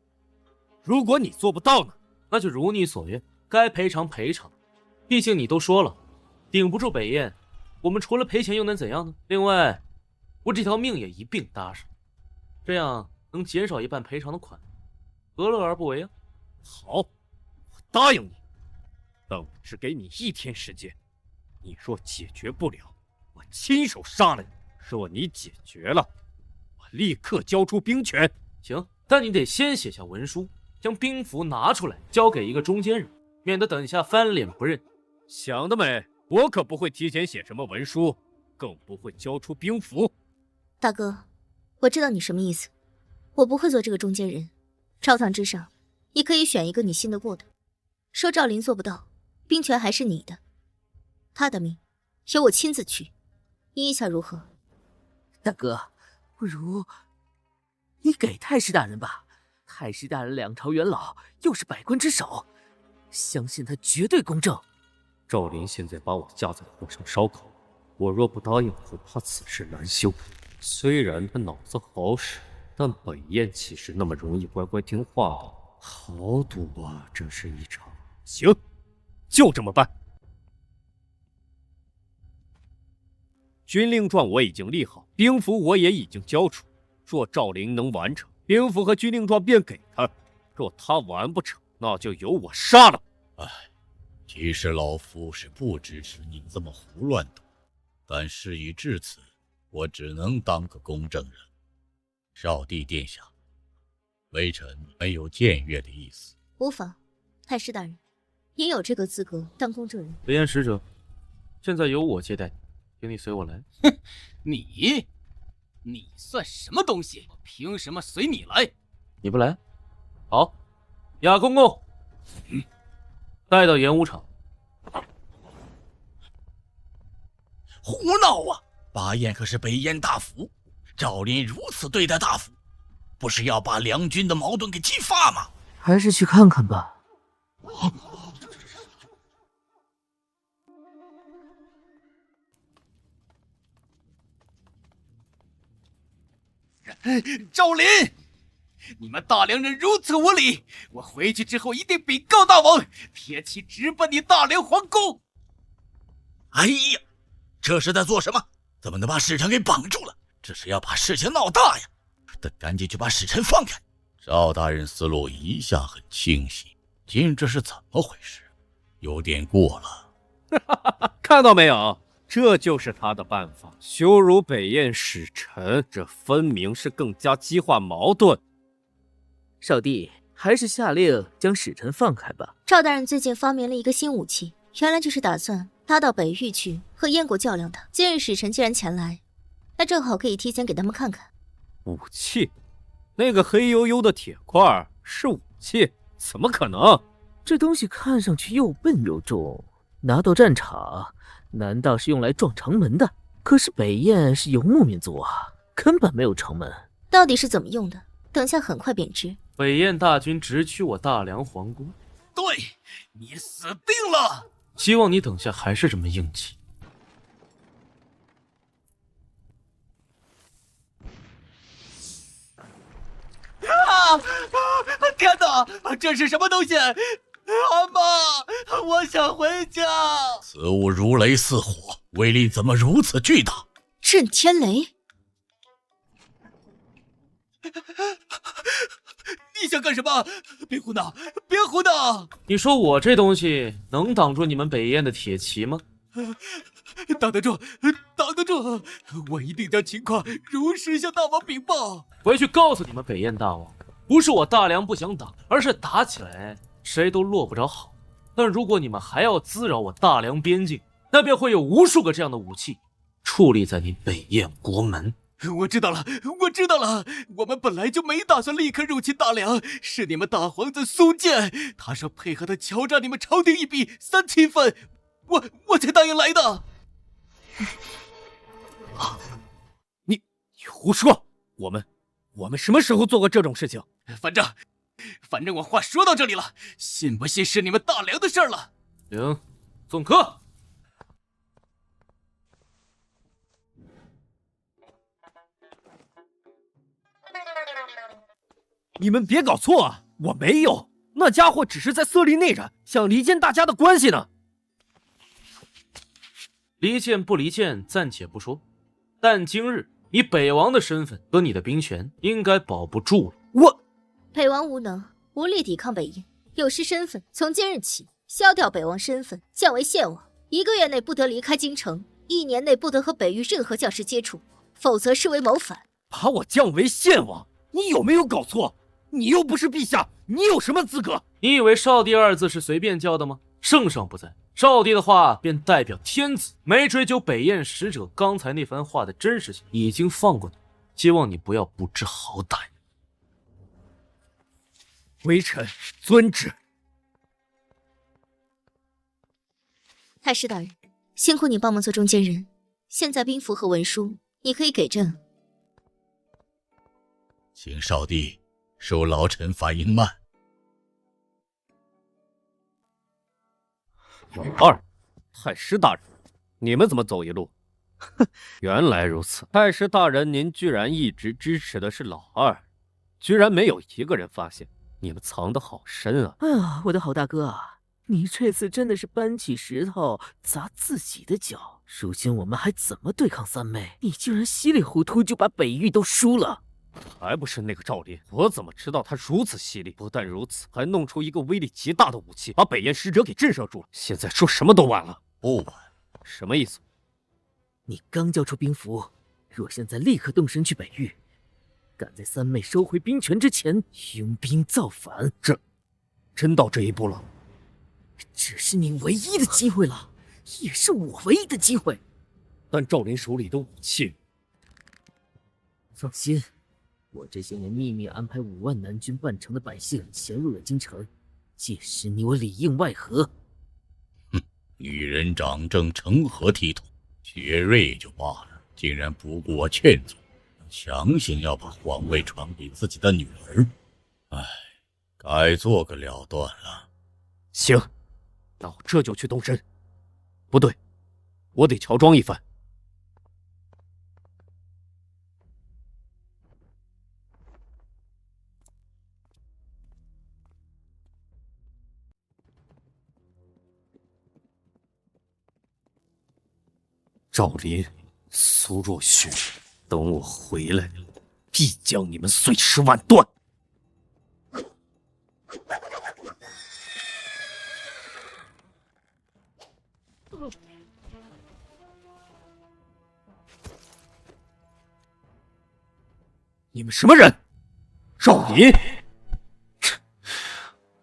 如果你做不到呢？那就如你所愿，该赔偿赔偿。毕竟你都说了，顶不住北燕，我们除了赔钱又能怎样呢？另外，我这条命也一并搭上，这样能减少一半赔偿的款，何乐而不为啊？好，我答应你，但我只给你1天时间。你若解决不了，我亲手杀了你。若你解决了，我立刻交出兵权。行，但你得先写下文书，将兵符拿出来，交给一个中间人，免得等下翻脸不认。想得美！我可不会提前写什么文书，更不会交出兵符。大哥，我知道你什么意思，我不会做这个中间人。朝堂之上，你可以选一个你信得过的。说赵林做不到，兵权还是你的，他的命由我亲自取，你意下如何？大哥，不如你给太师大人吧。太师大人两朝元老，又是百官之首，相信他绝对公正。赵林现在把我架在火上烧烤，我若不答应，恐怕此事难休。虽然他脑子好使，但北燕岂是那么容易乖乖听话的？好赌啊，这是一场。行，就这么办。军令状我已经立好，兵符我也已经交出。若赵林能完成，兵符和军令状便给他；若他完不成，那就由我杀了。其实老夫是不支持你这么胡乱赌，但事已至此，我只能当个公正人。少帝殿下，微臣没有僭越的意思。无妨，太师大人，您有这个资格当公证人。北燕使者，现在由我接待你，请你随我来。哼，你算什么东西？我凭什么随你来？你不来？好，雅公公，带到演武场。胡闹啊！巴彦可是北燕大夫，赵林如此对待大夫，不是要把两军的矛盾给激发吗？还是去看看吧。赵林，你们大梁人如此无礼，我回去之后一定禀告大王，铁骑直奔你大梁皇宫。哎呀，这是在做什么？怎么能把使臣给绑住了？这是要把事情闹大呀！得赶紧去把使臣放开。赵大人思路一向很清晰，今日这是怎么回事？有点过了。看到没有？这就是他的办法，羞辱北燕使臣，这分明是更加激化矛盾。少帝，还是下令将使臣放开吧。赵大人最近发明了一个新武器，原来就是打算搭到北域去和燕国较量的。今日使臣既然前来，那正好可以提前给他们看看。武器？那个黑黝黝的铁块是武器？怎么可能？这东西看上去又笨又重，拿到战场难道是用来撞城门的？可是北燕是游牧民族啊，根本没有城门。到底是怎么用的？等下很快便知。北燕大军直趋我大梁皇宫，对，你死定了！希望你等下还是这么硬气。天哪，这是什么东西？阿妈，我想回家。此物如雷似火，威力怎么如此巨大？震天雷！你想干什么？别胡闹，别胡闹！你说我这东西能挡住你们北燕的铁骑吗？挡得住，挡得住！我一定将情况如实向大王禀报。回去告诉你们北燕大王，不是我大梁不想打，而是打起来谁都落不着好。但如果你们还要滋扰我大梁边境，那便会有无数个这样的武器矗立在你北燕国门。我知道了，我知道了。我们本来就没打算立刻入侵大梁，是你们大皇子苏建，他说配合他敲诈你们朝廷一笔3千分，我才答应来的。你胡说！我们什么时候做过这种事情？反正我话说到这里了，信不信是你们大梁的事儿了。行，送客。你们别搞错啊！我没有，那家伙只是在色厉内荏，想离间大家的关系呢。离间不离间暂且不说，但今日你北王的身份和你的兵权应该保不住了。北王无能，无力抵抗北燕，有失身份。从今日起，削掉北王身份，降为献王，1个月内不得离开京城，1年内不得和北域任何将士接触，否则视为谋反。把我降为献王，你有没有搞错？你又不是陛下，你有什么资格？你以为少帝2字是随便叫的吗？圣上不在，少帝的话便代表天子。没追究北燕使者刚才那番话的真实性，已经放过你，希望你不要不知好歹。微臣遵旨。太师大人，辛苦你帮忙做中间人，现在兵符和文书你可以给朕。请少帝恕老臣发音慢。老二，太师大人，你们怎么走一路？原来如此，太师大人，您居然一直支持的是老二，居然没有一个人发现，你们藏得好深啊！哎呀，我的好大哥啊，你这次真的是搬起石头砸自己的脚。如今我们还怎么对抗三妹？你竟然稀里糊涂就把北域都输了。还不是那个赵林，我怎么知道他如此犀利？不但如此，还弄出一个威力极大的武器，把北燕使者给震慑住了。现在说什么都晚了。不晚。什么意思？你刚交出兵符，若现在立刻动身去北域，赶在三妹收回兵权之前拥兵造反，这真到这一步了？这是你唯一的机会了，也是我唯一的机会。但赵林手里的武器……放心，我这些年秘密安排5万南军半城的百姓潜入了京城，届时你我里应外合。女人掌正，成何体统？薛瑞就罢了，竟然不顾我劝阻，强行要把皇位传给自己的女儿。唉，该做个了断了。行，那我这就去动身。不对，我得乔装一番。赵林、苏若雪，等我回来，必将你们碎尸万段！你们什么人？赵林！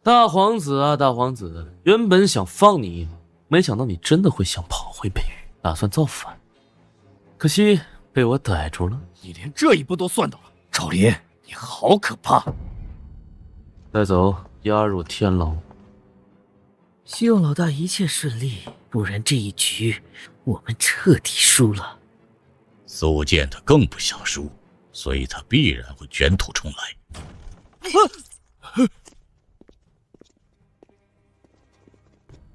大皇子啊，大皇子，原本想放你一马，没想到你真的会想跑回北域，打算造反。可惜被我逮住了。你连这一步都算到了，赵林，你好可怕！带走，押入天牢。希望老大一切顺利，不然这一局我们彻底输了。苏建他更不想输，所以他必然会卷土重来。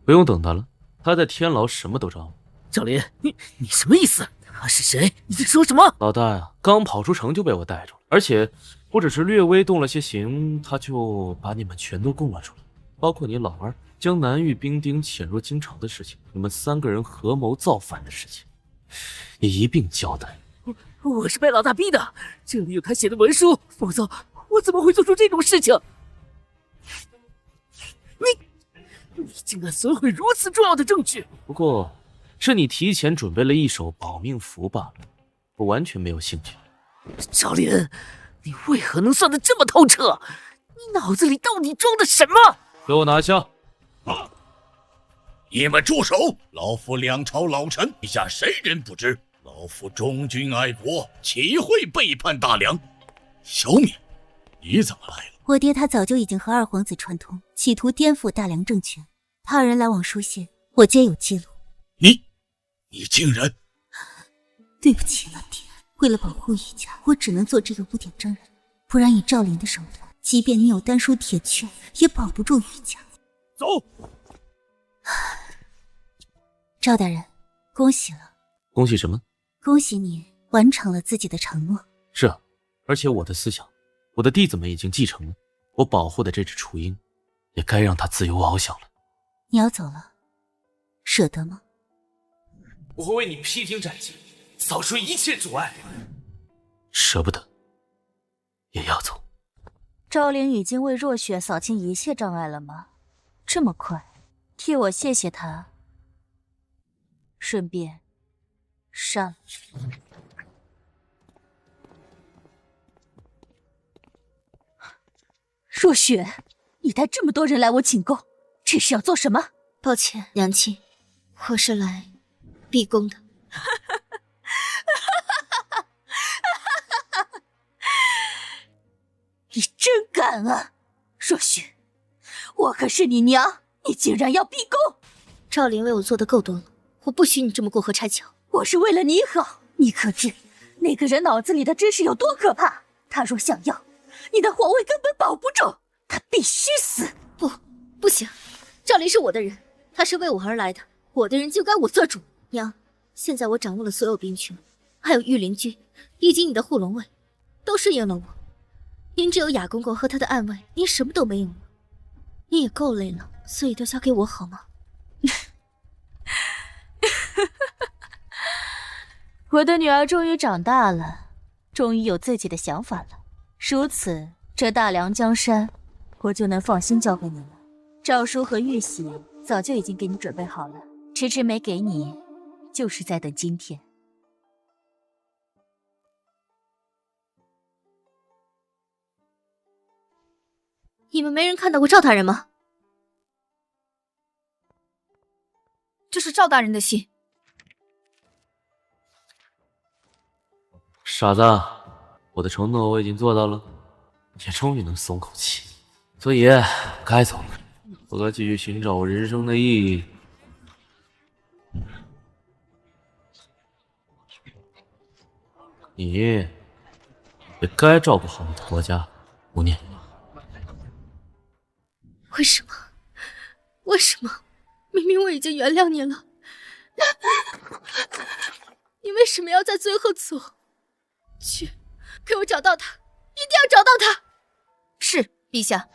不用等他了，他在天牢什么都招。赵林，你什么意思？他是谁？你在说什么？老大呀，刚跑出城就被我逮住了，而且不只是略微动了些刑，他就把你们全都供了出来，包括你老二将南域兵丁潜入京城的事情，你们3个人合谋造反的事情，也一并交代。我是被老大逼的，这里有他写的文书，否则我怎么会做出这种事情？你竟敢损毁如此重要的证据！不过，是你提前准备了一手保命符罢了，我完全没有兴趣。赵林，你为何能算得这么透彻？你脑子里到底装的什么？给我拿下！你们住手！老夫两朝老臣，以下谁人不知？老夫忠君爱国，岂会背叛大梁？小敏，你怎么来了？我爹他早就已经和二皇子串通，企图颠覆大梁政权。他人来往书信，我皆有记录。你竟然……对不起了，爹。为了保护余家，我只能做这个污点证人，不然以赵林的手段，即便你有丹书铁券，也保不住余家。走。赵大人，恭喜了！恭喜什么？恭喜你完成了自己的承诺。是啊，而且我的思想，我的弟子们已经继承了。我保护的这只雏鹰，也该让它自由翱翔了。你要走了，舍得吗？我会为你披荆斩棘，扫除一切阻碍。舍不得，也要走。赵灵已经为若雪扫清一切障碍了吗？这么快，替我谢谢他，顺便杀了。若雪，你带这么多人来我寝宫，这是要做什么？抱歉，娘亲，我是来逼宫的。你真敢啊，若雪！我可是你娘，你竟然要逼宫！赵林为我做的够多了，我不许你这么过河拆桥。我是为了你好，你可知那个人脑子里的知识有多可怕？他若想要，你的皇位根本保不住，他必须死！不行，赵林是我的人，他是为我而来的，我的人就该我做主。娘，现在我掌握了所有兵权，还有御林军，以及你的护龙卫，都顺应了我。您只有雅公公和他的暗卫，您什么都没有了。你也够累了，所以都交给我好吗？我的女儿终于长大了，终于有自己的想法了。如此，这大梁江山，我就能放心交给你了。诏书和玉玺早就已经给你准备好了，迟迟没给你，就是在等今天。你们没人看到过赵大人吗？这是赵大人的信。傻子，我的承诺我已经做到了，也终于能松口气，所以该走了。我该继续寻找我人生的意义。你也该照顾好你的国家，无念。为什么？为什么？明明我已经原谅你了，你为什么要在最后走？去，给我找到他，一定要找到他！是，陛下。